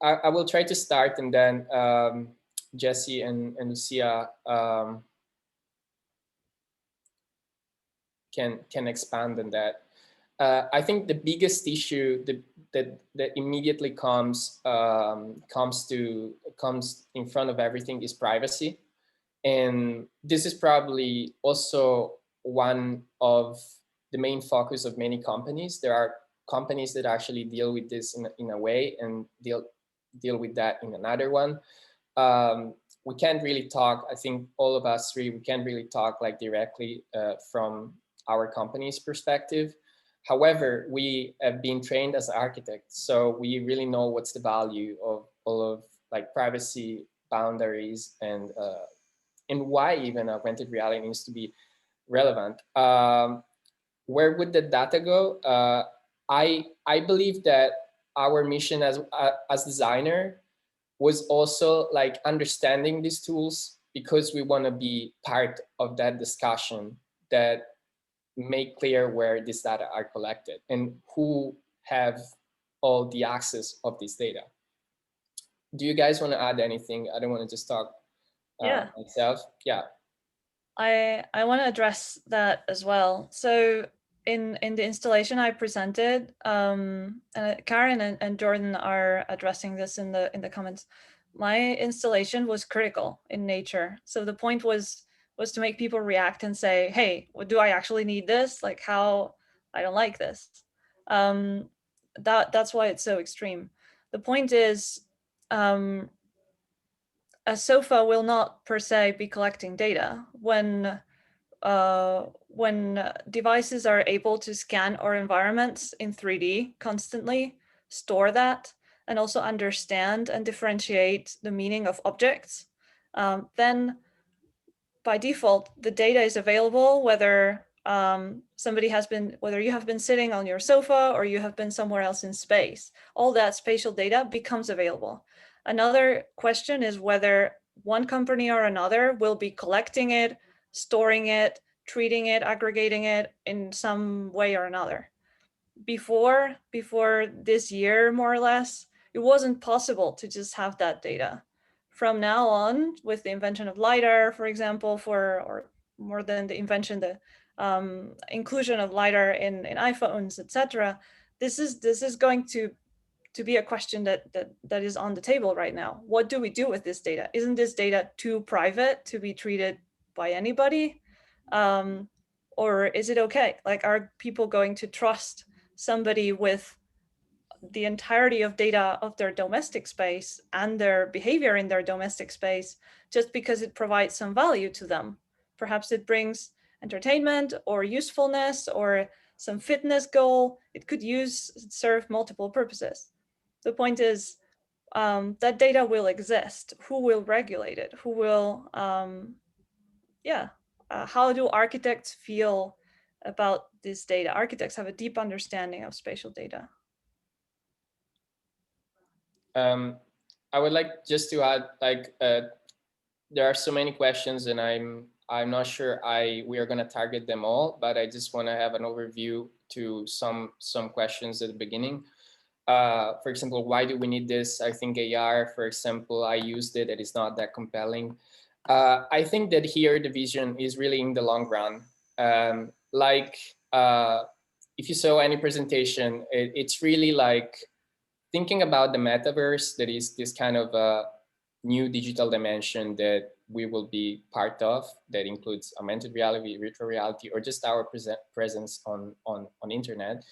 I will try to start, and then Jesse and Lucia can expand on that. I think the biggest issue that immediately comes in front of everything is privacy, and this is probably also one of the main focus of many companies. There are companies that actually deal with this in a way and deal with that in another one. We can't really talk. I think all of us three, we can't really talk like directly from our company's perspective. However, we have been trained as architects, so we really know what's the value of all of like privacy boundaries and why even augmented reality needs to be relevant. Where would the data go? I believe that our mission as designer was also like understanding these tools because we want to be part of that discussion that make clear where these data are collected and who have all the access of this data. Do you guys want to add anything? I don't want to just talk myself. Yeah. I want to address that as well. So in the installation I presented, Karen and Jordan are addressing this in the comments. My installation was critical in nature. So the point was to make people react and say, hey, do I actually need this? Like how I don't like this. That's why it's so extreme. The point is, a sofa will not per se be collecting data. When devices are able to scan our environments in 3D constantly, store that, and also understand and differentiate the meaning of objects, then by default, the data is available whether whether you have been sitting on your sofa or you have been somewhere else in space. All that spatial data becomes available. Another question is whether one company or another will be collecting it, storing it, treating it, aggregating it in some way or another. Before this year, more or less, it wasn't possible to just have that data. From now on, with the invention of LiDAR, for example, or more than the invention, the inclusion of LiDAR in iPhones, etc. This is going to be a question that is on the table right now. What do we do with this data? Isn't this data too private to be treated by anybody? Or is it okay? Like, are people going to trust somebody with the entirety of data of their domestic space and their behavior in their domestic space just because it provides some value to them? Perhaps it brings entertainment or usefulness or some fitness goal. It could serve multiple purposes. The point is that data will exist. Who will regulate it? Who will, how do architects feel about this data? Architects have a deep understanding of spatial data. I would like just to add, like, there are so many questions, and I'm not sure we are going to target them all, but I just want to have an overview to some questions at the beginning. For example, why do we need this? I think AR, for example, I used it. It is not that compelling. I think that here the vision is really in the long run. If you saw any presentation, it's really like thinking about the metaverse, that is this kind of a new digital dimension that we will be part of, that includes augmented reality, virtual reality, or just our presence on internet.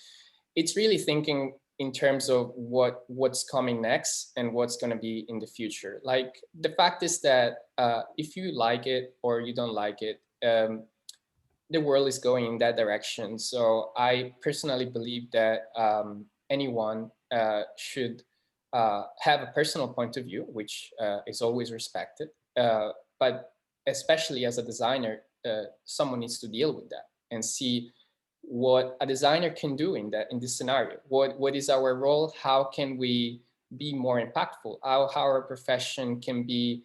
It's really thinking in terms of what's coming next and what's going to be in the future. Like, the fact is that if you like it or you don't like it, the world is going in that direction. So I personally believe that anyone should have a personal point of view, which is always respected. But especially as a designer, someone needs to deal with that and see what a designer can do in this scenario. What is our role? How can we be more impactful? How our profession can be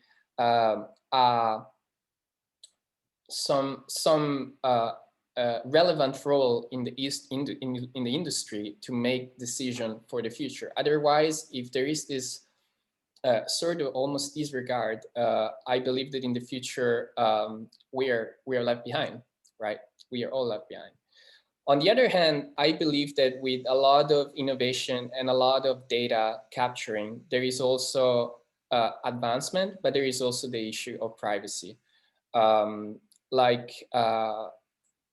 some relevant role in the industry to make decision for the future. Otherwise, if there is this sort of almost disregard, I believe that in the future we are left behind, right? We are all left behind. On the other hand, I believe that with a lot of innovation and a lot of data capturing, there is also advancement, but there is also the issue of privacy.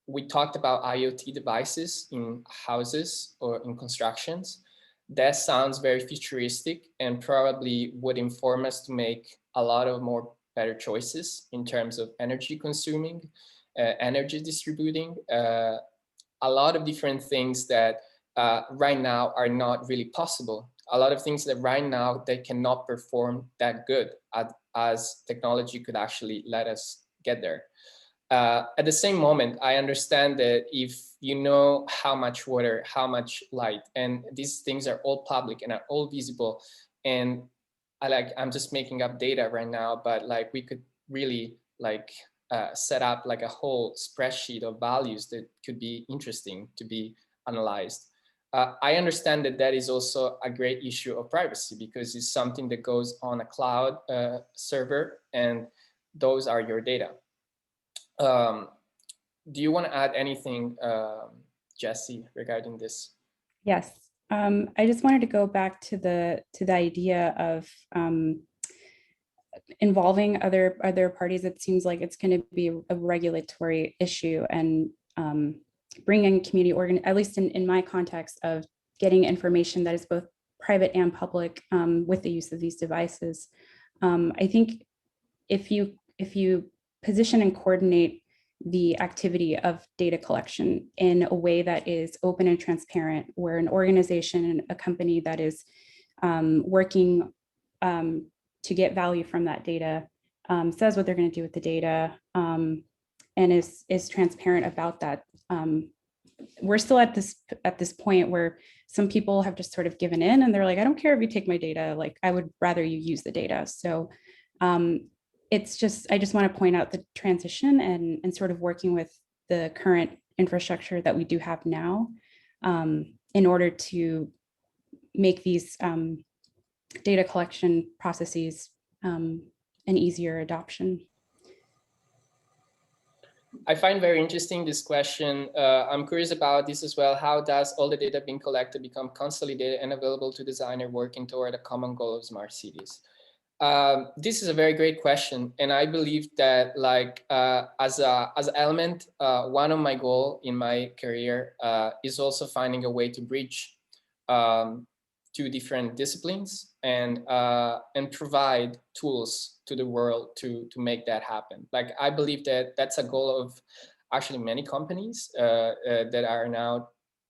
We talked about IoT devices in houses or in constructions. That sounds very futuristic and probably would inform us to make a lot of more better choices in terms of energy consuming, energy distributing, a lot of different things that right now are not really possible. A lot of things that right now they cannot perform that good as technology could actually let us get there. At the same moment, I understand that if you know how much water, how much light, and these things are all public and are all visible, and I'm just making up data right now, but like we could really set up like a whole spreadsheet of values that could be interesting to be analyzed. I understand that that is also a great issue of privacy because it's something that goes on a cloud server, and those are your data. Do you want to add anything, Jessie, regarding this? Yes, I just wanted to go back to the idea of involving other parties. It seems like it's going to be a regulatory issue, and bringing community at least in my context of getting information that is both private and public with the use of these devices. I think if you position and coordinate the activity of data collection in a way that is open and transparent, where an organization and a company that is working to get value from that data says what they're going to do with the data and is transparent about that. We're still at this point where some people have just sort of given in, and they're like, I don't care if you take my data, like I would rather you use the data. So it's just, I just want to point out the transition and sort of working with the current infrastructure that we do have now in order to make these data collection processes an easier adoption. I find very interesting this question. I'm curious about this as well. How does all the data being collected become consolidated and available to designer working toward a common goal of smart cities? This is a very great question, and I believe that, like, as an element, one of my goal in my career is also finding a way to bridge two different disciplines and provide tools to the world to make that happen. Like, I believe that that's a goal of actually many companies that are now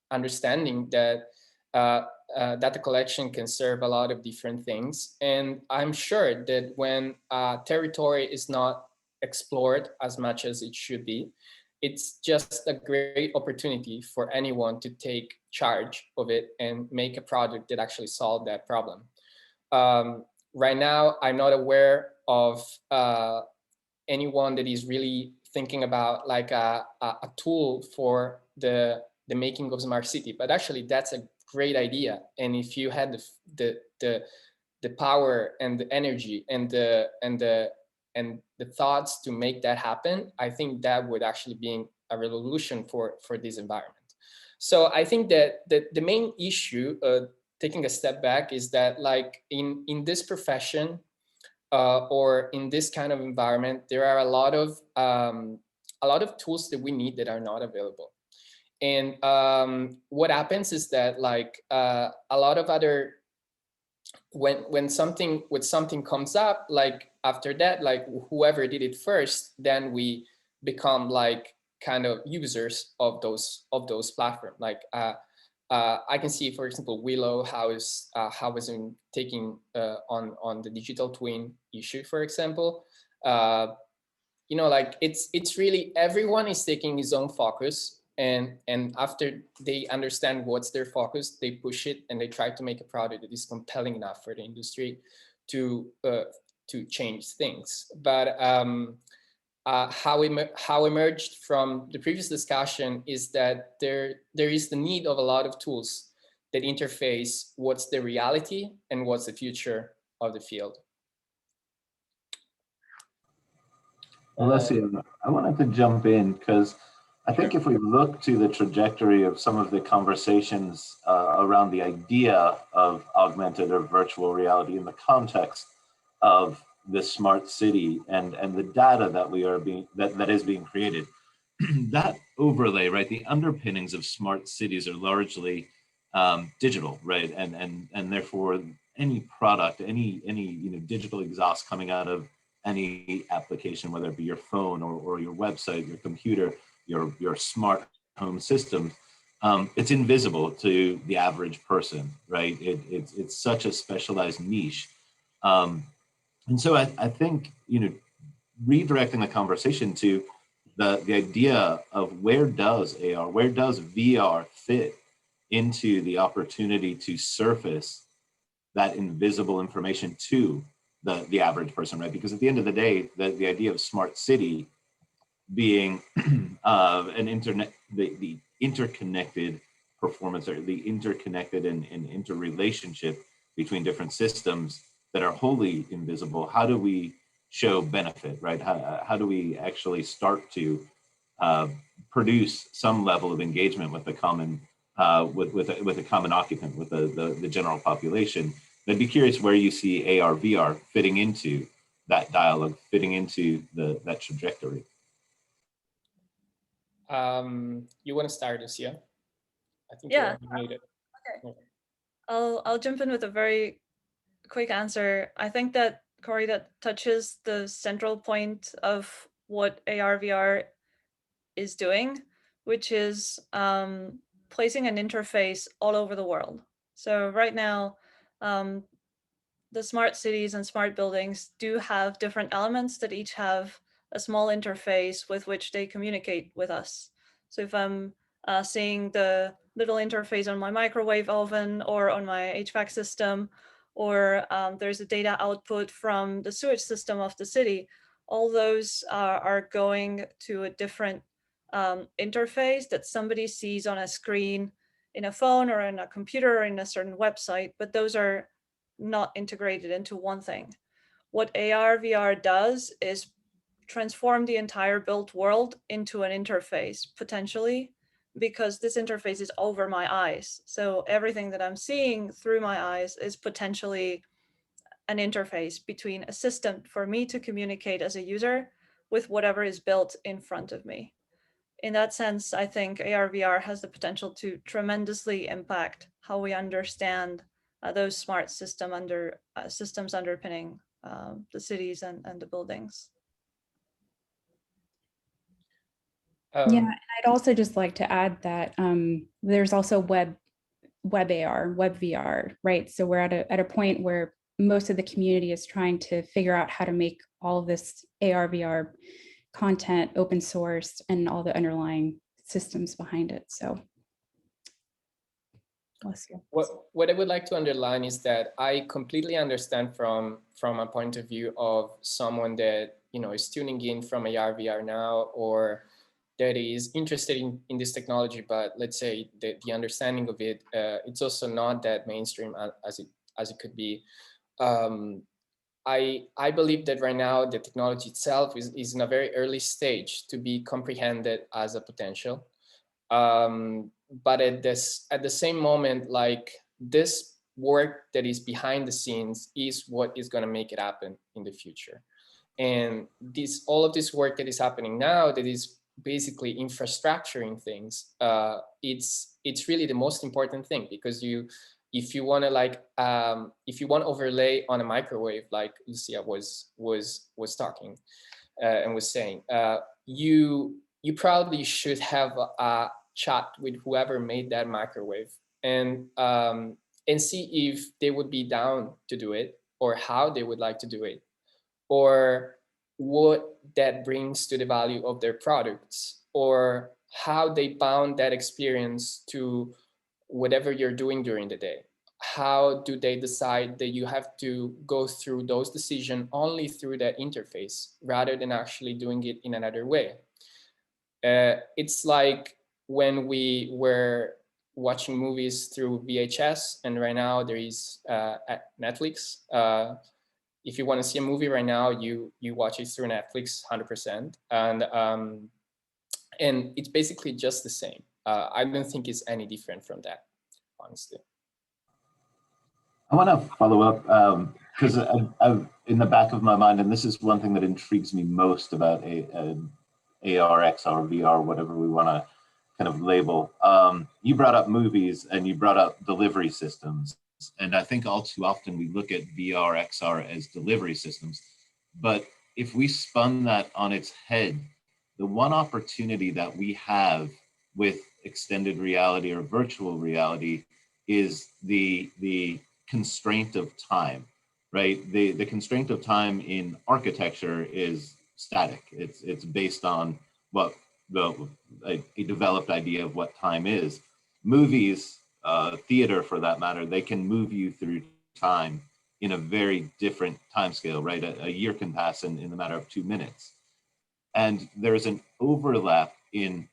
understanding that data collection can serve a lot of different things. And I'm sure that when territory is not explored as much as it should be, it's just a great opportunity for anyone to take charge of it and make a product that actually solve that problem. Right now, I'm not aware of anyone that is really thinking about like a tool for the making of smart city, but actually that's a great idea. And if you had the power and the energy and the thoughts to make that happen, I think that would actually be a revolution for this environment. So I think that the main issue, taking a step back, is that like in this profession or in this kind of environment, there are a lot of tools that we need that are not available. And what happens is that like a lot of other, when something comes up, like after that, like whoever did it first, then we become like kind of users of those platforms. Like I can see, for example, Willow, how is in taking on the digital twin issue, for example. You know, like it's really, everyone is taking his own focus, and after they understand what's their focus, they push it and they try to make a product that is compelling enough for the industry to change things. But how emerged from the previous discussion is that there is the need of a lot of tools that interface what's the reality and what's the future of the field. Alessio, I wanted to jump in because I think if we look to the trajectory of some of the conversations around the idea of augmented or virtual reality in the context of the smart city and the data that that is being created, that overlay, right? The underpinnings of smart cities are largely digital, right? And therefore, any product, any digital exhaust coming out of any application, whether it be your phone or your website, your computer, your smart home system, it's invisible to the average person, right? It's such a specialized niche. And so I think, redirecting the conversation to the idea of where does AR, where does VR fit into the opportunity to surface that invisible information to the average person, right? Because at the end of the day, the idea of smart city being an internet, the interconnected performance, or the interconnected and interrelationship between different systems that are wholly invisible. How do we show benefit, right? How do we actually start to produce some level of engagement with the common with a common occupant, with the general population? I'd be curious where you see AR, VR fitting into that dialogue, fitting into that trajectory. You want to start, Lucia? I think Yeah. you made it. Okay. I'll jump in with a very quick answer. I think that, Corey, that touches the central point of what AR, VR is doing, which is placing an interface all over the world. So right now, the smart cities and smart buildings do have different elements that each have a small interface with which they communicate with us. So if I'm seeing the little interface on my microwave oven or on my HVAC system, or there's a data output from the sewage system of the city, all those are going to a different interface that somebody sees on a screen in a phone or in a computer or in a certain website, but those are not integrated into one thing. What AR, VR does is transform the entire built world into an interface potentially, because this interface is over my eyes. So everything that I'm seeing through my eyes is potentially an interface between a system for me to communicate as a user with whatever is built in front of me. In that sense, I think AR/VR has the potential to tremendously impact how we understand those smart systems underpinning the cities and the buildings. Yeah, and I'd also just like to add that there's also web AR, web VR, right? So we're at a point where most of the community is trying to figure out how to make all of this AR, VR content open source and all the underlying systems behind it. So bless you. What I would like to underline is that I completely understand from a point of view of someone that, you know, is tuning in from AR, VR now, or that is interested in this technology, but let's say the understanding of it, it's also not that mainstream as it could be. I believe that right now the technology itself is in a very early stage to be comprehended as a potential. But at the same moment, like, this work that is behind the scenes is what is going to make it happen in the future. And all of this work that is happening now, that is basically infrastructuring things, it's really the most important thing, because if you want to overlay on a microwave, like Lucia was talking and was saying, you probably should have a chat with whoever made that microwave and see if they would be down to do it, or how they would like to do it, or what that brings to the value of their products, or how they bound that experience to whatever you're doing during the day. How do they decide that you have to go through those decisions only through that interface rather than actually doing it in another way? It's like when we were watching movies through VHS, and right now there is at Netflix. If you want to see a movie right now, you watch it through Netflix 100%, and it's basically just the same. I don't think it's any different from that, honestly. I want to follow up because I've in the back of my mind, and this is one thing that intrigues me most about AR, XR, VR, whatever we want to kind of label. You brought up movies and you brought up delivery systems. And I think all too often we look at VR, XR as delivery systems. But if we spun that on its head, the one opportunity that we have with extended reality or virtual reality is the constraint of time, right? The constraint of time in architecture is static. It's based on what a developed idea of what time is. Movies, theater for that matter, they can move you through time in a very different time scale, right? A year can pass in the matter of 2 minutes. And there's an overlap in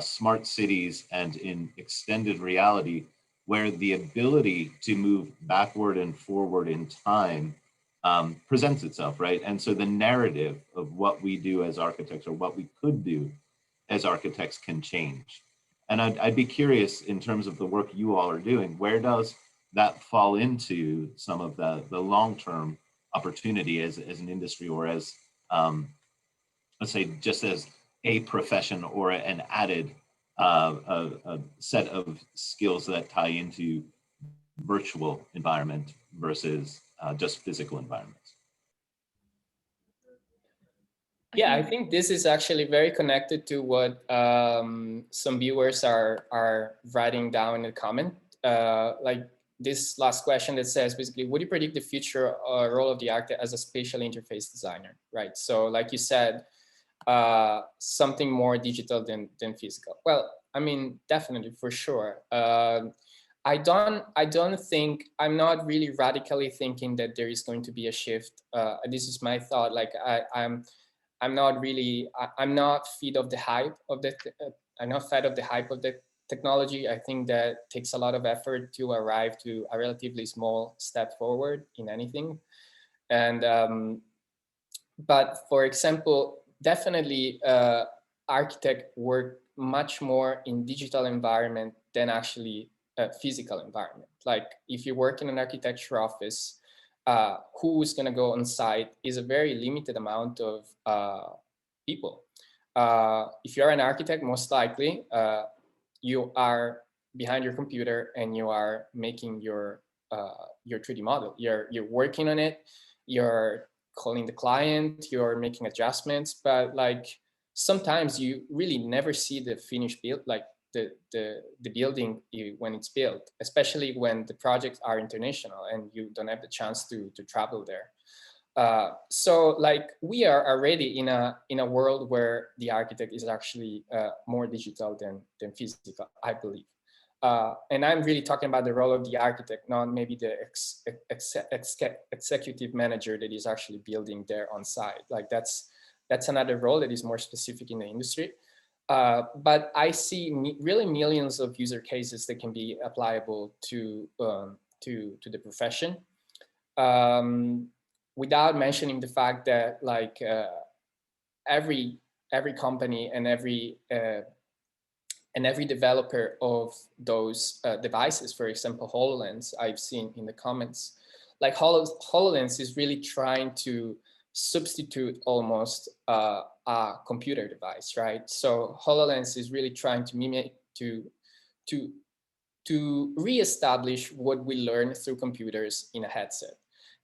smart cities and in extended reality where the ability to move backward and forward in time presents itself, right? And so the narrative of what we do as architects, or what we could do as architects, can change. And I'd be curious, in terms of the work you all are doing, where does that fall into some of the long-term opportunity as an industry, or as, let's say, just as a profession or an added a set of skills that tie into virtual environment versus just physical environments? Yeah, I think this is actually very connected to what some viewers are writing down in the comment. Like this last question that says, basically, would you predict the future role of the architect as a spatial interface designer, right? So like you said, something more digital than physical. Well, I mean, definitely, for sure. I don't think, I'm not really radically thinking that there is going to be a shift. This is my thought. Like I'm not fed of the hype of the technology. I think that takes a lot of effort to arrive to a relatively small step forward in anything. And but for example, definitely architect work much more in digital environment than actually a physical environment. Like if you work in an architecture office, who's going to go on site is a very limited amount of people. If you're an architect, most likely you are behind your computer and you are making your 3D model. You're working on it. You're calling the client. You're making adjustments. But like sometimes you really never see the finished build, like the building when it's built, especially when the projects are international and you don't have the chance to travel there. So like we are already in a world where the architect is actually more digital than physical, I believe. And I'm really talking about the role of the architect, not maybe the executive manager that is actually building there on site. Like that's another role that is more specific in the industry. But I see really millions of user cases that can be applicable to the profession. Without mentioning the fact that like every company and every developer of those devices, for example, HoloLens, I've seen in the comments, like HoloLens is really trying to substitute almost a computer device, right? So HoloLens is really trying to mimic, to reestablish what we learn through computers in a headset.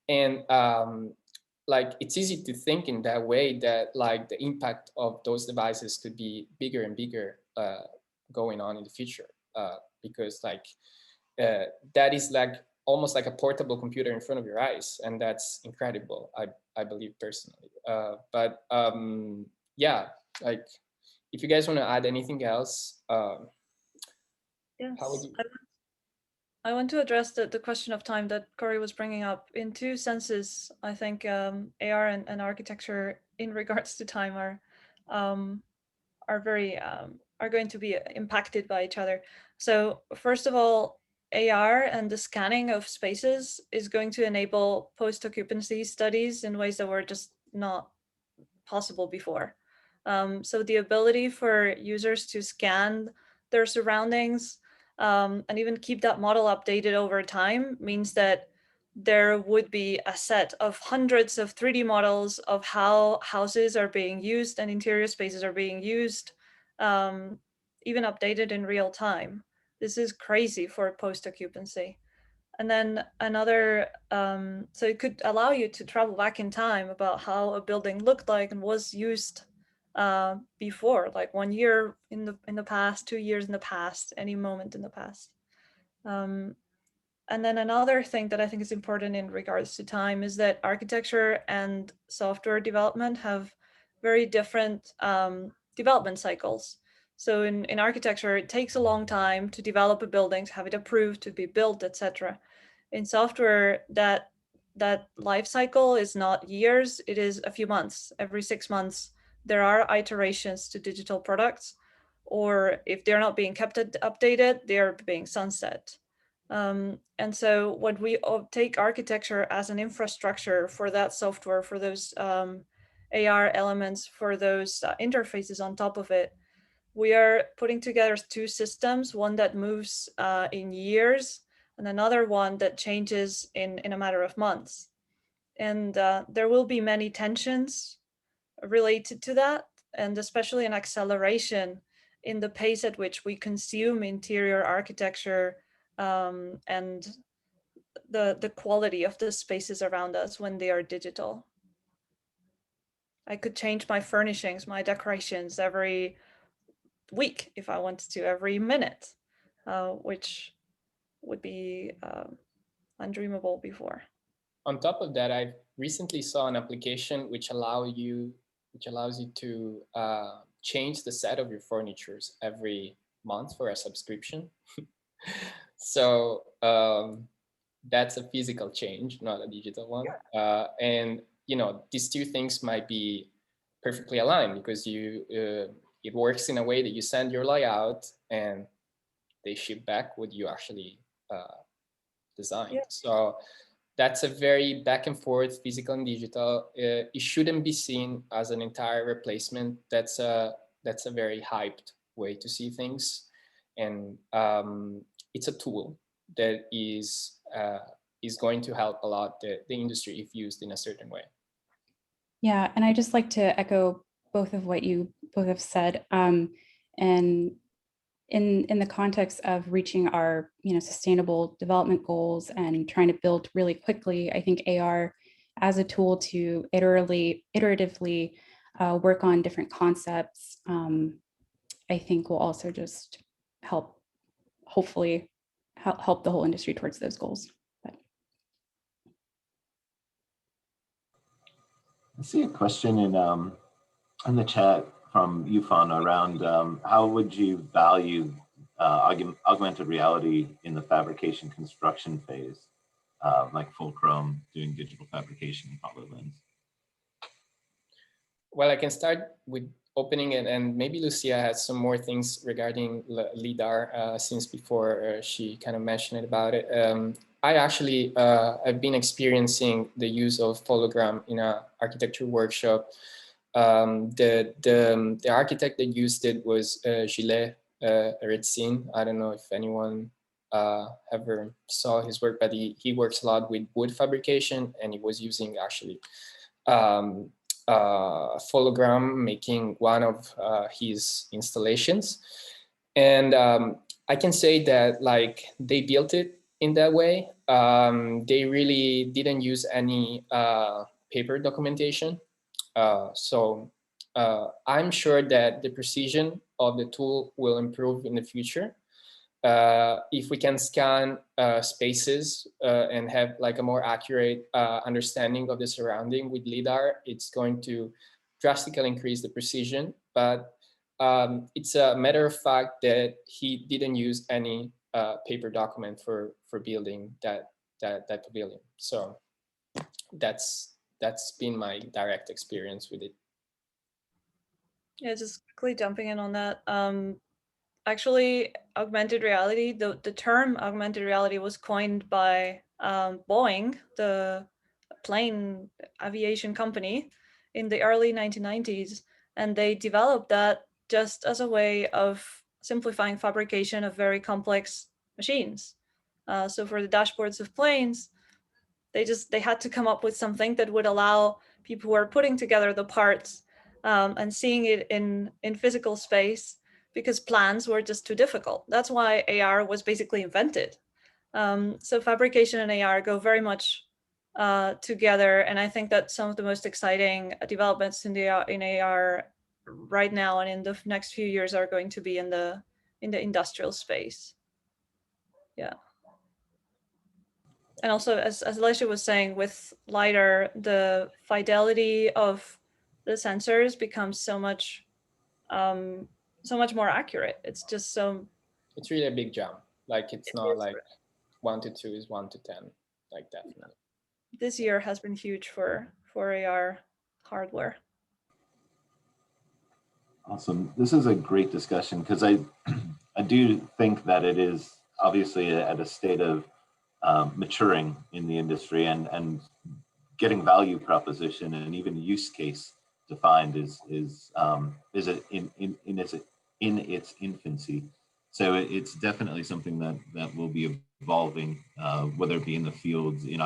And like it's easy to think in that way that like the impact of those devices could be bigger and bigger going on in the future, because like that is like almost like a portable computer in front of your eyes, and that's incredible. I believe personally. But yeah, like if you guys want to add anything else, yes. How would you? I want to address the question of time that Corey was bringing up. In two senses, I think AR and architecture in regards to time are very are going to be impacted by each other. So first of all, AR and the scanning of spaces is going to enable post-occupancy studies in ways that were just not possible before. So the ability for users to scan their surroundings and even keep that model updated over time means that there would be a set of hundreds of 3D models of how houses are being used and interior spaces are being used, even updated in real time. This is crazy for post-occupancy. And then another, so it could allow you to travel back in time about how a building looked like and was used before, like 1 year in the past, 2 years in the past, any moment in the past. And then another thing that I think is important in regards to time is that architecture and software development have very different development cycles. So in architecture, it takes a long time to develop a building, to have it approved, to be built, etc. In software, that life cycle is not years, it is a few months. Every 6 months, there are iterations to digital products, or if they're not being kept updated, they're being sunset. And so when we take architecture as an infrastructure for that software, for those AR elements, for those interfaces on top of it, we are putting together two systems, one that moves in years and another one that changes in a matter of months. And there will be many tensions related to that, and especially an acceleration in the pace at which we consume interior architecture and the quality of the spaces around us when they are digital. I could change my furnishings, my decorations every week if I wanted to, every minute, which would be undreamable before. On top of that, I recently saw an application which allows you to change the set of your furnitures every month for a subscription. So that's a physical change, not a digital one. And you know, these two things might be perfectly aligned because it works in a way that you send your layout and they ship back what you actually designed. Yeah. So that's a very back and forth, physical and digital. It shouldn't be seen as an entire replacement. That's a very hyped way to see things, and it's a tool that is going to help a lot the industry if used in a certain way. Yeah, and I just like to echo both of what you both have said. And in the context of reaching our sustainable development goals and trying to build really quickly, I think AR as a tool to iteratively work on different concepts, I think will also just help, hopefully help the whole industry towards those goals. I see a question in the chat from Yufan around how would you value augmented reality in the fabrication construction phase, like Fulcrum doing digital fabrication in HoloLens? Well, I can start with opening it, and maybe Lucia has some more things regarding LIDAR since before she kind of mentioned about it. I actually, I've been experiencing the use of hologram in an architecture workshop. The architect that used it was Gilles Ritzin. I don't know if anyone ever saw his work, but he works a lot with wood fabrication, and he was using actually hologram making one of his installations. And I can say that like they built it in that way. They really didn't use any paper documentation. So I'm sure that the precision of the tool will improve in the future. If we can scan spaces and have like a more accurate understanding of the surrounding with LIDAR, it's going to drastically increase the precision. But it's a matter of fact that he didn't use any paper document for building that pavilion. So that's been my direct experience with it. Yeah, just quickly jumping in on that. Actually, augmented reality, the term augmented reality was coined by Boeing, the plane aviation company, in the early 1990s. And they developed that just as a way of simplifying fabrication of very complex machines. So for the dashboards of planes, they had to come up with something that would allow people who are putting together the parts and seeing it in physical space, because plans were just too difficult. That's why AR was basically invented. So fabrication and AR go very much together, and I think that some of the most exciting developments in AR right now and in the next few years are going to be in the industrial space. Yeah. And also, as Alicia was saying, with LiDAR, the fidelity of the sensors becomes so much more accurate. It's just so. It's really a big jump. Like it's not like 1 to 2 is 1 to 10. Like definitely. This year has been huge for AR hardware. Awesome. This is a great discussion because I do think that it is obviously at a state of maturing in the industry, and getting value proposition and even use case defined is in its infancy. So it's definitely something that will be evolving, whether it be in the fields, in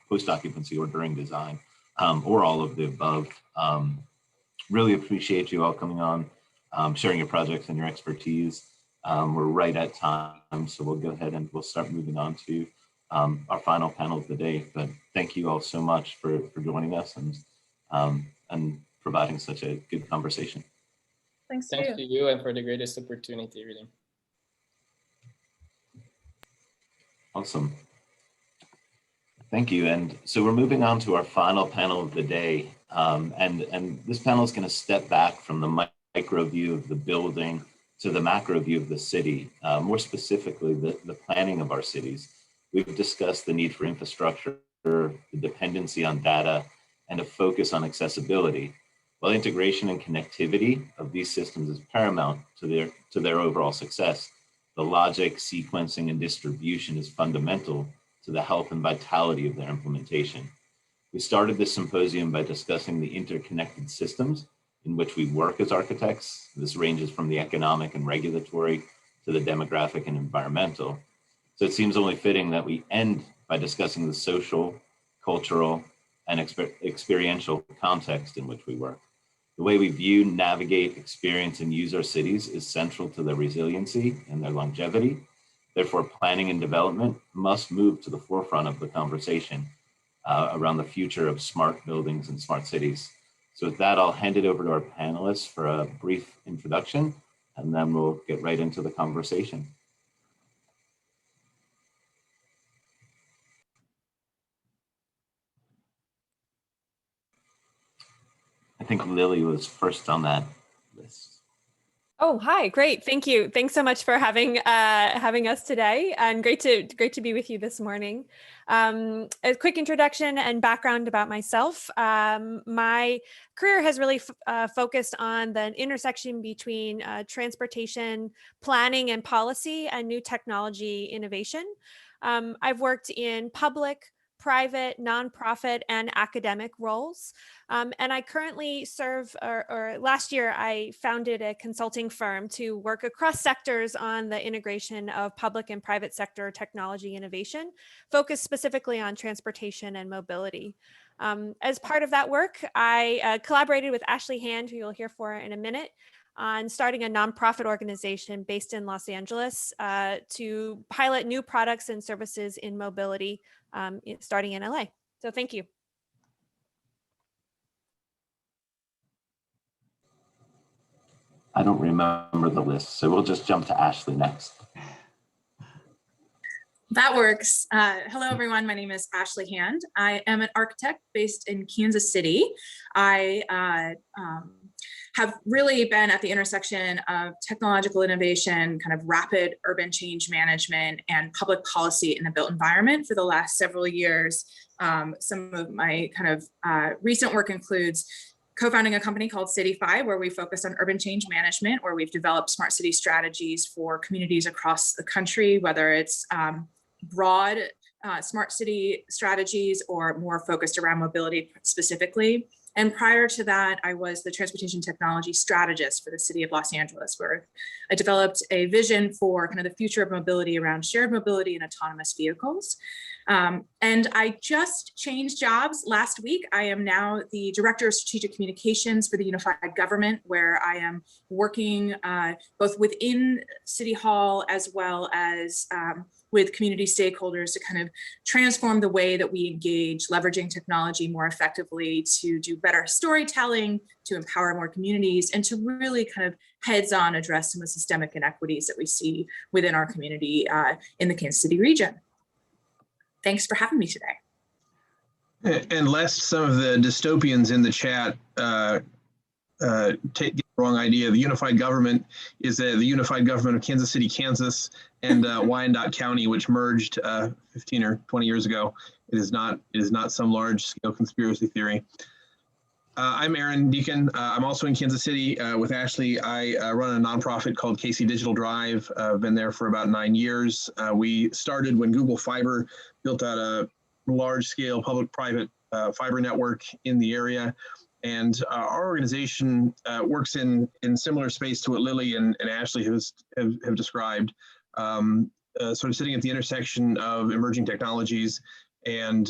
post occupancy, or during design, or all of the above. Really appreciate you all coming on, sharing your projects and your expertise. We're right at time, so we'll go ahead and we'll start moving on to our final panel of the day. But thank you all so much for joining us and providing such a good conversation. Thanks to you, and for the greatest opportunity, really. Awesome. Thank you. And so we're moving on to our final panel of the day. And this panel is going to step back from the micro view of the building to the macro view of the city, more specifically the planning of our cities. We've discussed the need for infrastructure, the dependency on data, and a focus on accessibility. While integration and connectivity of these systems is paramount to their overall success, the logic, sequencing, and distribution is fundamental to the health and vitality of their implementation. We started this symposium by discussing the interconnected systems in which we work as architects. This ranges from the economic and regulatory to the demographic and environmental. So it seems only fitting that we end by discussing the social, cultural, and experiential context in which we work. The way we view, navigate, experience, and use our cities is central to their resiliency and their longevity. Therefore, planning and development must move to the forefront of the conversation around the future of smart buildings and smart cities. So with that, I'll hand it over to our panelists for a brief introduction, and then we'll get right into the conversation. I think Lily was first on that list. Oh, hi, great, thank you. Thanks so much for having us today, and great to be with you this morning. A quick introduction and background about myself. My career has really focused on the intersection between transportation, planning and policy, and new technology innovation. I've worked in public, private, nonprofit, and academic roles. And I currently serve, or last year, I founded a consulting firm to work across sectors on the integration of public and private sector technology innovation, focused specifically on transportation and mobility. As part of that work, I collaborated with Ashley Hand, who you'll hear for in a minute, on starting a nonprofit organization based in Los Angeles to pilot new products and services in mobility, starting in LA. So thank you. I don't remember the list, so we'll just jump to Ashley next. That works. Hello, everyone. My name is Ashley Hand. I am an architect based in Kansas City. I have really been at the intersection of technological innovation, kind of rapid urban change management, and public policy in the built environment for the last several years. Some of my kind of recent work includes co-founding a company called City5, where we focus on urban change management, where we've developed smart city strategies for communities across the country, whether it's broad smart city strategies or more focused around mobility specifically. And prior to that, I was the transportation technology strategist for the city of Los Angeles, where I developed a vision for kind of the future of mobility around shared mobility and autonomous vehicles. And I just changed jobs last week. I am now the Director of Strategic Communications for the Unified Government, where I am working both within City Hall as well as with community stakeholders to kind of transform the way that we engage, leveraging technology more effectively to do better storytelling, to empower more communities, and to really kind of heads-on address some of the systemic inequities that we see within our community in the Kansas City region. Thanks for having me today. And lest some of the dystopians in the chat take the wrong idea, the unified government is the unified government of Kansas City, Kansas, and Wyandotte County, which merged 15 or 20 years ago. It is not some large-scale conspiracy theory. I'm Aaron Deacon. I'm also in Kansas City with Ashley. I run a nonprofit called KC Digital Drive. I've been there for about 9 years. We started when Google Fiber built out a large-scale public-private fiber network in the area. And our organization works in similar space to what Lily and Ashley have described, sort of sitting at the intersection of emerging technologies and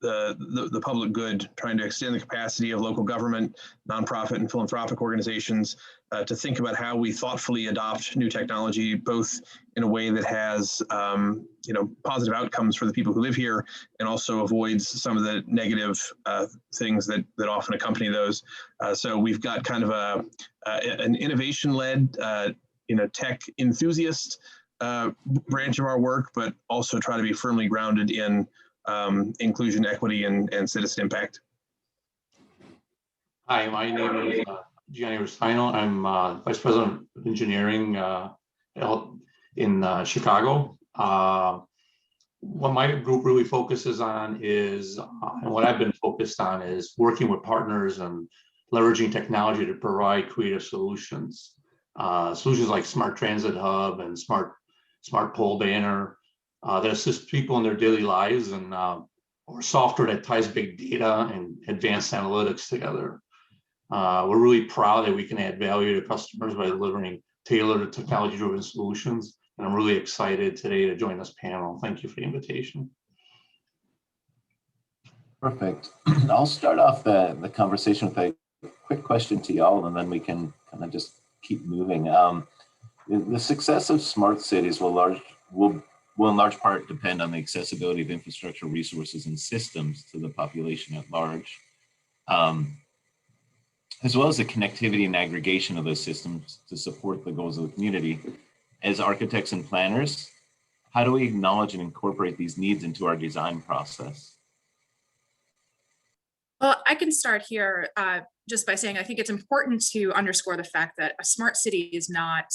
the public good, trying to extend the capacity of local government, nonprofit, and philanthropic organizations to think about how we thoughtfully adopt new technology, both in a way that has positive outcomes for the people who live here, and also avoids some of the negative things that often accompany those. So we've got kind of an innovation-led, tech enthusiast branch of our work, but also try to be firmly grounded in inclusion, equity, and citizen impact. Hi, my name is Gianni Rustino. I'm Vice President of Engineering in Chicago. What my group really focuses on is, and what I've been focused on is working with partners and leveraging technology to provide creative solutions. Solutions like Smart Transit Hub and Smart Pole Banner, that assist people in their daily lives, and or software that ties big data and advanced analytics together. We're really proud that we can add value to customers by delivering tailored technology-driven solutions. And I'm really excited today to join this panel. Thank you for the invitation. Perfect. I'll start off the conversation with a quick question to y'all, and then we can kind of just keep moving. The success of smart cities will in large part depend on the accessibility of infrastructure, resources, and systems to the population at large, as well as the connectivity and aggregation of those systems to support the goals of the community. As architects and planners, how do we acknowledge and incorporate these needs into our design process? Well, I can start here just by saying I think it's important to underscore the fact that a smart city is not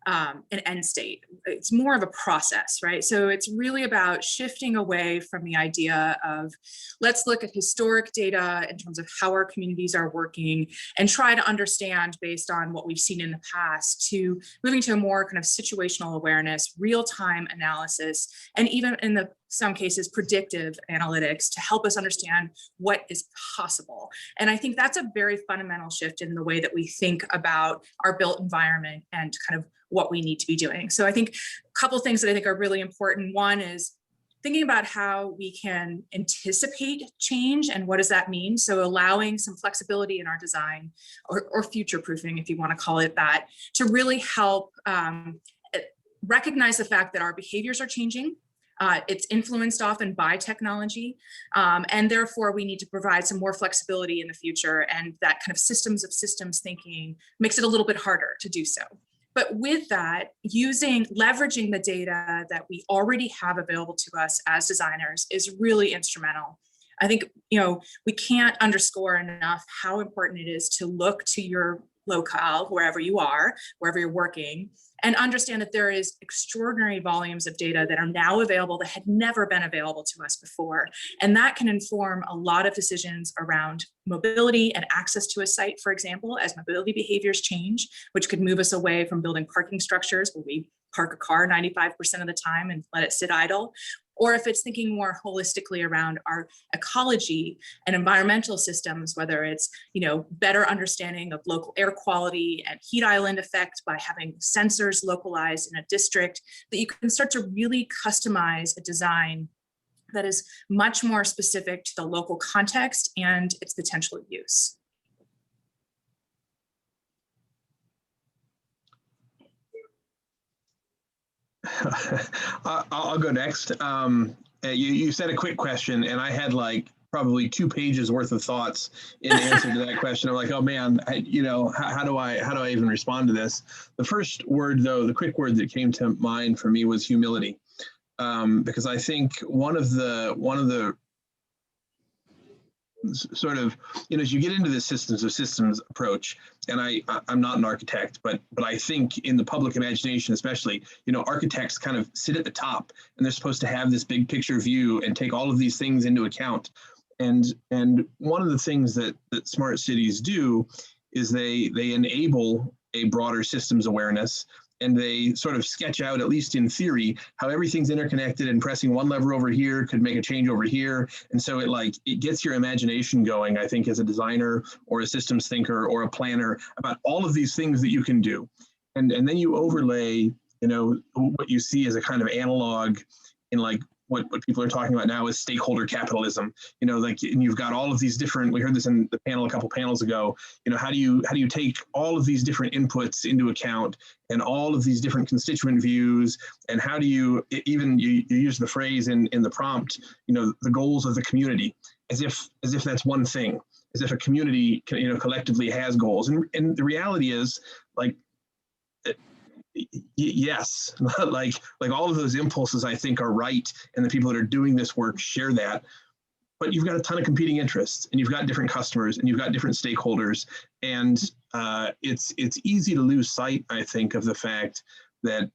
an end state. It's more of a process, right? So it's really about shifting away from the idea of let's look at historic data in terms of how our communities are working and try to understand based on what we've seen in the past, to moving to a more kind of situational awareness, real-time analysis, and even in some cases predictive analytics to help us understand what is possible. And I think that's a very fundamental shift in the way that we think about our built environment and kind of what we need to be doing. So I think a couple of things that I think are really important. One is thinking about how we can anticipate change and what does that mean? So allowing some flexibility in our design or future-proofing, if you want to call it that, to really help recognize the fact that our behaviors are changing. It's influenced often by technology, and therefore we need to provide some more flexibility in the future, and that kind of systems of systems thinking makes it a little bit harder to do so. But with that, leveraging the data that we already have available to us as designers is really instrumental. I think, we can't underscore enough how important it is to look to your locale, wherever you are, wherever you're working, and understand that there is extraordinary volumes of data that are now available that had never been available to us before. And that can inform a lot of decisions around mobility and access to a site, for example, as mobility behaviors change, which could move us away from building parking structures where we park a car 95% of the time and let it sit idle. Or if it's thinking more holistically around our ecology and environmental systems, whether it's, better understanding of local air quality and heat island effect by having sensors localized in a district, that you can start to really customize a design that is much more specific to the local context and its potential use. I'll go next. You said a quick question, and I had like probably 2 pages worth of thoughts in answer to that question. I'm like, oh man, how do I even respond to this? The first word, though, the quick word that came to mind for me was humility, because I think one of the sort of, as you get into this systems of systems approach, and I'm not an architect, but I think in the public imagination, especially, architects kind of sit at the top and they're supposed to have this big picture view and take all of these things into account. And one of the things that smart cities do is they enable a broader systems awareness, and they sort of sketch out, at least in theory, how everything's interconnected, and pressing one lever over here could make a change over here. And so it gets your imagination going, I think, as a designer or a systems thinker or a planner about all of these things that you can do. And then you overlay, what you see as a kind of analog in like what people are talking about now is stakeholder capitalism, and you've got all of these different, we heard this in the panel a couple panels ago, how do you take all of these different inputs into account and all of these different constituent views, and how do you use the phrase in the prompt, the goals of the community, as if that's one thing, as if a community, collectively has goals. And the reality is, like, yes, like all of those impulses I think are right, and the people that are doing this work share that, but you've got a ton of competing interests, and you've got different customers, and you've got different stakeholders, and it's easy to lose sight, I think, of the fact that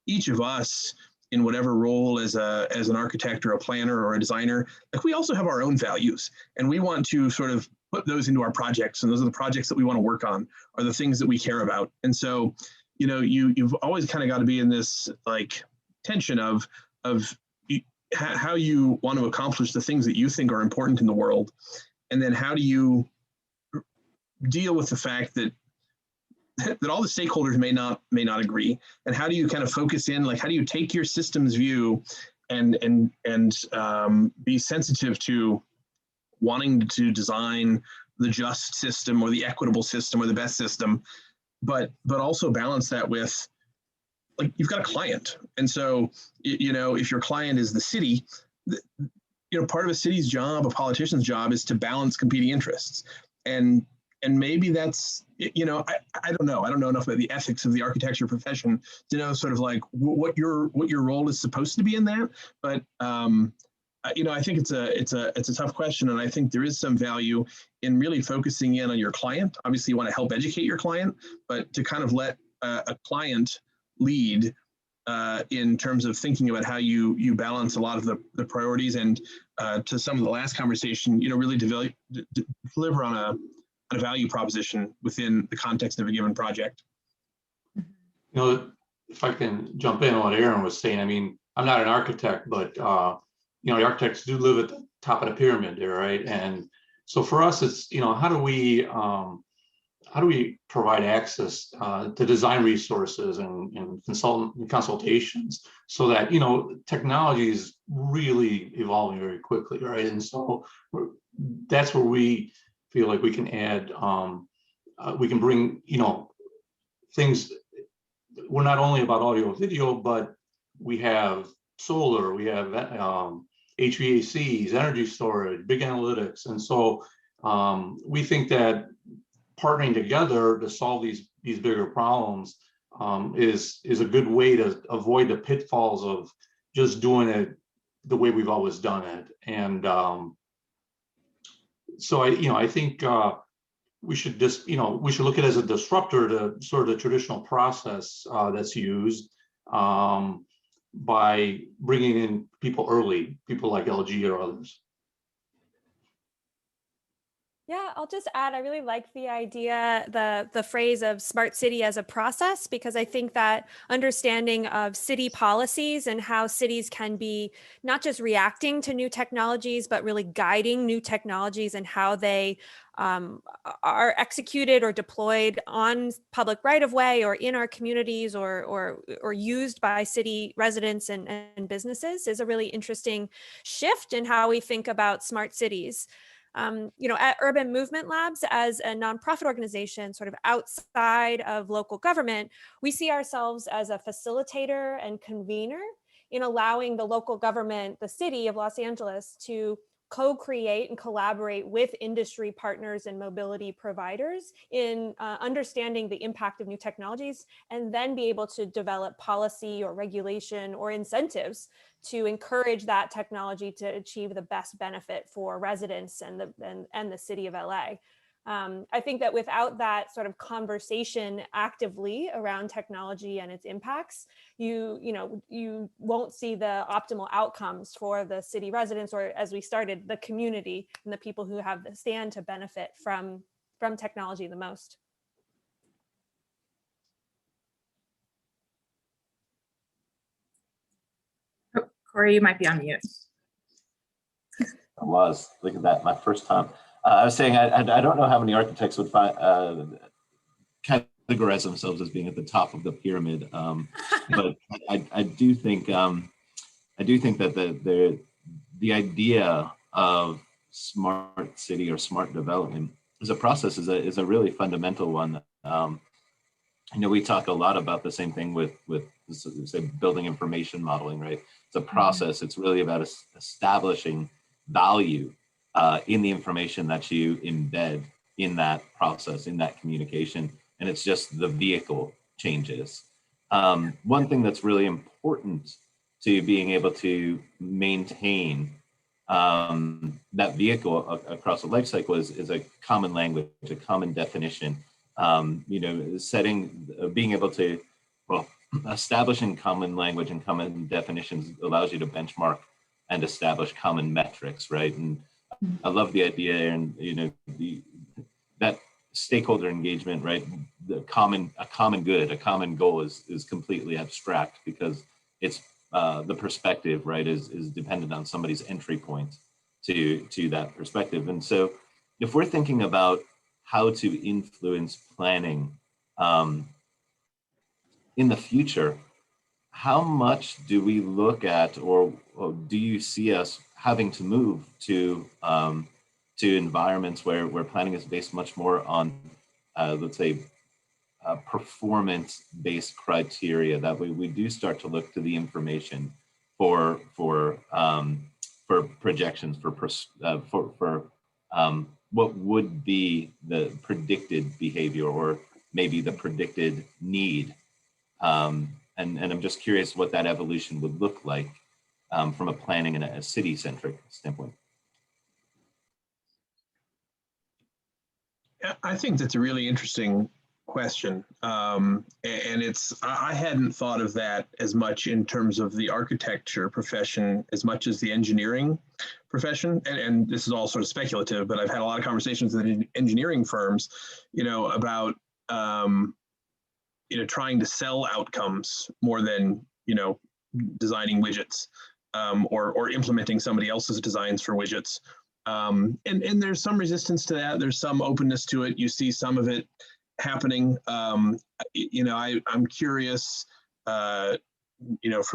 each of us, in whatever role as an architect or a planner or a designer, like, we also have our own values, and we want to sort of put those into our projects, and those are the projects that we want to work on, are the things that we care about. And so you've always kind of got to be in this like tension of, how you want to accomplish the things that you think are important in the world, and then how do you deal with the fact that all the stakeholders may not agree, and how do you kind of focus in, like how do you take your systems view and be sensitive to wanting to design the just system or the equitable system or the best system, but also balance that with, like, you've got a client. And so, you know, if your client is the city, you know, part of a city's job, a politician's job, is to balance competing interests. And maybe that's, you know, I don't know. I don't know enough about the ethics of the architecture profession to know sort of like what your role is supposed to be in that. But you know, I think it's a tough question, and I think there is some value in really focusing in on your client. Obviously, you want to help educate your client, but to kind of let a client lead in terms of thinking about how you balance a lot of the priorities, and to some of the last conversation, you know, really deliver on a value proposition within the context of a given project. You know, if I can jump in on what Aaron was saying, I mean, I'm not an architect, but you know, the architects do live at the top of the pyramid there, right? And so for us, it's, you know, how do we provide access to design resources and consultations so that, you know, technology is really evolving very quickly, right? And so that's where we feel like we can add, we can bring, you know, things. We're not only about audio video, but we have solar, we have HVACs, energy storage, big analytics. And so we think that partnering together to solve these bigger problems is a good way to avoid the pitfalls of just doing it the way we've always done it. And so I think we should just, you know, we should look at it as a disruptor to sort of the traditional process that's used by bringing in people early, people like LG or others. Yeah, I'll just add, I really like the idea, the phrase of smart city as a process, because I think that understanding of city policies and how cities can be not just reacting to new technologies, but really guiding new technologies and how they are executed or deployed on public right-of-way or in our communities or used by city residents and businesses is a really interesting shift in how we think about smart cities. You know, at Urban Movement Labs, as a nonprofit organization sort of outside of local government, we see ourselves as a facilitator and convener in allowing the local government, the city of Los Angeles, to co-create and collaborate with industry partners and mobility providers in understanding the impact of new technologies, and then be able to develop policy or regulation or incentives to encourage that technology to achieve the best benefit for residents and the city of LA. I think that without that sort of conversation actively around technology and its impacts, you won't see the optimal outcomes for the city residents, or as we started, the community and the people who have the stand to benefit from technology the most. Oh, Corey, you might be on mute. I was. Look at that, my first time. I was saying I don't know how many architects would categorize themselves as being at the top of the pyramid, but I do think that the idea of smart city or smart development as a process is a really fundamental one. You know, we talk a lot about the same thing with say building information modeling, right? It's a process. It's really about establishing value in the information that you embed in that process, in that communication, and it's just the vehicle changes. One thing that's really important to being able to maintain that vehicle across the life cycle is a common language, a common definition. You know, being able to, well, establishing common language and common definitions allows you to benchmark and establish common metrics, right? And I love the idea, and you know, that stakeholder engagement, right? A common good, a common goal is completely abstract because it's the perspective, right, is dependent on somebody's entry point to that perspective. And so if we're thinking about how to influence planning in the future, how much do we look at, or do you see us having to move to environments where planning is based much more on, let's say, performance-based criteria? That way, we do start to look to the information for projections, for what would be the predicted behavior, or maybe the predicted need. And I'm just curious what that evolution would look like from a planning and a city-centric standpoint. Yeah, I think that's a really interesting question. And I hadn't thought of that as much in terms of the architecture profession as much as the engineering profession. And this is all sort of speculative, but I've had a lot of conversations with engineering firms, about, trying to sell outcomes more than, designing widgets or implementing somebody else's designs for widgets. And there's some resistance to that. There's some openness to it. You see some of it happening. I'm curious, from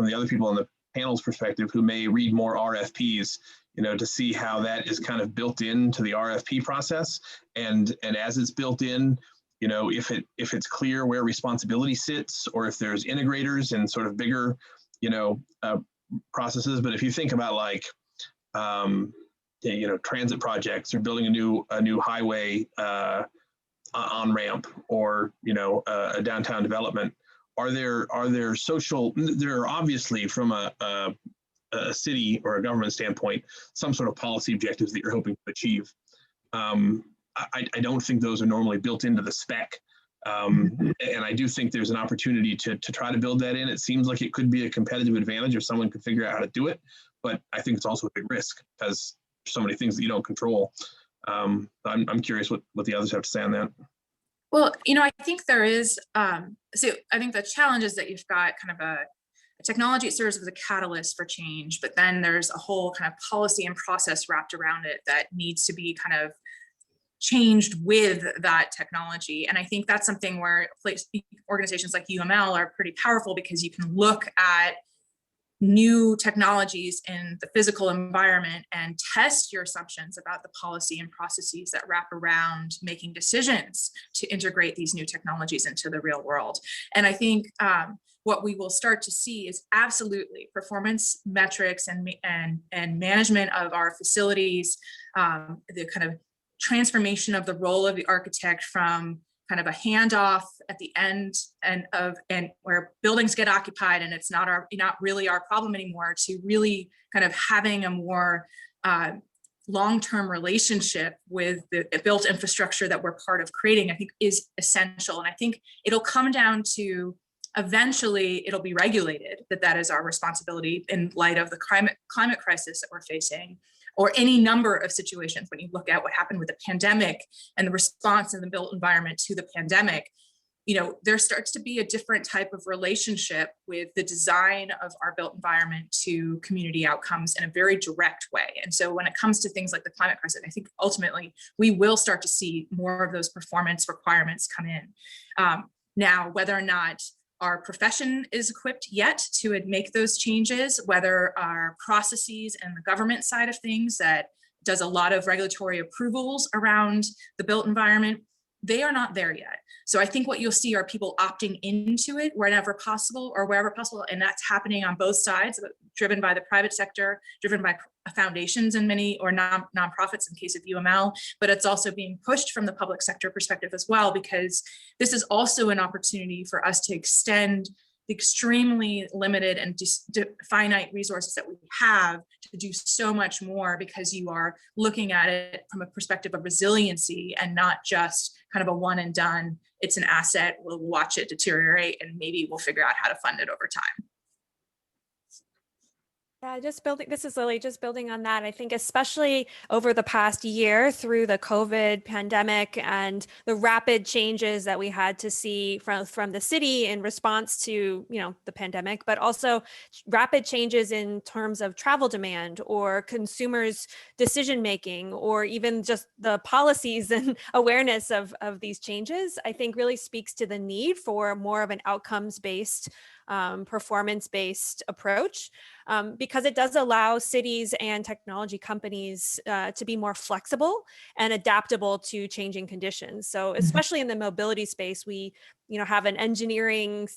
the other people on the panel's perspective who may read more RFPs, to see how that is kind of built into the RFP process. And as it's built in, if it's clear where responsibility sits, or if there's integrators and sort of bigger, processes. But if you think about like, transit projects, or building a new highway on-ramp, or a downtown development, are there social? There are obviously, from a city or a government standpoint, some sort of policy objectives that you're hoping to achieve. I don't think those are normally built into the spec. And I do think there's an opportunity to try to build that in. It seems like it could be a competitive advantage if someone could figure out how to do it, but I think it's also a big risk because there's so many things that you don't control. I'm curious what the others have to say on that. Well, I think there is, so I think the challenge is that you've got kind of a technology. It serves as a catalyst for change, but then there's a whole kind of policy and process wrapped around it that needs to be kind of changed with that technology. And I think that's something where organizations like UML are pretty powerful, because you can look at new technologies in the physical environment and test your assumptions about the policy and processes that wrap around making decisions to integrate these new technologies into the real world. And I think what we will start to see is absolutely performance metrics and management of our facilities, the kind of transformation of the role of the architect from kind of a handoff at the end and where buildings get occupied and it's not really our problem anymore, to really kind of having a more long-term relationship with the built infrastructure that we're part of creating, I think is essential. And I think it'll come down to, eventually it'll be regulated that is our responsibility in light of the climate crisis that we're facing, or any number of situations. When you look at what happened with the pandemic and the response in the built environment to the pandemic, there starts to be a different type of relationship with the design of our built environment to community outcomes in a very direct way. And so when it comes to things like the climate crisis, I think ultimately we will start to see more of those performance requirements come in. Now, whether or not our profession is equipped yet to make those changes, whether our processes and the government side of things that does a lot of regulatory approvals around the built environment, they are not there yet. So I think what you'll see are people opting into it wherever possible or wherever possible. And that's happening on both sides, driven by the private sector, driven by foundations and many, or nonprofits in case of UML, but it's also being pushed from the public sector perspective as well, because this is also an opportunity for us to extend the extremely limited and finite resources that we have to do so much more, because you are looking at it from a perspective of resiliency and not just kind of a one and done. It's an asset, we'll watch it deteriorate and maybe we'll figure out how to fund it over time. Yeah, this is Lily, just building on that. I think especially over the past year through the COVID pandemic and the rapid changes that we had to see from the city in response to, the pandemic, but also rapid changes in terms of travel demand or consumers' decision-making, or even just the policies and awareness of these changes, I think really speaks to the need for more of an outcomes-based, performance-based approach. Because it does allow cities and technology companies to be more flexible and adaptable to changing conditions. So especially in the mobility space, we have an engineering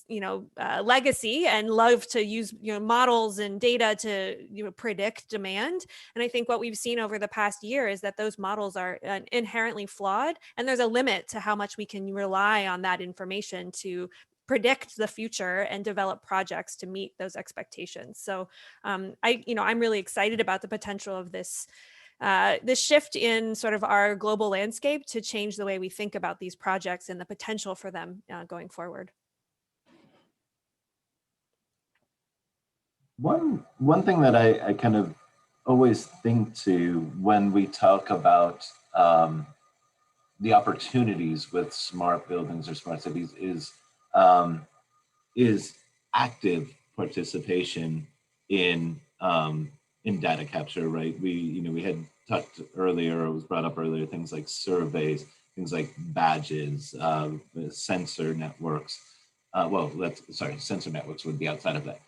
legacy and love to use models and data to predict demand. And I think what we've seen over the past year is that those models are inherently flawed, and there's a limit to how much we can rely on that information to predict the future and develop projects to meet those expectations. So I'm really excited about the potential of this shift in sort of our global landscape to change the way we think about these projects and the potential for them going forward. One thing that I kind of always think to when we talk about the opportunities with smart buildings or smart cities is active participation in data capture, right? We had talked earlier, or it was brought up earlier, things like surveys, things like badges, sensor networks. Sensor networks would be outside of that.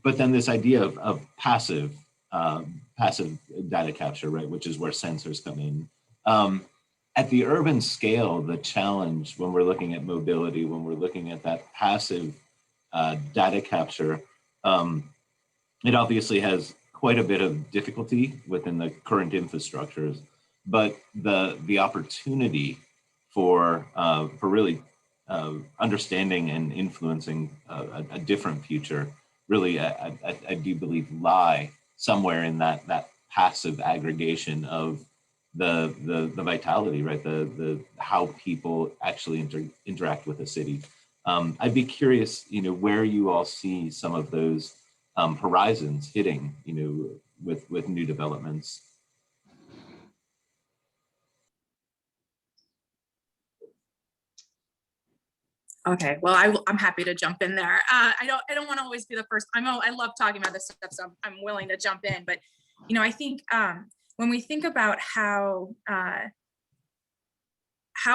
But then this idea of passive data capture, right, which is where sensors come in. At the urban scale, the challenge when we're looking at mobility, when we're looking at that passive data capture, it obviously has quite a bit of difficulty within the current infrastructures, but the opportunity for really understanding and influencing a different future, really, I do believe lie somewhere in that passive aggregation of the vitality, right? The how people actually interact with a city. I'd be curious, where you all see some of those horizons hitting, with new developments. Okay, well, I'm happy to jump in there. I don't want to always be the first. I love talking about this stuff, so I'm willing to jump in. But I think when we think about how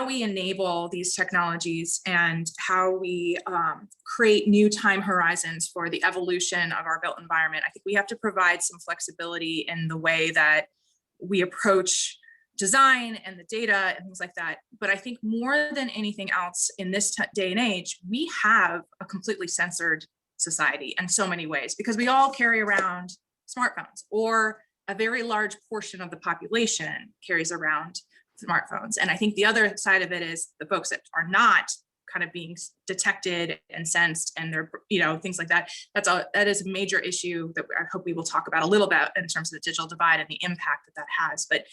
we enable these technologies and how we create new time horizons for the evolution of our built environment, I think we have to provide some flexibility in the way that we approach design and the data and things like that. But I think more than anything else in this day and age, we have a completely censored society in so many ways, because we all carry around smartphones, or a very large portion of the population carries around smartphones. And I think the other side of it is the folks that are not kind of being detected and sensed, and they're, things like that. That is a major issue that I hope we will talk about a little bit in terms of the digital divide and the impact that has. But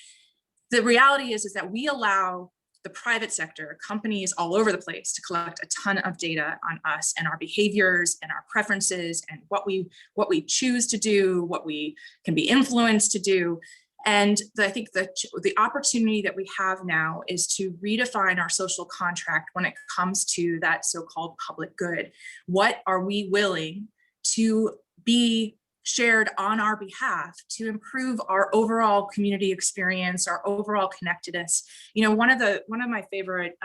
the reality is that we allow the private sector, companies all over the place, to collect a ton of data on us and our behaviors and our preferences and what we choose to do, what we can be influenced to do. And I think the opportunity that we have now is to redefine our social contract when it comes to that so-called public good. What are we willing to be shared on our behalf to improve our overall community experience, our overall connectedness? One of my favorite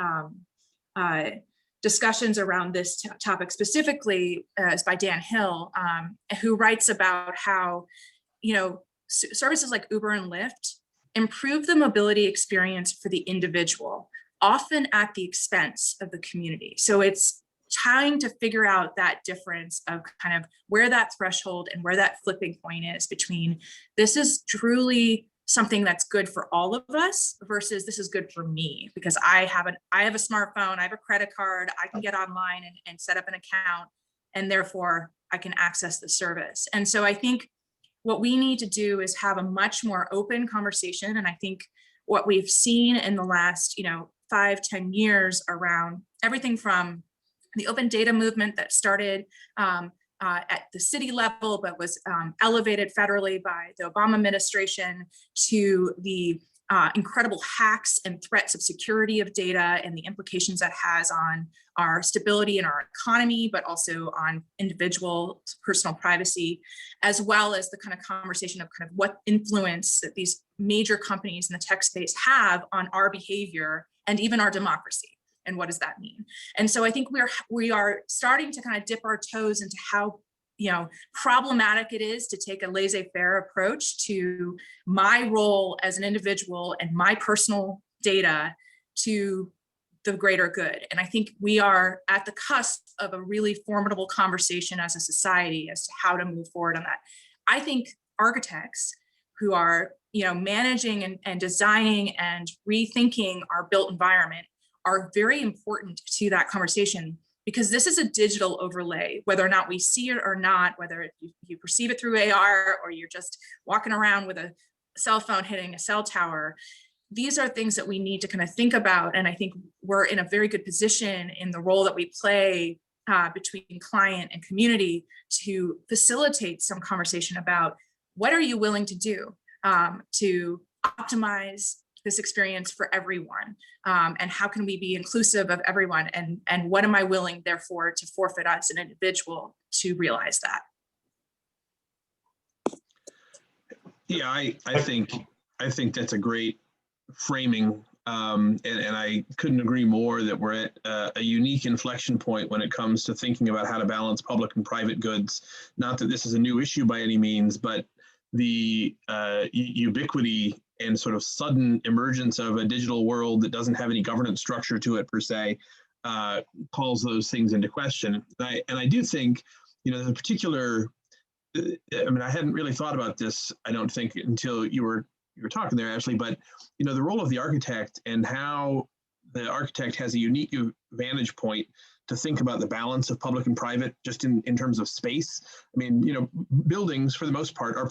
discussions around this topic specifically is by Dan Hill, who writes about how, services like Uber and Lyft improve the mobility experience for the individual, often at the expense of the community. So it's trying to figure out that difference of kind of where that threshold and where that flipping point is between this is truly something that's good for all of us versus this is good for me because I have a smartphone, I have a credit card, I can get online and set up an account, and therefore I can access the service. And so I think what we need to do is have a much more open conversation. And I think what we've seen in the last 5-10 years around everything from the open data movement that started at the city level, but was elevated federally by the Obama administration, to the incredible hacks and threats of security of data and the implications that has on our stability and our economy, but also on individual personal privacy, as well as the kind of conversation of kind of what influence that these major companies in the tech space have on our behavior and even our democracy. And what does that mean? And so I think we are starting to kind of dip our toes into how, you know, problematic it is to take a laissez-faire approach to my role as an individual and my personal data to the greater good. And I think we are at the cusp of a really formidable conversation as a society as to how to move forward on that. I think architects who are, you know, managing and designing and rethinking our built environment are very important to that conversation, because this is a digital overlay, whether or not we see it or not, whether you perceive it through AR or you're just walking around with a cell phone hitting a cell tower. These are things that we need to kind of think about. And I think we're in a very good position in the role that we play between client and community to facilitate some conversation about what are you willing to do to optimize this experience for everyone, and how can we be inclusive of everyone, and what am I willing therefore to forfeit as an individual to realize that? Yeah, I think that's a great framing, and I couldn't agree more that we're at a unique inflection point when it comes to thinking about how to balance public and private goods. Not that this is a new issue by any means, but the ubiquity and sort of sudden emergence of a digital world that doesn't have any governance structure to it per se calls those things into question. And I do think, you know, there's a particular, I mean, I hadn't really thought about this, I don't think, until you were talking there, Ashley, but, you know, the role of the architect and how the architect has a unique vantage point to think about the balance of public and private just in terms of space. I mean, you know, buildings for the most part are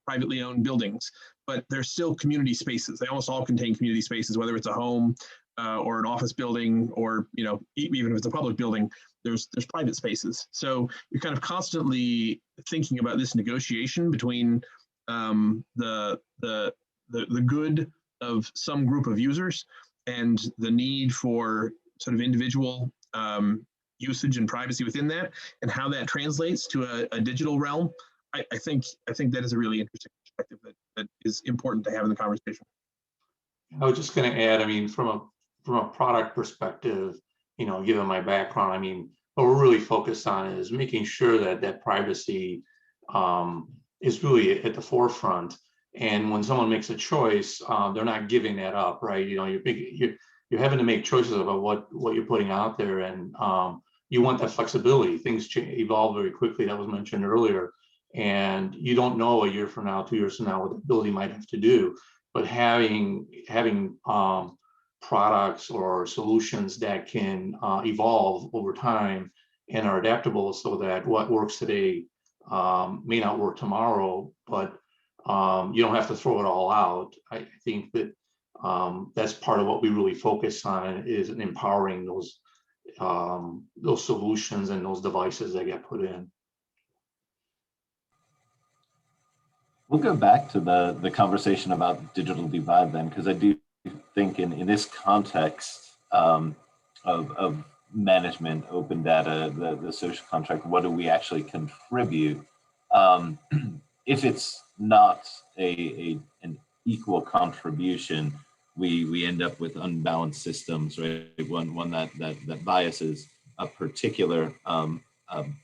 privately owned buildings, but they're still community spaces. They almost all contain community spaces, whether it's a home or an office building, or, you know, even if it's a public building, there's private spaces. So you're kind of constantly thinking about this negotiation between the good of some group of users and the need for sort of individual usage and privacy within that, and how that translates to a digital realm. I think that is a really interesting perspective that is important to have in the conversation. I was just going to add, I mean, from a product perspective, you know, given my background, I mean, what we're really focused on is making sure that privacy is really at the forefront. And when someone makes a choice, they're not giving that up, right? You know, you're having to make choices about what you're putting out there, and you want that flexibility. Things evolve very quickly. That was mentioned earlier, and you don't know a year from now, 2 years from now, what the building might have to do. But having products or solutions that can evolve over time and are adaptable, so that what works today may not work tomorrow, but you don't have to throw it all out. I think that that's part of what we really focus on, is empowering those solutions and those devices that get put in. We'll go back to the conversation about digital divide then, because I do think in this context of management, open data, the social contract, what do we actually contribute? If it's not an equal contribution, we end up with unbalanced systems, right? One that biases a particular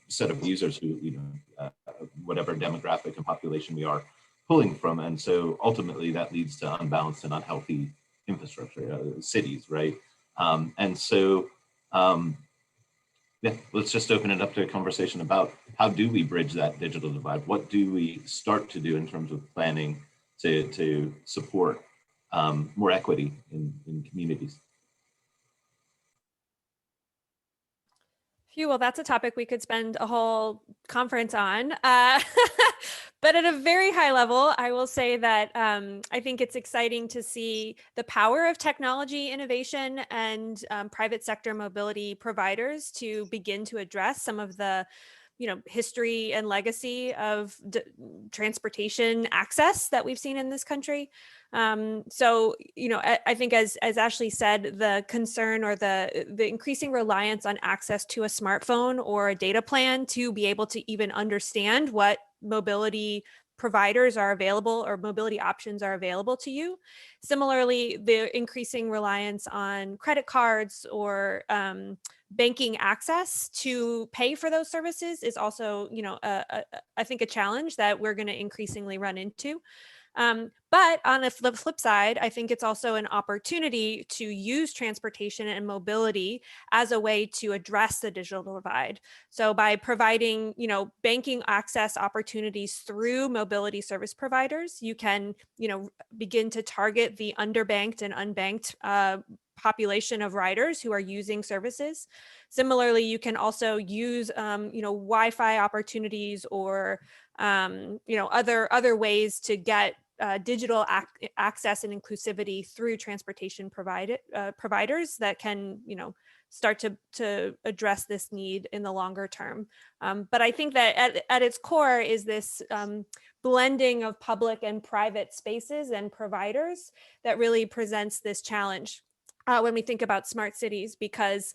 set of users who, you know, whatever demographic and population we are pulling from. And so ultimately that leads to unbalanced and unhealthy infrastructure, cities, right? And so, yeah, let's just open it up to a conversation about how do we bridge that digital divide? What do we start to do in terms of planning to support more equity in communities? Phew, well, that's a topic we could spend a whole conference on. But at a very high level, I will say that I think it's exciting to see the power of technology innovation and private sector mobility providers to begin to address some of the history and legacy of transportation access that we've seen in this country. So, I think as Ashley said, the concern or the increasing reliance on access to a smartphone or a data plan to be able to even understand what mobility providers are available or mobility options are available to you. Similarly, the increasing reliance on credit cards or banking access to pay for those services is also, I think a challenge that we're going to increasingly run into. But on the flip side, I think it's also an opportunity to use transportation and mobility as a way to address the digital divide. So by providing, banking access opportunities through mobility service providers, you can, begin to target the underbanked and unbanked population of riders who are using services. Similarly, you can also use, Wi-Fi opportunities or, other ways to get digital access and inclusivity through transportation providers that can, start to address this need in the longer term. But I think that at its core is this blending of public and private spaces and providers that really presents this challenge. When we think about smart cities, because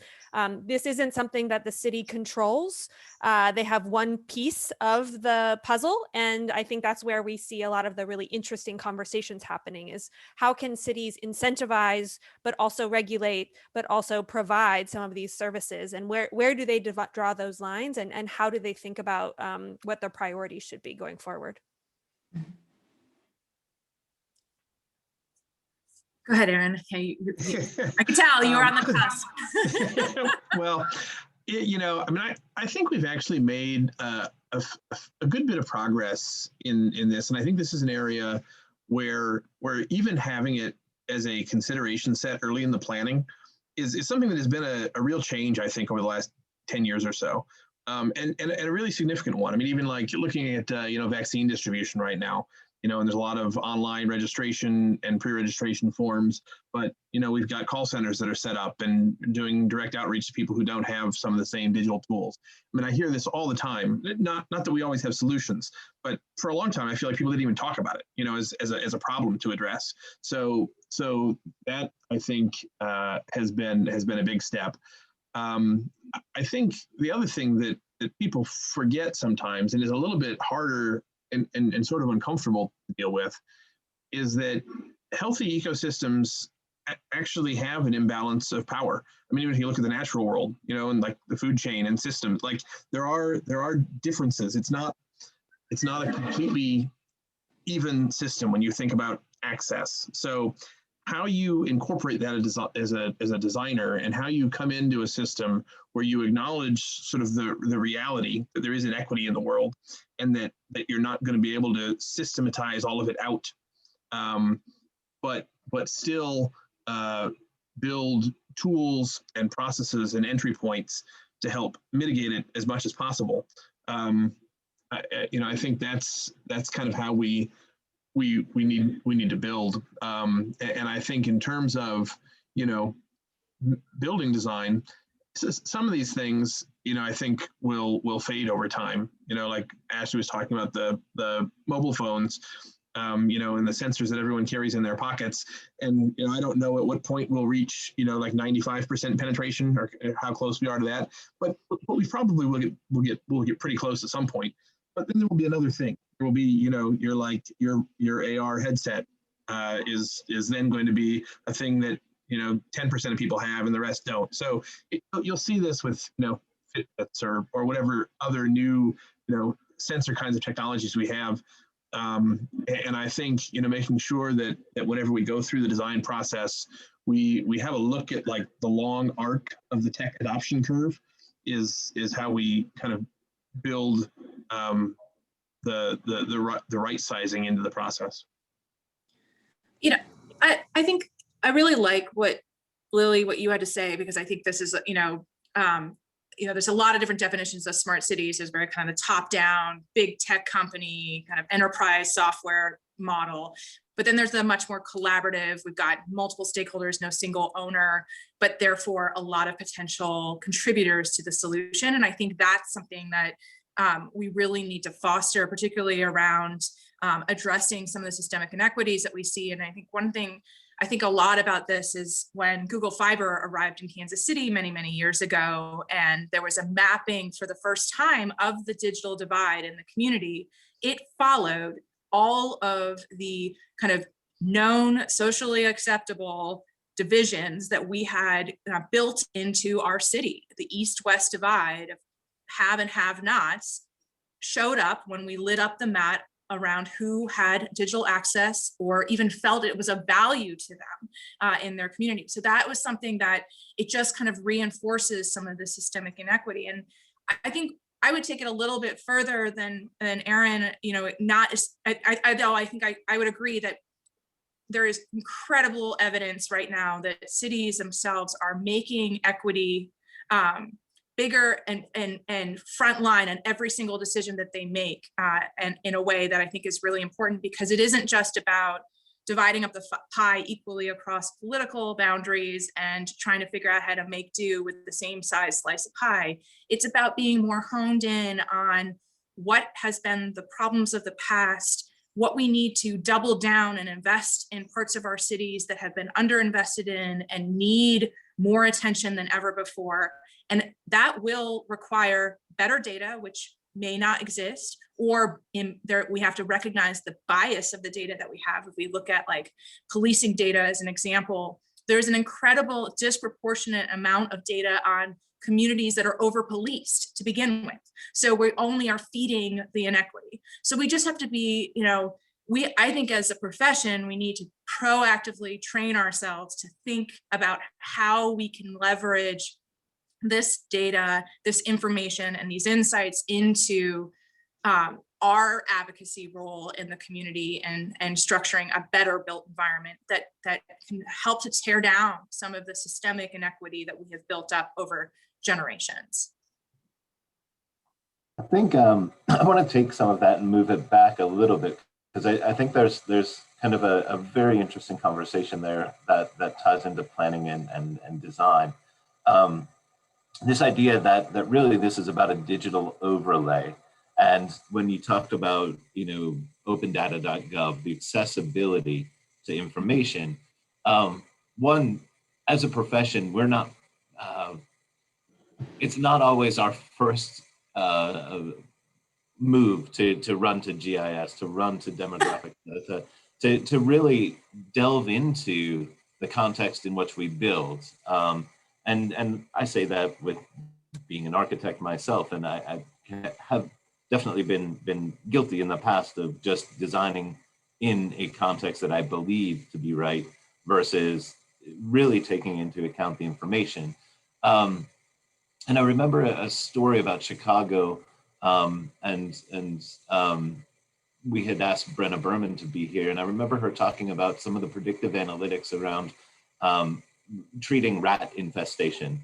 this isn't something that the city controls. They have one piece of the puzzle. And I think that's where we see a lot of the really interesting conversations happening is how can cities incentivize, but also regulate, but also provide some of these services? And where do they draw those lines? And how do they think about what their priorities should be going forward? Go ahead, Aaron. Hey, I can tell you were on the cusp. Well, I think we've actually made a good bit of progress in this, and I think this is an area where even having it as a consideration set early in the planning is something that has been a real change, I think, over the last 10 years or so, and a really significant one. I mean, even like looking at vaccine distribution right now. And there's a lot of online registration and pre-registration forms, but, we've got call centers that are set up and doing direct outreach to people who don't have some of the same digital tools. I mean, I hear this all the time, not that we always have solutions, but for a long time, I feel like people didn't even talk about it, as a problem to address. So that I think has been a big step. I think the other thing that people forget sometimes and is a little bit harder and sort of uncomfortable to deal with is that healthy ecosystems actually have an imbalance of power. I mean, even if you look at the natural world, and like the food chain and systems, like there are differences. It's not a completely even system when you think about access. So how you incorporate that as a designer and how you come into a system where you acknowledge sort of the reality that there is inequity in the world and that you're not going to be able to systematize all of it out, but still build tools and processes and entry points to help mitigate it as much as possible. I think that's kind of how we need to build, and I think in terms of building design, some of these things I think will fade over time. Like Ashley was talking about the mobile phones, and the sensors that everyone carries in their pockets, and I don't know at what point we'll reach like 95% penetration or how close we are to that, but we probably will get pretty close at some point. But then there will be another thing. There will be, your AR headset is then going to be a thing that 10% of people have and the rest don't. So you'll see this with Fitbits or whatever other new sensor kinds of technologies we have. And I think making sure that whenever we go through the design process, we have a look at like the long arc of the tech adoption curve is how we kind of build the right sizing into the process. I think I really like what you had to say, because I think this is there's a lot of different definitions of smart cities. There's very kind of a top-down big tech company kind of enterprise software model, but then there's the much more collaborative. We've got multiple stakeholders, no single owner, but therefore a lot of potential contributors to the solution. And I think that's something that we really need to foster, particularly around addressing some of the systemic inequities that we see. And I think one thing I think a lot about this is when Google Fiber arrived in Kansas City many, many years ago, and there was a mapping for the first time of the digital divide in the community. It followed all of the kind of known socially acceptable divisions that we had built into our city. The east-west divide of have and have nots showed up when we lit up the map around who had digital access or even felt it was of value to them in their community. So that was something that it just kind of reinforces some of the systemic inequity. And I think I would take it a little bit further than Aaron, you know, not as, though I think I would agree that there is incredible evidence right now that cities themselves are making equity bigger and frontline on every single decision that they make, and in a way that I think is really important, because it isn't just about dividing up the pie equally across political boundaries and trying to figure out how to make do with the same size slice of pie. It's about being more honed in on what has been the problems of the past, what we need to double down and invest in parts of our cities that have been underinvested in and need more attention than ever before. And that will require better data, which may not exist, or we have to recognize the bias of the data that we have. If we look at like policing data as an example, there's an incredible disproportionate amount of data on communities that are over-policed to begin with. So we only are feeding the inequity. So we just have to be, you know, I think as a profession, we need to proactively train ourselves to think about how we can leverage this data, this information, and these insights into our advocacy role in the community and structuring a better built environment that can help to tear down some of the systemic inequity that we have built up over generations. I think I want to take some of that and move it back a little bit, because I think there's kind of a very interesting conversation there that ties into planning and design. This idea that really this is about a digital overlay. And when you talked about, you know, opendata.gov, the accessibility to information, one, as a profession, we're not, it's not always our first move to run to GIS, to run to demographic data, to really delve into the context in which we build. And I say that with being an architect myself, and I have definitely been guilty in the past of just designing in a context that I believe to be right versus really taking into account the information. And I remember a story about Chicago, and we had asked Brenna Berman to be here, and I remember her talking about some of the predictive analytics around treating rat infestation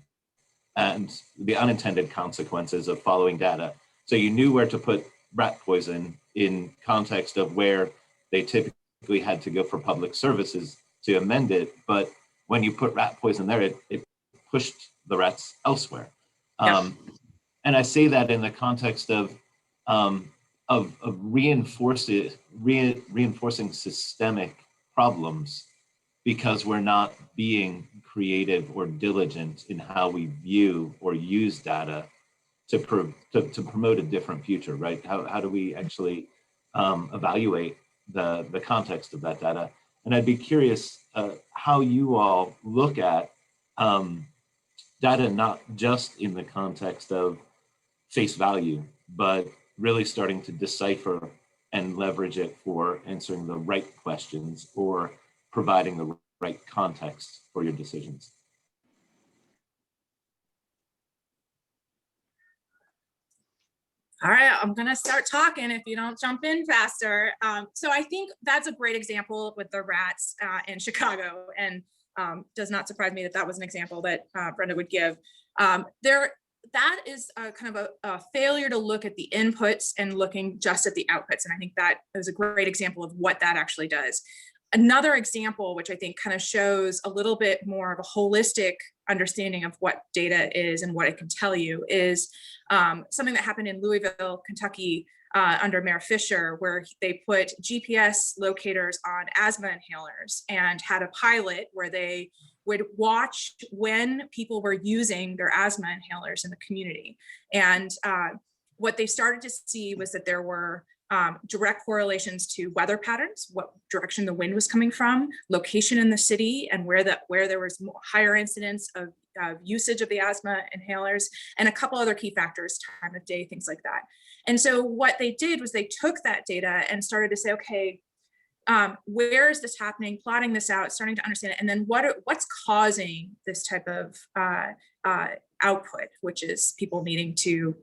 and the unintended consequences of following data. So you knew where to put rat poison in context of where they typically had to go for public services to amend it. But when you put rat poison there, it pushed the rats elsewhere. Yeah. And I say that in the context of reinforcing systemic problems, because we're not being creative or diligent in how we view or use data to promote a different future, right? How do we actually evaluate the context of that data? And I'd be curious how you all look at data, not just in the context of face value, but really starting to decipher and leverage it for answering the right questions or providing the right context for your decisions. All right, I'm gonna start talking if you don't jump in faster. So I think that's a great example with the rats in Chicago, and does not surprise me that that was an example that Brenda would give. That is kind of a failure to look at the inputs and looking just at the outputs, and I think that is a great example of what that actually does. Another example, which I think kind of shows a little bit more of a holistic understanding of what data is and what it can tell you, is something that happened in Louisville, Kentucky, under Mayor Fisher, where they put GPS locators on asthma inhalers and had a pilot where they would watch when people were using their asthma inhalers in the community. And what they started to see was that there were direct correlations to weather patterns, what direction the wind was coming from, location in the city, and where there was higher incidence of usage of the asthma inhalers, and a couple other key factors, time of day, things like that. And so what they did was they took that data and started to say, okay, where is this happening, plotting this out, starting to understand it, and then what's causing this type of output, which is people needing to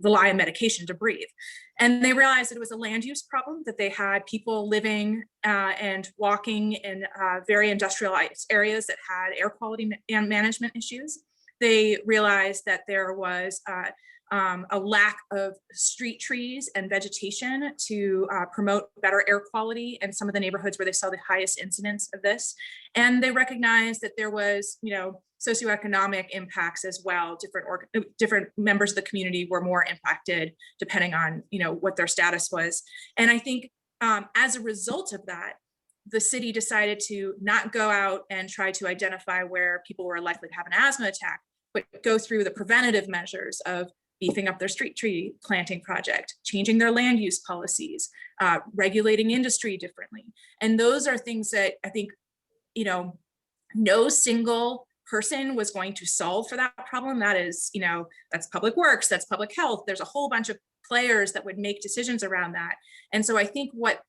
rely on medication to breathe. And they realized that it was a land use problem, that they had people living and walking in very industrialized areas that had air quality management issues. They realized that there was a lack of street trees and vegetation to promote better air quality in some of the neighborhoods where they saw the highest incidence of this. And they recognized that there was, socioeconomic impacts as well. Different members of the community were more impacted depending on, what their status was. And I think as a result of that, the city decided to not go out and try to identify where people were likely to have an asthma attack, but go through the preventative measures of beefing up their street tree planting project, changing their land use policies, regulating industry differently. And those are things that I think, no single person was going to solve for that problem. That is, that's public works, that's public health. There's a whole bunch of players that would make decisions around that. And so I think what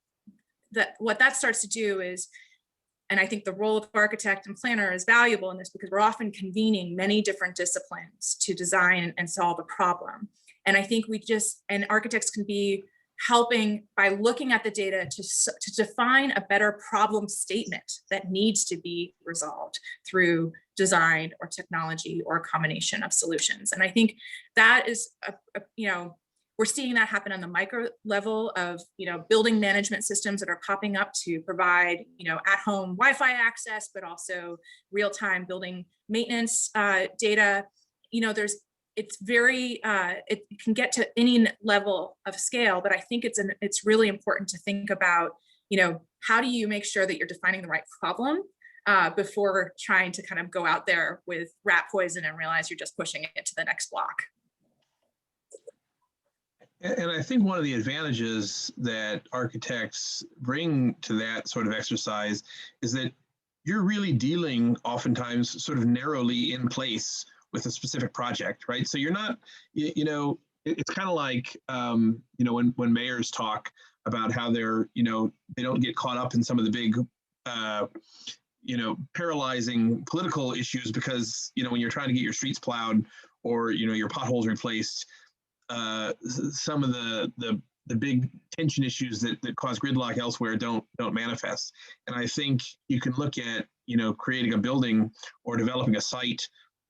that starts to do is, and I think the role of architect and planner is valuable in this, because we're often convening many different disciplines to design and solve a problem. And I think and architects can be helping by looking at the data to define a better problem statement that needs to be resolved through design or technology or a combination of solutions. And I think that is, we're seeing that happen on the micro level of, building management systems that are popping up to provide, at-home Wi-Fi access, but also real-time building maintenance data. It's very, it can get to any level of scale, but I think it's really important to think about, how do you make sure that you're defining the right problem before trying to kind of go out there with rat poison and realize you're just pushing it to the next block. And I think one of the advantages that architects bring to that sort of exercise is that you're really dealing oftentimes sort of narrowly in place with a specific project, right? So you're not, it's kind of like, when mayors talk about how they're, they don't get caught up in some of the big, paralyzing political issues because, when you're trying to get your streets plowed or, your potholes replaced, some of the big tension issues that cause gridlock elsewhere don't manifest. And I think you can look at, creating a building or developing a site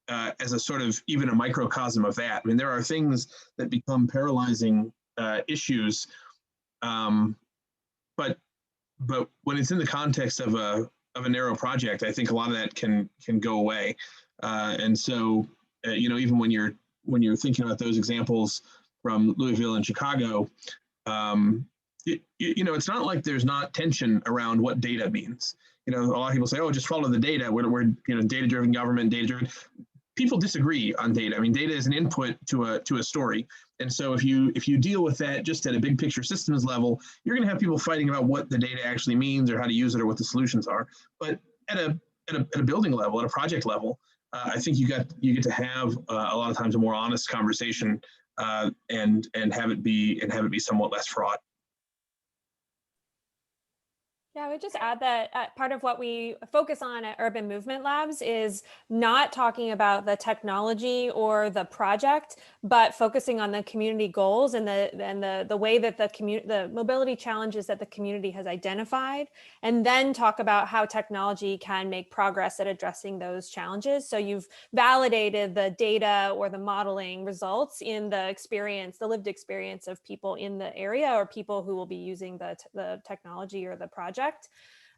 as a sort of even a microcosm of that. I mean, there are things that become paralyzing issues, but when it's in the context of a narrow project, I think a lot of that can go away. And so, even when you're thinking about those examples from Louisville and Chicago, it's not like there's not tension around what data means. A lot of people say, "Oh, just follow the data. We're data-driven government, data-driven." People disagree on data. I mean, data is an input to a story, and so if you deal with that just at a big picture systems level, you're going to have people fighting about what the data actually means or how to use it or what the solutions are. But at a building level, at a project level, I think you get to have a lot of times a more honest conversation and have it be somewhat less fraught. Yeah, I would just add that part of what we focus on at Urban Movement Labs is not talking about the technology or the project, but focusing on the community goals and the way that the mobility challenges that the community has identified, and then talk about how technology can make progress at addressing those challenges. So you've validated the data or the modeling results in the lived experience of people in the area or people who will be using the technology or the project.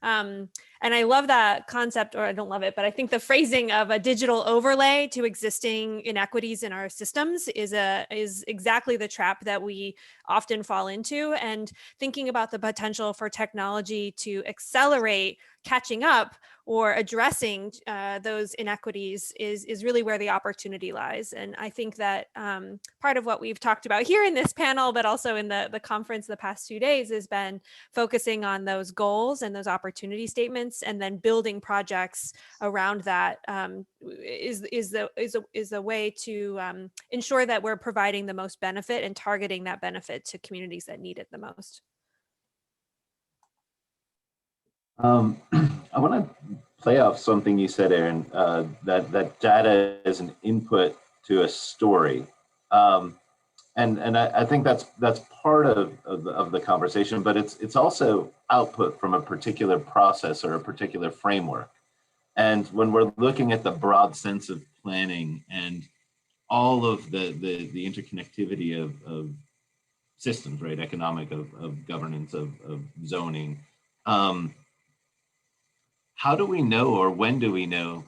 And I love that concept, or I don't love it, but I think the phrasing of a digital overlay to existing inequities in our systems is exactly the trap that we often fall into. And thinking about the potential for technology to accelerate catching up or addressing those inequities is really where the opportunity lies. And I think that part of what we've talked about here in this panel, but also in the conference the past 2 days, has been focusing on those goals and those opportunity statements, and then building projects around that is a way to ensure that we're providing the most benefit and targeting that benefit to communities that need it the most. I want to play off something you said, Erin, that data is an input to a story. And I think that's part of the conversation, but it's also output from a particular process or a particular framework. And when we're looking at the broad sense of planning and all of the interconnectivity of systems, right, economic, of governance, of zoning, how do we know, or when do we know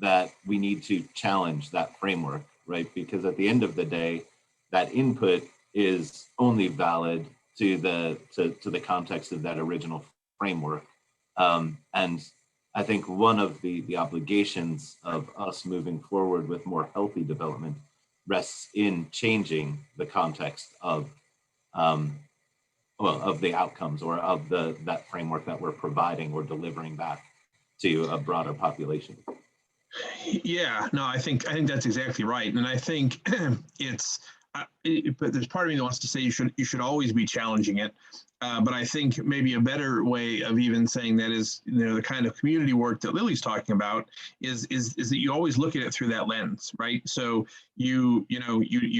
that we need to challenge that framework, right? Because at the end of the day, that input is only valid to the context of that original framework. And I think one of the obligations of us moving forward with more healthy development rests in changing the context of the outcomes, or of that framework that we're providing or delivering back to a broader population. Yeah, no, I think that's exactly right, and I think but there's part of me that wants to say you should always be challenging it, but I think maybe a better way of even saying that is, the kind of community work that Lily's talking about is that you always look at it through that lens, right? So you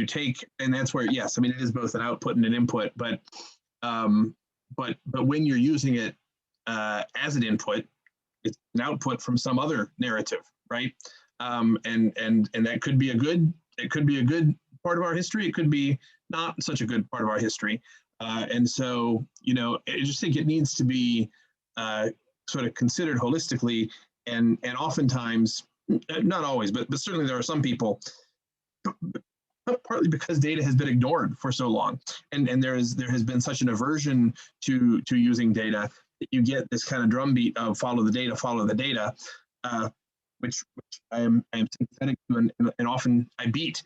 take, and that's where, yes, I mean, it is both an output and an input, but when you're using it as an input, it's an output from some other narrative, right? And that could be a good part of our history. It could be not such a good part of our history. And so, I just think it needs to be sort of considered holistically, and oftentimes, not always, but certainly there are some people, partly because data has been ignored for so long, and there has been such an aversion to using data, that you get this kind of drumbeat of follow the data, which I am sympathetic to, and often I beat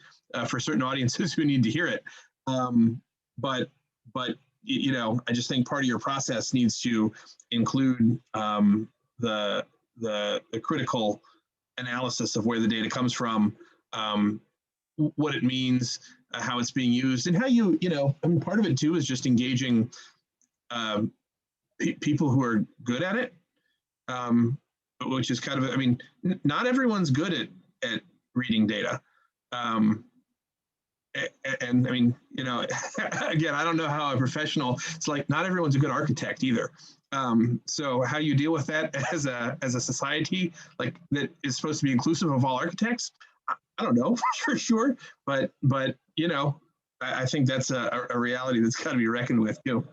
for certain audiences who need to hear it. But I just think part of your process needs to include the critical analysis of where the data comes from, what it means, how it's being used, and how I mean, part of it too is just engaging people who are good at it, which is kind of, I mean, not everyone's good at reading data. And I mean, again, I don't know how a professional, it's like not everyone's a good architect either. So how do you deal with that as a society like that is supposed to be inclusive of all architects? I don't know for sure, but I think that's a reality that's got to be reckoned with too.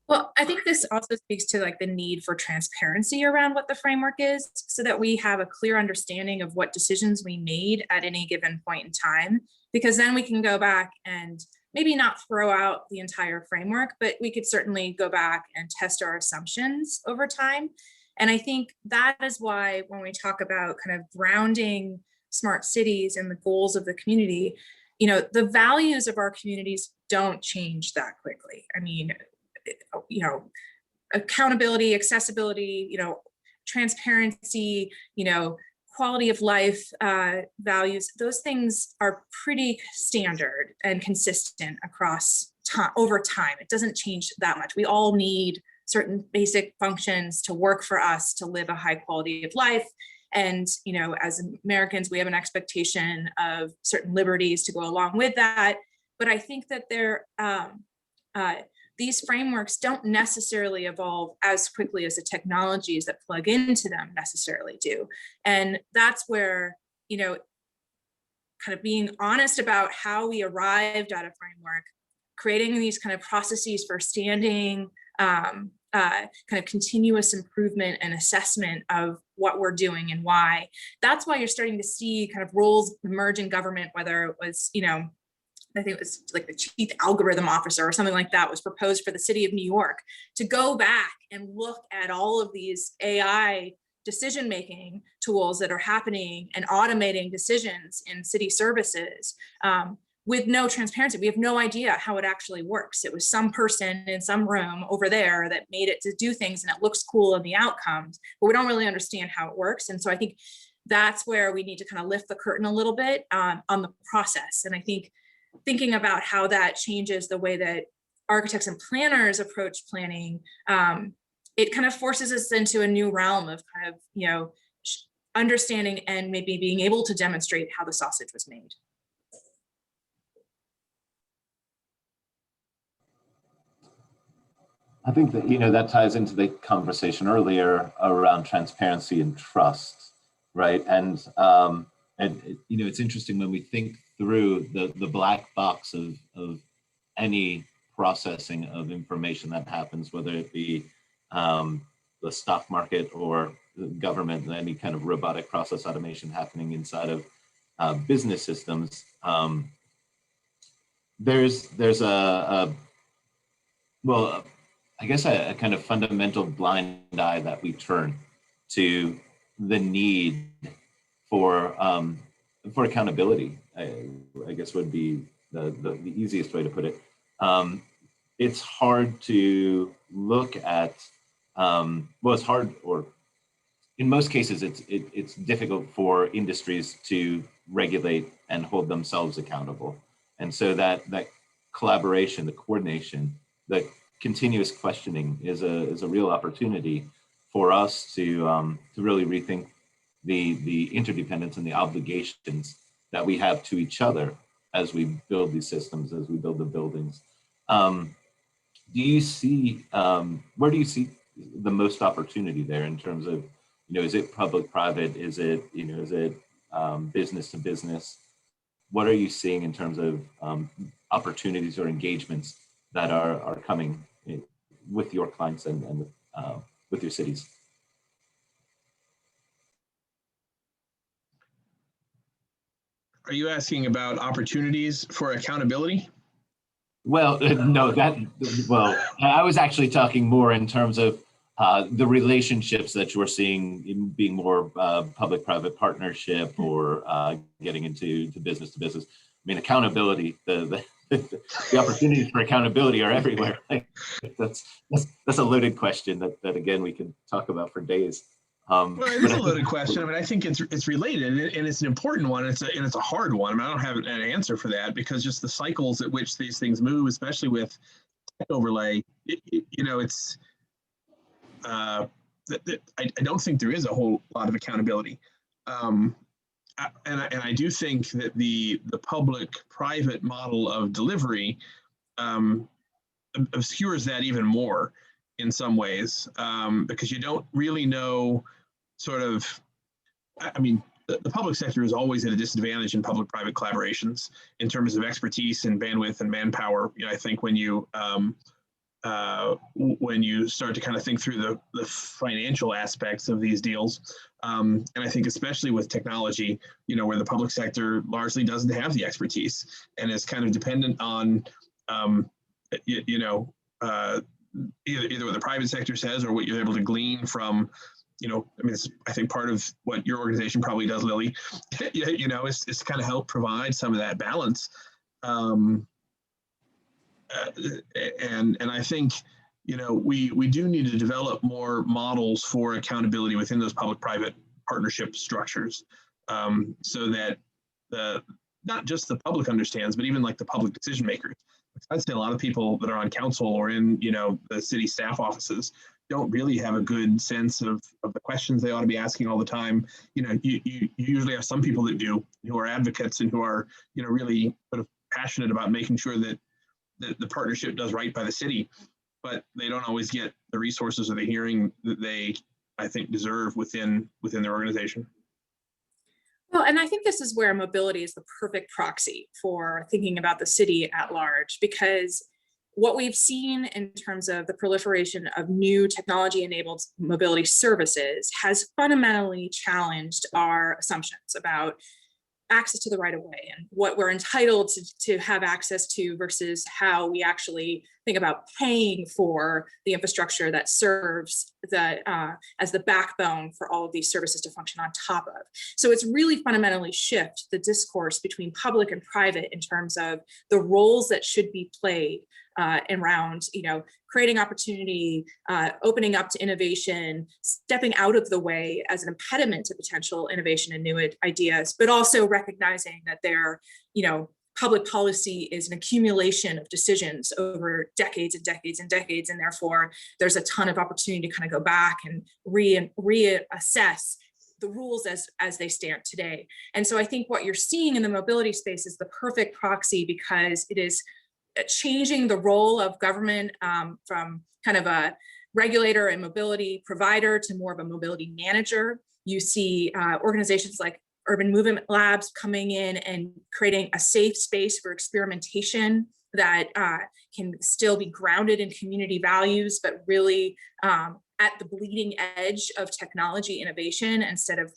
Well, I think this also speaks to like the need for transparency around what the framework is, so that we have a clear understanding of what decisions we made at any given point in time, because then we can go back and maybe not throw out the entire framework, but we could certainly go back and test our assumptions over time. And I think that is why when we talk about kind of grounding smart cities and the goals of the community, the values of our communities don't change that quickly. I mean, accountability, accessibility, transparency, quality of life values, those things are pretty standard and consistent across time, over time. It doesn't change that much. We all need certain basic functions to work for us to live a high quality of life. And, as Americans, we have an expectation of certain liberties to go along with that. But I think that these frameworks don't necessarily evolve as quickly as the technologies that plug into them necessarily do. And that's where, kind of being honest about how we arrived at a framework creating these kind of processes for standing, kind of continuous improvement and assessment of what we're doing and why. That's why you're starting to see kind of roles emerge in government, whether it was, you know, I think it was like the chief algorithm officer or something like that was proposed for the city of New York, to go back and look at all of these AI decision-making tools that are happening and automating decisions in city services with no transparency. We have no idea how it actually works. It was some person in some room over there that made it to do things, and it looks cool in the outcomes, but we don't really understand how it works. And so I think that's where we need to kind of lift the curtain a little bit on the process. And I think thinking about how that changes the way that architects and planners approach planning, it kind of forces us into a new realm of kind of, you know, understanding and maybe being able to demonstrate how the sausage was made. I think that, you know, that ties into the conversation earlier around transparency and trust, right? And you know, it's interesting when we think through the black box of any processing of information that happens, whether it be the stock market or the government, any kind of robotic process automation happening inside of business systems. There's well, I guess a kind of fundamental blind eye that we turn to the need for accountability. I guess would be the easiest way to put it. It's hard to look at. Well, it's hard, or in most cases, it's difficult for industries to regulate and hold themselves accountable. And so that collaboration, the coordination, the continuous questioning is a real opportunity for us to really rethink the interdependence and the obligations that we have to each other as we build these systems, as we build the buildings. Do you see, where do you see the most opportunity there in terms of, you know, is it public-private? Is it, you know, is it business to business? What are you seeing in terms of opportunities or engagements that are coming with your clients and with your cities? Are you asking about opportunities for accountability? Well, no, I was actually talking more in terms of the relationships that you're seeing in being more public-private partnership or getting into business to business. I mean, accountability, the opportunities for accountability are everywhere. That's a loaded question that again, we can talk about for days. Well, it is a loaded question. I mean, I think it's related and it's an important one. It's a hard one. I mean, I don't have an answer for that because just the cycles at which these things move, especially with tech overlay, you know, it's I don't think there is a whole lot of accountability. And I do think that the public-private model of delivery obscures that even more in some ways, because you don't really know sort of, I mean, the public sector is always at a disadvantage in public-private collaborations in terms of expertise and bandwidth and manpower. You know, I think when you start to kind of think through the financial aspects of these deals, and I think especially with technology, you know, where the public sector largely doesn't have the expertise and is kind of dependent on, either what the private sector says or what you're able to glean from, you know, I mean, I think part of what your organization probably does, Lily, you know, is to kind of help provide some of that balance. And I think, you know, we do need to develop more models for accountability within those public-private partnership structures, so that not just the public understands, but even like the public decision makers. I'd say a lot of people that are on council or in, you know, the city staff offices don't really have a good sense of the questions they ought to be asking all the time. You know, you usually have some people that do, who are advocates and who are, you know, really sort of passionate about making sure that the partnership does right by the city, but they don't always get the resources or the hearing that they, I think, deserve within their organization. Well, and I think this is where mobility is the perfect proxy for thinking about the city at large, because what we've seen in terms of the proliferation of new technology-enabled mobility services has fundamentally challenged our assumptions about access to the right of way and what we're entitled to have access to versus how we actually think about paying for the infrastructure that serves as the backbone for all of these services to function on top of. So it's really fundamentally shift the discourse between public and private in terms of the roles that should be played around, creating opportunity, opening up to innovation, stepping out of the way as an impediment to potential innovation and new ideas, but also recognizing that public policy is an accumulation of decisions over decades and decades and decades, and therefore there's a ton of opportunity to kind of go back and reassess the rules as they stand today. And so I think what you're seeing in the mobility space is the perfect proxy, because it is changing the role of government from kind of a regulator and mobility provider to more of a mobility manager. You see organizations like Urban Movement Labs coming in and creating a safe space for experimentation that can still be grounded in community values, but really at the bleeding edge of technology innovation instead of,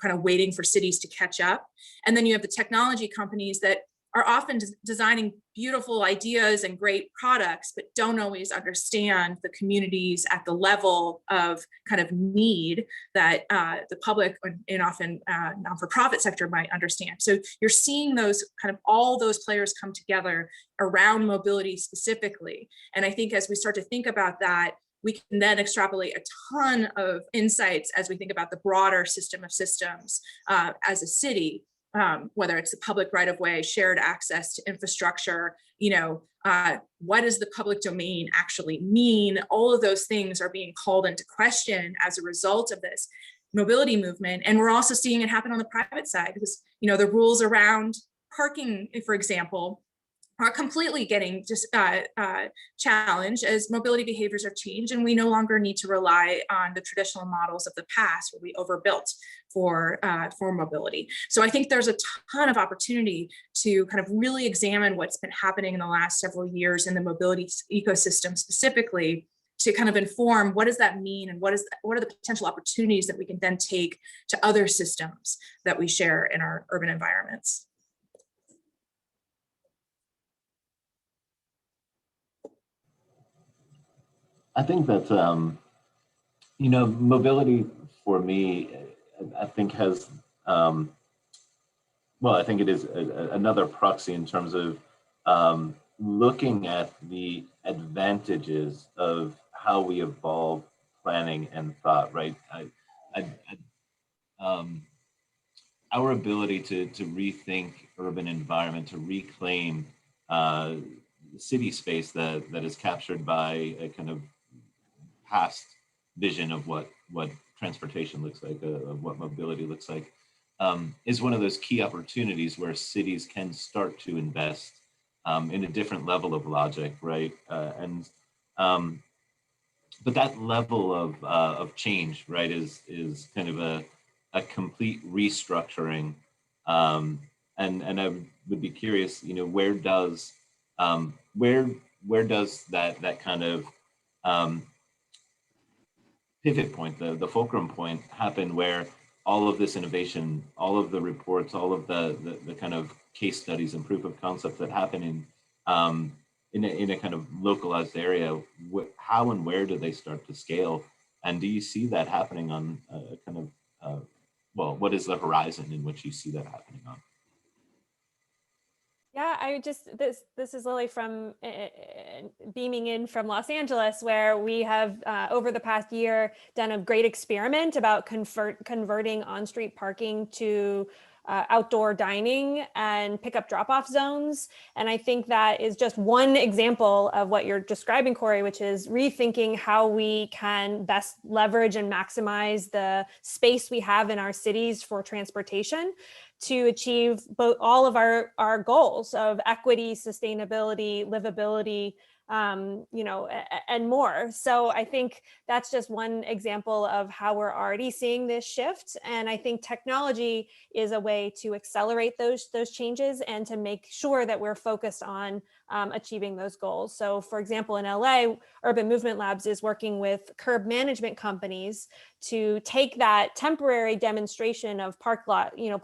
kind of waiting for cities to catch up. And then you have the technology companies that are often designing beautiful ideas and great products, but don't always understand the communities at the level of kind of need that the public and often non-for-profit sector might understand. So you're seeing those kind of all those players come together around mobility specifically. And I think as we start to think about that, we can then extrapolate a ton of insights as we think about the broader system of systems as a city. Whether it's the public right-of-way, shared access to infrastructure, what does the public domain actually mean? All of those things are being called into question as a result of this mobility movement. And we're also seeing it happen on the private side because, the rules around parking, for example, are completely getting just challenged as mobility behaviors have changed, and we no longer need to rely on the traditional models of the past where we overbuilt for mobility. So I think there's a ton of opportunity to kind of really examine what's been happening in the last several years in the mobility ecosystem specifically, to kind of inform what does that mean and what are the potential opportunities that we can then take to other systems that we share in our urban environments. I think that, mobility for me, I think has, I think it is another proxy in terms of looking at the advantages of how we evolve planning and thought, right? Our ability to rethink urban environment, to reclaim city space that is captured by a kind of past vision of what transportation looks like, of what mobility looks like, is one of those key opportunities where cities can start to invest in a different level of logic, right? But that level of change, right, is kind of a complete restructuring, and I would be curious, where does that kind of pivot point, the fulcrum point happen, where all of this innovation, all of the reports, all of the kind of case studies and proof of concepts that happen in a kind of localized area, how and where do they start to scale? And do you see that happening on a kind of, what is the horizon in which you see that happening on? Yeah, this is Lily from beaming in from Los Angeles, where we have over the past year done a great experiment about converting on-street parking to outdoor dining and pickup drop-off zones. And I think that is just one example of what you're describing, Corey, which is rethinking how we can best leverage and maximize the space we have in our cities for transportation to achieve all of our goals of equity, sustainability, livability, you know, and more. So I think that's just one example of how we're already seeing this shift. And I think technology is a way to accelerate those changes and to make sure that we're focused on achieving those goals. So for example, in LA, Urban Movement Labs is working with curb management companies to take that temporary demonstration of park lot, you know,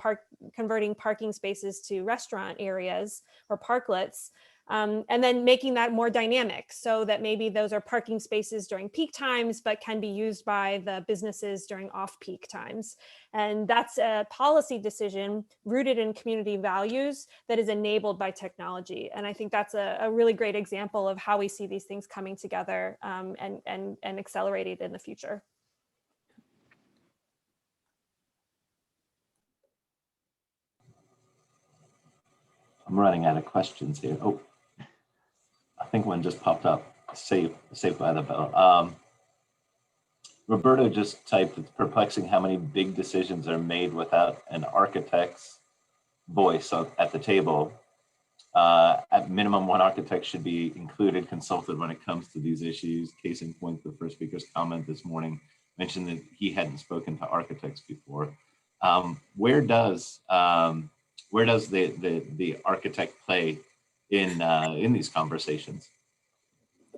converting parking spaces to restaurant areas or parklets, and then making that more dynamic so that maybe those are parking spaces during peak times, but can be used by the businesses during off-peak times. And that's a policy decision rooted in community values that is enabled by technology. And I think that's a really great example of how we see these things coming together and accelerated in the future. I'm running out of questions here. Oh, I think one just popped up. Saved by the bell. Roberto just typed, "It's perplexing how many big decisions are made without an architect's voice at the table. At minimum, one architect should be included, consulted when it comes to these issues." Case in point, the first speaker's comment this morning mentioned that he hadn't spoken to architects before. Where does the architect play in these conversations?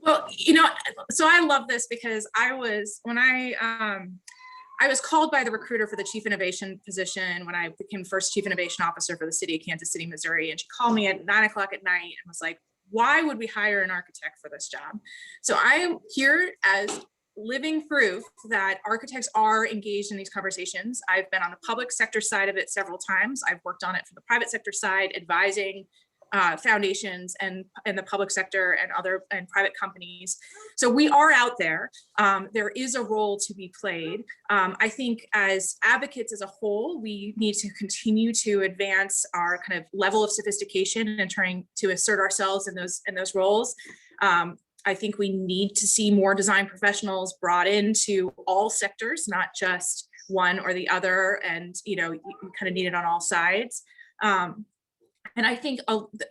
Well, you know, so I love this because I was called by the recruiter for the chief innovation position when I became first chief innovation officer for the city of Kansas City, Missouri. And she called me at 9 o'clock at night and was like, "Why would we hire an architect for this job?" So I'm here as living proof that architects are engaged in these conversations. I've been on the public sector side of it several times. I've worked on it from the private sector side, advising foundations and the public sector and private companies. So we are out there. There is a role to be played. I think as advocates as a whole, we need to continue to advance our kind of level of sophistication and trying to assert ourselves in those roles. I think we need to see more design professionals brought into all sectors, not just one or the other, and you know, you kind of need it on all sides. And I think,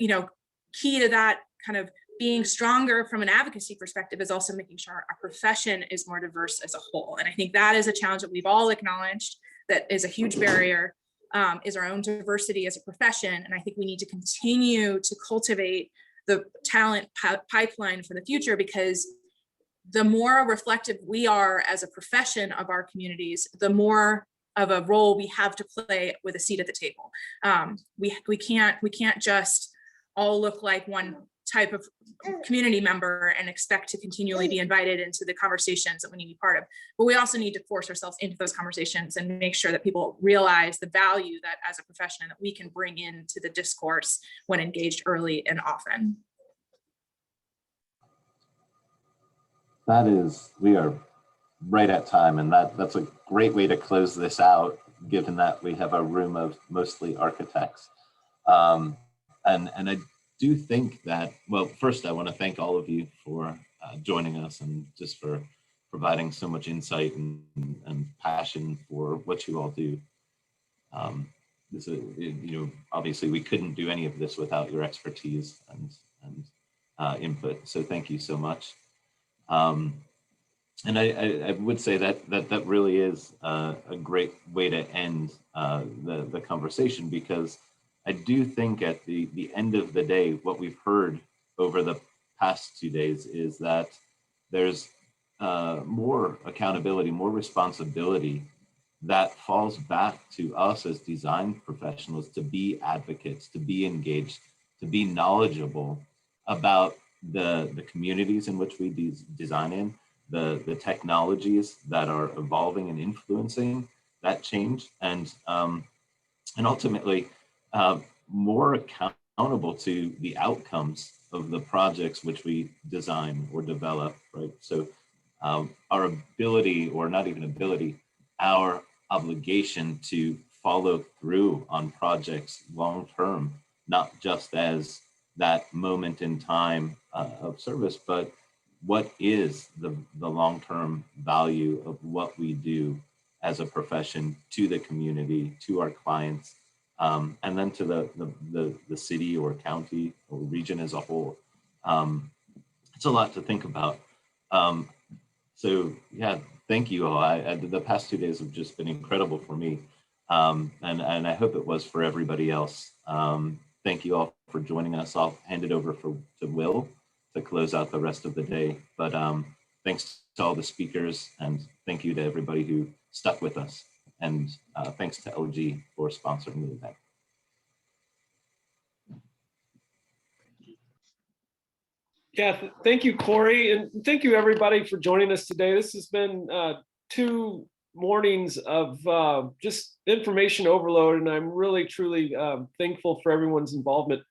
you know, key to that kind of being stronger from an advocacy perspective is also making sure our profession is more diverse as a whole. And I think that is a challenge that we've all acknowledged that is a huge barrier, is our own diversity as a profession. And I think we need to continue to cultivate the talent pipeline for the future, because the more reflective we are as a profession of our communities, the more of a role we have to play with a seat at the table. We can't just all look like one type of community member and expect to continually be invited into the conversations that we need to be part of. But we also need to force ourselves into those conversations and make sure that people realize the value that as a profession that we can bring into the discourse when engaged early and often. We are right at time, and that's a great way to close this out, given that we have a room of mostly architects. And I do think that, well, first I want to thank all of you for joining us and just for providing so much insight and passion for what you all do. You know, obviously we couldn't do any of this without your expertise and input, so thank you so much. And I would say that really is a great way to end the conversation, because I do think at the end of the day, what we've heard over the past 2 days is that there's more accountability, more responsibility that falls back to us as design professionals to be advocates, to be engaged, to be knowledgeable about the communities in which we design in, the technologies that are evolving and influencing that change, and ultimately more accountable to the outcomes of the projects which we design or develop, right? So our ability, or not even ability, our obligation to follow through on projects long-term, not just as that moment in time of service, but what is the long-term value of what we do as a profession to the community, to our clients, and then to the city or county or region as a whole. it's a lot to think about. So yeah, thank you all. The past 2 days have just been incredible for me. And I hope it was for everybody else. Thank you all for joining us. I'll hand it over to Will to close out the rest of the day. But thanks to all the speakers, and thank you to everybody who stuck with us. And thanks to LG for sponsoring the event. Yeah, thank you, Corey, and thank you everybody for joining us today. This has been 2 mornings of just information overload, and I'm really truly thankful for everyone's involvement.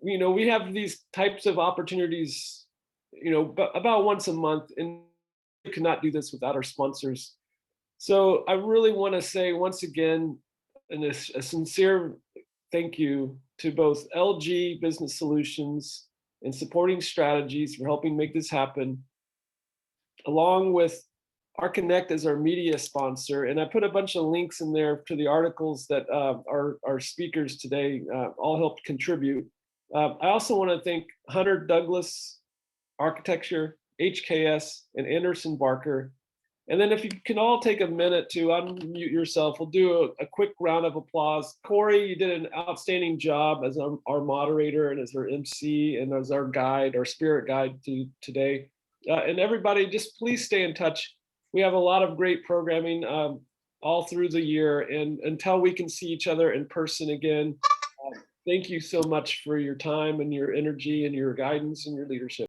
You know, we have these types of opportunities, you know, about once a month, and we could not do this without our sponsors. So I really want to say once again, a sincere thank you to both LG Business Solutions and Supporting Strategies for helping make this happen, along with ArcConnect as our media sponsor. And I put a bunch of links in there to the articles that our speakers today all helped contribute. I also want to thank Hunter Douglas Architecture, HKS, and Anderson Barker. And then if you can all take a minute to unmute yourself, we'll do a quick round of applause. Corey, you did an outstanding job as our moderator and as our MC and as our guide, our spirit guide to today. And everybody, just please stay in touch. We have a lot of great programming all through the year. And until we can see each other in person again, thank you so much for your time and your energy and your guidance and your leadership.